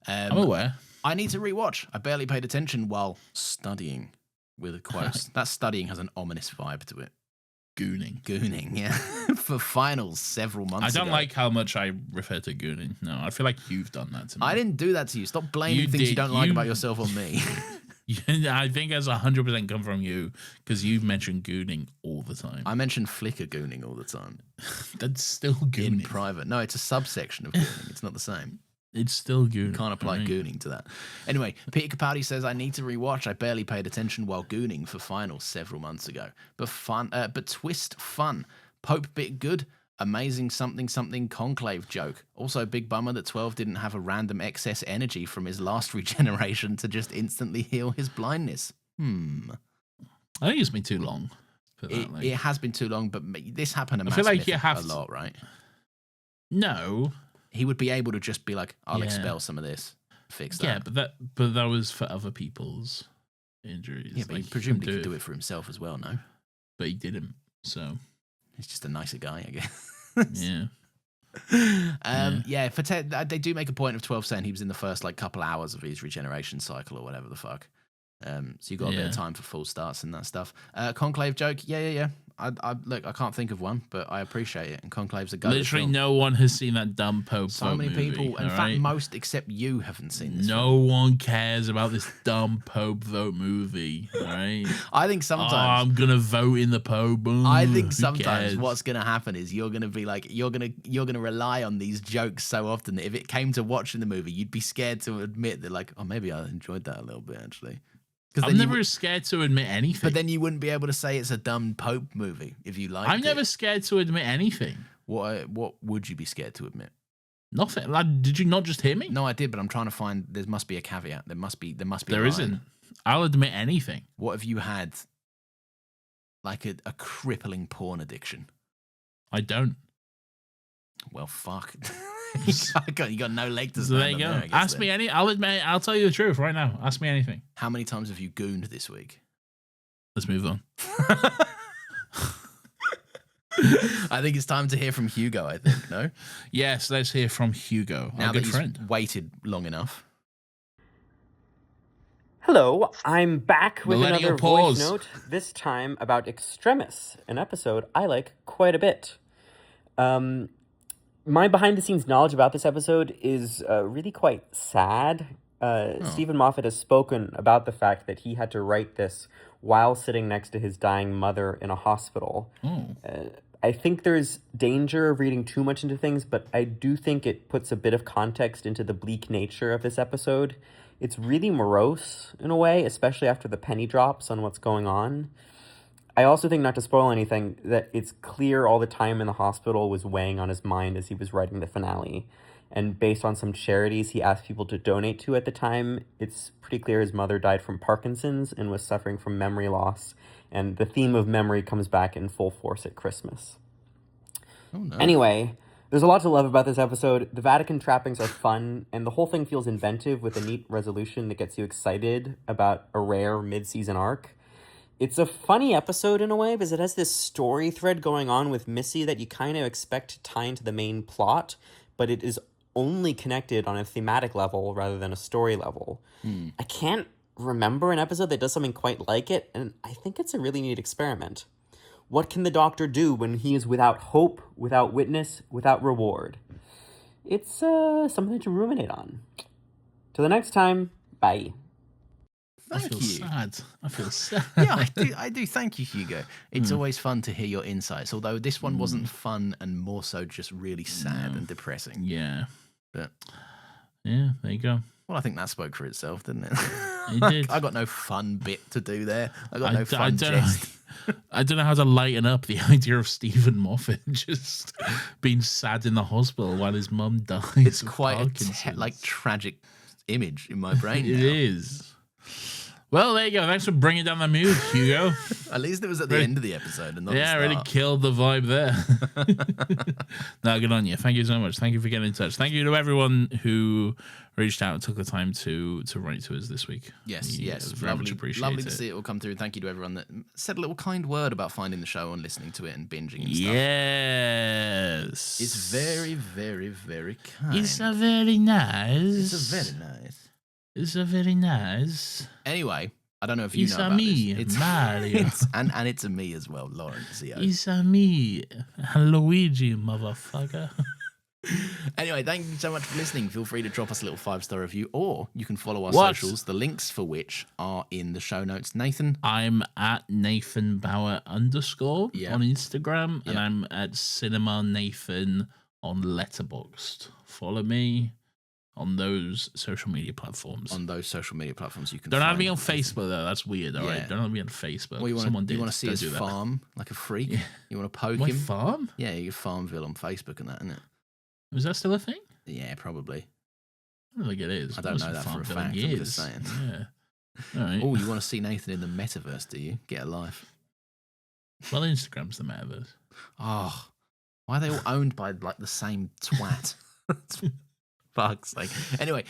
Speaker 2: I'm aware.
Speaker 1: I need to rewatch. I barely paid attention while studying, with a quote. That studying has an ominous vibe to it. Gooning, yeah. For finals several months ago.
Speaker 2: I don't like how much I refer to gooning. No, I feel like you've done that to me.
Speaker 1: I didn't do that to you. Stop blaming things you don't like about yourself on me.
Speaker 2: I think that's 100% come from you, because you've mentioned gooning all the time.
Speaker 1: I mention Flickr gooning all the time.
Speaker 2: That's still gooning.
Speaker 1: In private. No, it's a subsection of gooning. It's not the same.
Speaker 2: It's still gooning.
Speaker 1: You can't apply gooning to that. Anyway, Peter Capaldi says, I need to rewatch. I barely paid attention while gooning for finals several months ago. But twist fun. Pope bit good. Amazing something conclave joke. Also, big bummer that 12 didn't have a random excess energy from his last regeneration to just instantly heal his blindness.
Speaker 2: I think it's been too long.
Speaker 1: It has been too long, but this happened to
Speaker 2: I feel like you
Speaker 1: a
Speaker 2: have
Speaker 1: lot, right?
Speaker 2: No.
Speaker 1: He would be able to just be like, I'll expel some of this, fix that.
Speaker 2: Yeah, but that was for other people's injuries.
Speaker 1: Yeah, but he presumably could do it for himself as well, no?
Speaker 2: But he didn't, so...
Speaker 1: He's just a nicer guy, I guess.
Speaker 2: Yeah.
Speaker 1: For they do make a point of 12 saying he was in the first couple hours of his regeneration cycle or whatever the fuck. So you got a bit of time for full starts and that stuff. Conclave joke, yeah. Look, I can't think of one, but I appreciate it. And Conclave's a go.
Speaker 2: Literally, no one has seen that dumb Pope.
Speaker 1: So many
Speaker 2: movie,
Speaker 1: people, in
Speaker 2: all
Speaker 1: fact,
Speaker 2: right?
Speaker 1: most except you haven't seen this.
Speaker 2: No one cares about this dumb Pope vote movie. All right.
Speaker 1: I think sometimes
Speaker 2: I'm gonna vote in the Pope.
Speaker 1: I think
Speaker 2: Who
Speaker 1: sometimes
Speaker 2: cares?
Speaker 1: what's going to happen is you're going to be like you're going to rely on these jokes so often that if it came to watching the movie, you'd be scared to admit that like, oh, maybe I enjoyed that a little bit actually.
Speaker 2: I'm never scared to admit anything.
Speaker 1: But then you wouldn't be able to say it's a dumb Pope movie if you liked it.
Speaker 2: I'm never scared to admit anything.
Speaker 1: What would you be scared to admit?
Speaker 2: Nothing. Like, did you not just hear me?
Speaker 1: No, I did, but I'm trying to find. There must be a caveat. There must be.
Speaker 2: There isn't. I'll admit anything.
Speaker 1: What have you had? Like a crippling porn addiction?
Speaker 2: I don't.
Speaker 1: Well, fuck. you got no leg to
Speaker 2: So there
Speaker 1: stand
Speaker 2: you
Speaker 1: on
Speaker 2: go.
Speaker 1: there, I guess,
Speaker 2: Ask me
Speaker 1: then.
Speaker 2: any. I'll admit. I'll tell you the truth right now. Ask me anything.
Speaker 1: How many times have you gooned this week?
Speaker 2: Let's move on.
Speaker 1: I think it's time to hear from Hugo, I think, no?
Speaker 2: Yes, let's hear from Hugo,
Speaker 1: Now
Speaker 2: our
Speaker 1: that
Speaker 2: good
Speaker 1: he's
Speaker 2: friend.
Speaker 1: waited long enough.
Speaker 6: Hello, I'm back with
Speaker 2: Millennial
Speaker 6: another
Speaker 2: pause.
Speaker 6: voice note, this time about Extremis, an episode I like quite a bit. My behind-the-scenes knowledge about this episode is really quite sad. Stephen Moffat has spoken about the fact that he had to write this while sitting next to his dying mother in a hospital. I think there's danger of reading too much into things, but I do think it puts a bit of context into the bleak nature of this episode. It's really morose in a way, especially after the penny drops on what's going on. I also think, not to spoil anything, that it's clear all the time in the hospital was weighing on his mind as he was writing the finale. And based on some charities he asked people to donate to at the time, it's pretty clear his mother died from Parkinson's and was suffering from memory loss. And the theme of memory comes back in full force at Christmas.
Speaker 1: Oh, no.
Speaker 6: Anyway, there's a lot to love about this episode. The Vatican trappings are fun, and the whole thing feels inventive with a neat resolution that gets you excited about a rare mid-season arc. It's a funny episode in a way because it has this story thread going on with Missy that you kind of expect to tie into the main plot, but it is only connected on a thematic level rather than a story level. I can't remember an episode that does something quite like it, and I think it's a really neat experiment. What can the Doctor do when he is without hope, without witness, without reward? It's something to ruminate on. Till the next time, bye.
Speaker 1: Thank you.
Speaker 2: Sad. I feel sad.
Speaker 1: Yeah, I do. Thank you, Hugo. It's always fun to hear your insights, although this one wasn't fun and more so just really sad and depressing.
Speaker 2: Yeah.
Speaker 1: But
Speaker 2: Yeah, there you go.
Speaker 1: well, I think that spoke for itself, didn't it?
Speaker 2: It did.
Speaker 1: I got no fun bit to do there. I got no fun
Speaker 2: don't
Speaker 1: gist.
Speaker 2: I don't know how to lighten up the idea of Stephen Moffat just being sad in the hospital while his mum dies.
Speaker 1: It's
Speaker 2: of
Speaker 1: quite a
Speaker 2: Parkinson's.
Speaker 1: tragic image in my brain
Speaker 2: It
Speaker 1: now.
Speaker 2: is. Well, there you go. Thanks for bringing down the mood, Hugo.
Speaker 1: At least it was at the end of the episode and not
Speaker 2: Yeah,
Speaker 1: the
Speaker 2: really
Speaker 1: start.
Speaker 2: killed the vibe there. No, good on you. Thank you so much. Thank you for getting in touch. Thank you to everyone who reached out and took the time to write to us this week.
Speaker 1: Yes,
Speaker 2: We,
Speaker 1: yes.
Speaker 2: very much appreciate
Speaker 1: lovely
Speaker 2: it.
Speaker 1: to see it all come through. Thank you to everyone that said a little kind word about finding the show and listening to it and binging and stuff.
Speaker 2: Yes.
Speaker 1: It's very, very, very kind.
Speaker 2: It's a very nice.
Speaker 1: It's a very nice.
Speaker 2: It's a very nice.
Speaker 1: Anyway, I don't know if you
Speaker 2: It's
Speaker 1: know
Speaker 2: a
Speaker 1: about
Speaker 2: me,
Speaker 1: this. It's
Speaker 2: Mario.
Speaker 1: and it's a me as well, Lawrence. Yeah.
Speaker 2: It's a me, Luigi, motherfucker.
Speaker 1: Anyway, thank you so much for listening. Feel free to drop us a little 5-star review, or you can follow our
Speaker 2: What?
Speaker 1: socials, the links for which are in the show notes. Nathan,
Speaker 2: I'm at Nathan Bauer _
Speaker 1: Yeah.
Speaker 2: on Instagram, and
Speaker 1: Yeah.
Speaker 2: I'm at Cinema Nathan on Letterboxd. Follow me on those social media platforms.
Speaker 1: on those social media platforms, you can
Speaker 2: Don't add
Speaker 1: find
Speaker 2: me on
Speaker 1: Nathan.
Speaker 2: Facebook though. That's weird. All right,
Speaker 1: Yeah.
Speaker 2: don't add me on Facebook.
Speaker 1: Well, you
Speaker 2: Someone did.
Speaker 1: want to see
Speaker 2: Don't
Speaker 1: his
Speaker 2: do that.
Speaker 1: farm like a freak?
Speaker 2: Yeah.
Speaker 1: You want to poke
Speaker 2: My
Speaker 1: him?
Speaker 2: farm?
Speaker 1: Yeah, you Farmville on Facebook and that, isn't it?
Speaker 2: Is that still a thing?
Speaker 1: Yeah, probably.
Speaker 2: I don't think it is.
Speaker 1: I don't know that for a fact, I'm just saying.
Speaker 2: Yeah. All right.
Speaker 1: Oh, you want to see Nathan in the metaverse, do you? Get a life.
Speaker 2: Well, Instagram's the metaverse.
Speaker 1: Oh, why are they all owned by like the same twat? Fuck's sake. Anyway,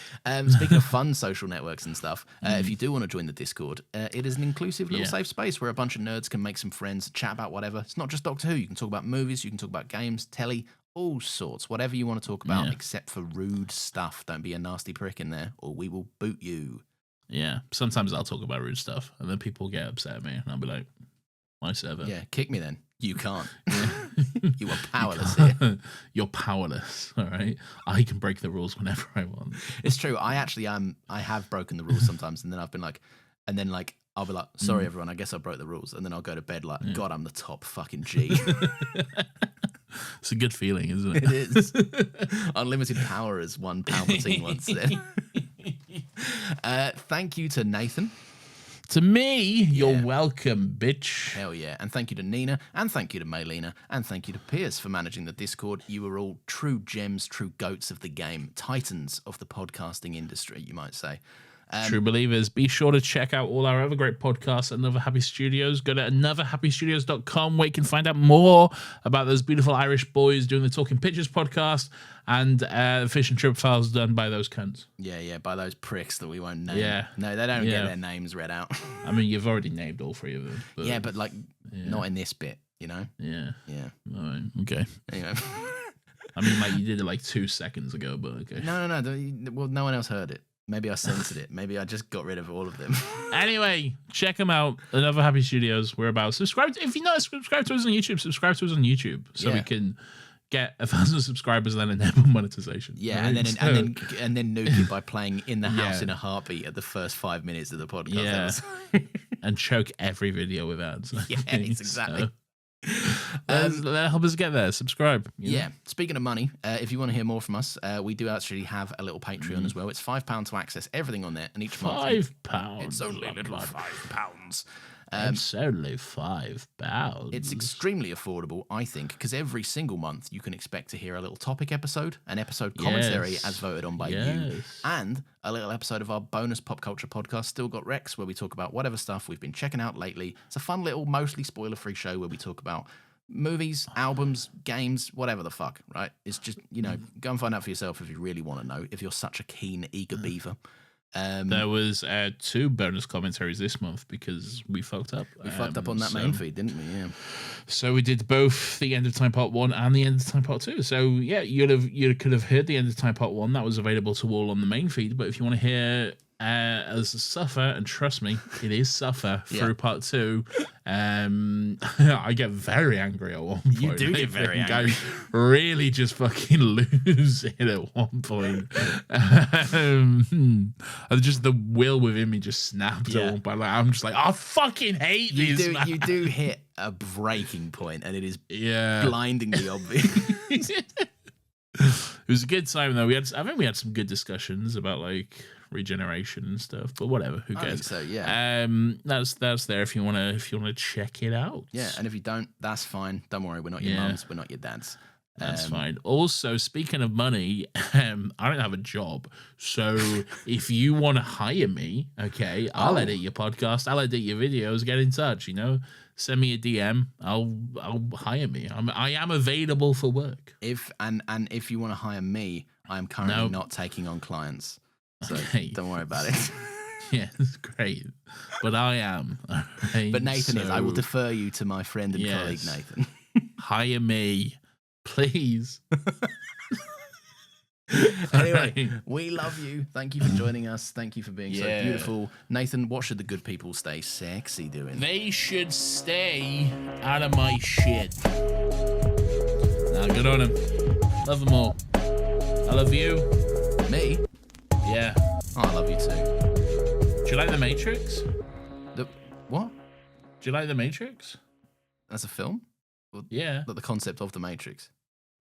Speaker 1: speaking of fun social networks and stuff, if you do want to join the Discord, it is an inclusive little
Speaker 2: Yeah.
Speaker 1: safe space where a bunch of nerds can make some friends, chat about whatever. It's not just Doctor Who. You can talk about movies, you can talk about games, telly, all sorts, whatever you want to talk about,
Speaker 2: Yeah.
Speaker 1: except for rude stuff. Don't be a nasty prick in there, or we will boot you.
Speaker 2: Yeah. Sometimes I'll talk about rude stuff, and then people get upset at me, and I'll be like, my server.
Speaker 1: Yeah, kick me then. You can't. You are powerless here.
Speaker 2: You're powerless. All right. I can break the rules whenever I want.
Speaker 1: It's true. I actually I have broken the rules sometimes, and then I've been like, I'll be like, sorry everyone, I guess I broke the rules, and then I'll go to bed like, God, I'm the top fucking G.
Speaker 2: It's a good feeling, isn't it?
Speaker 1: It is. Unlimited power, as one Palpatine once said. Thank you to Nathan.
Speaker 2: To me, you're welcome, bitch.
Speaker 1: Hell yeah. And thank you to Nina, and thank you to Maylena, and thank you to Piers for managing the Discord. You are all true gems, true goats of the game, titans of the podcasting industry, you might say.
Speaker 2: True believers. Be sure to check out all our other great podcasts at Another Happy Studios. Go to anotherhappystudios.com where you can find out more about those beautiful Irish boys doing the Talking Pictures podcast and the Fish and Trip Files done by those cunts.
Speaker 1: Yeah, by those pricks that we won't name.
Speaker 2: Yeah.
Speaker 1: No, they don't get their names read out.
Speaker 2: I mean, you've already named all three of them. But,
Speaker 1: but like, not in this bit, you know?
Speaker 2: Yeah.
Speaker 1: Yeah.
Speaker 2: All right. Okay.
Speaker 1: Anyway.
Speaker 2: I mean, like, you did it like 2 seconds ago, but okay.
Speaker 1: No. Well, no one else heard it. Maybe I censored it. Maybe I just got rid of all of them.
Speaker 2: Anyway, check them out. Another Happy Studios. We're about. Subscribe. If you're not subscribed to us on YouTube, subscribe to us on YouTube so we can get 1,000 subscribers and then enable monetization.
Speaker 1: Yeah,
Speaker 2: right?
Speaker 1: and then nuke it by playing In the House in a Heartbeat at the first 5 minutes of the podcast.
Speaker 2: Yeah. And choke every video with ads.
Speaker 1: Yeah, exactly.
Speaker 2: Help us get there. Subscribe.
Speaker 1: Yeah. Speaking of money, if you want to hear more from us, we do actually have a little Patreon as well. It's £5 to access everything on there, and each month
Speaker 2: £5.
Speaker 1: it's only a little £5.
Speaker 2: It's only £5.
Speaker 1: It's extremely affordable, I think, because every single month you can expect to hear a little topic episode, an episode commentary as voted on by you, and a little episode of our bonus pop culture podcast, Still Got Rex, where we talk about whatever stuff we've been checking out lately. It's a fun little, mostly spoiler-free show where we talk about movies, albums, games, whatever the fuck, right? It's just, go and find out for yourself if you really want to know, if you're such a keen, eager beaver.
Speaker 2: There was 2 bonus commentaries this month because we fucked up.
Speaker 1: We fucked up on that main feed, didn't we? Yeah.
Speaker 2: So we did both the End of Time Part 1 and the End of Time Part 2. So yeah, you could have heard the End of Time Part 1. That was available to all on the main feed. But if you want to hear us suffer, and trust me, it is suffer through Part 2, I get very angry at one point.
Speaker 1: You do get very angry.
Speaker 2: I really just fucking lose it at one point. Just the will within me just snaps at one point. Like, I'm just like, I fucking hate this.
Speaker 1: You do hit a breaking point, and it is blindingly obvious.
Speaker 2: It was a good time though. I think we had some good discussions about like regeneration and stuff, but whatever, who cares?
Speaker 1: I think so, yeah.
Speaker 2: That's there if you wanna check it out.
Speaker 1: Yeah, and if you don't, that's fine. Don't worry, we're not your mums, we're not your dads.
Speaker 2: That's fine. Also, speaking of money, I don't have a job, so if you want to hire me, okay, I'll edit your podcast, I'll edit your videos. Get in touch, send me a DM. I'll hire me. I am available for work.
Speaker 1: If you want to hire me, I am currently not taking on clients, so don't worry about it.
Speaker 2: Yeah, it's great, but I am. Right?
Speaker 1: But Nathan is. I will defer you to my friend and colleague Nathan.
Speaker 2: Hire me. Please.
Speaker 1: Anyway, we love you. Thank you for joining us. Thank you for being so beautiful. Nathan, what should the good people stay sexy doing?
Speaker 2: They should stay out of my shit. Now, good on them. Love them all. I love you.
Speaker 1: Me?
Speaker 2: Yeah.
Speaker 1: Oh, I love you too.
Speaker 2: Do you like The Matrix?
Speaker 1: What?
Speaker 2: Do you like The Matrix?
Speaker 1: As a film? Well,
Speaker 2: yeah.
Speaker 1: Like the concept of The Matrix.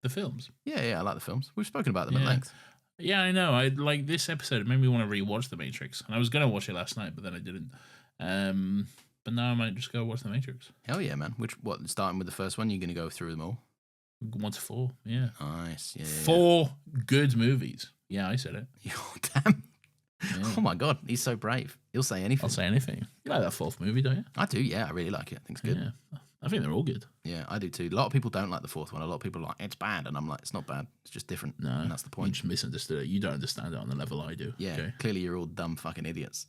Speaker 2: The films?
Speaker 1: Yeah, I like the films. We've spoken about them at length.
Speaker 2: Yeah, I know. I like this episode. It made me want to rewatch The Matrix. And I was going to watch it last night, but then I didn't. But now I might just go watch The Matrix.
Speaker 1: Hell yeah, man. Starting with the first one, you're going to go through them all?
Speaker 2: 1 to 4, yeah.
Speaker 1: Nice, yeah.
Speaker 2: 4 good movies. Yeah, I said it.
Speaker 1: Oh, damn. Yeah. Oh my God, he's so brave. He'll say anything.
Speaker 2: I'll say anything. You like that 4th movie, don't you?
Speaker 1: I do, yeah. I really like it. I think it's good.
Speaker 2: Yeah. I think they're all good.
Speaker 1: Yeah, I do too. A lot of people don't like the 4th one. A lot of people are like, it's bad. And I'm like, it's not bad. It's just different.
Speaker 2: No,
Speaker 1: and that's the point.
Speaker 2: You just misunderstood it. You don't understand it on the level I do.
Speaker 1: Yeah,
Speaker 2: okay?
Speaker 1: Clearly you're all dumb fucking idiots.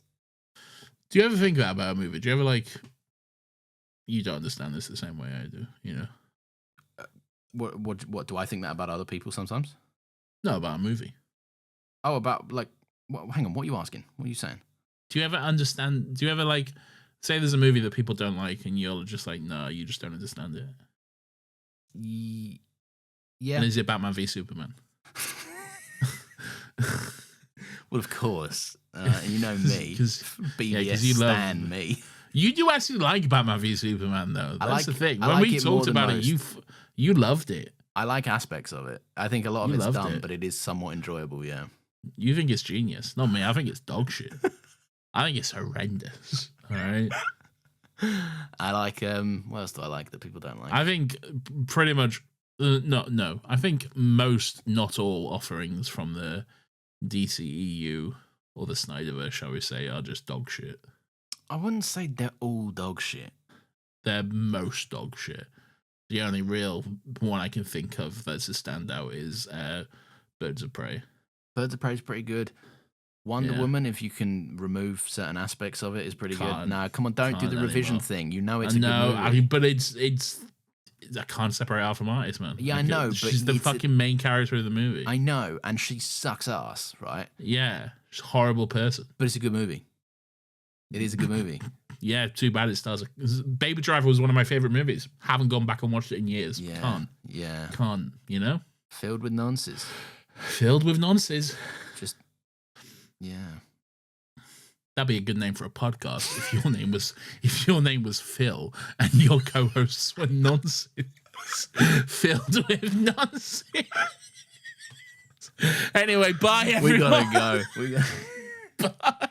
Speaker 2: Do you ever think that about a movie? Do you ever like, you don't understand this the same way I do,
Speaker 1: What do I think that about other people sometimes?
Speaker 2: No, about a movie.
Speaker 1: Oh, about like, hang on, what are you asking? What are you saying?
Speaker 2: Do you ever understand, say there's a movie that people don't like and you're just like, no, you just don't understand it.
Speaker 1: Yeah.
Speaker 2: And is it Batman v Superman?
Speaker 1: Well, of course. You know me. BBS
Speaker 2: you love
Speaker 1: stan me.
Speaker 2: You do actually like Batman v Superman, though. That's the thing.
Speaker 1: I
Speaker 2: When
Speaker 1: like
Speaker 2: we
Speaker 1: it more
Speaker 2: talked
Speaker 1: than
Speaker 2: about it,
Speaker 1: most.
Speaker 2: you loved it.
Speaker 1: I like aspects of it. I think a lot of
Speaker 2: You
Speaker 1: it's
Speaker 2: loved
Speaker 1: dumb,
Speaker 2: it.
Speaker 1: but it is somewhat enjoyable, yeah.
Speaker 2: You think it's genius. Not me. I think it's dog shit. I think it's horrendous. All right.
Speaker 1: I like, what else do I like that people don't like?
Speaker 2: I think pretty much, no. I think most, not all offerings from the DCEU or the Snyderverse, shall we say, are just dog shit.
Speaker 1: I wouldn't say they're all dog shit.
Speaker 2: They're most dog shit. The only real one I can think of that's a standout is Birds of Prey.
Speaker 1: Birds of Prey is pretty good. Wonder Woman, if you can remove certain aspects of it, is pretty good. Nah, come on, don't do the revision thing. You know it's a good movie.
Speaker 2: But it's I can't separate art from artist, man.
Speaker 1: Yeah, I know, but
Speaker 2: she's the fucking main character of the movie.
Speaker 1: I know, and she sucks ass, right?
Speaker 2: Yeah, she's a horrible person.
Speaker 1: But it's a good movie. It is a good movie.
Speaker 2: Yeah, too bad it stars. Baby Driver was one of my favorite movies. Haven't gone back and watched it in years.
Speaker 1: Yeah,
Speaker 2: Can't, you know?
Speaker 1: Filled with nonsense.
Speaker 2: Filled with nonsense.
Speaker 1: Just, yeah.
Speaker 2: That'd be a good name for a podcast if your name was Phil and your co-hosts were nonsense. Filled with nonsense. Anyway, bye everyone.
Speaker 1: We gotta go.
Speaker 2: Bye.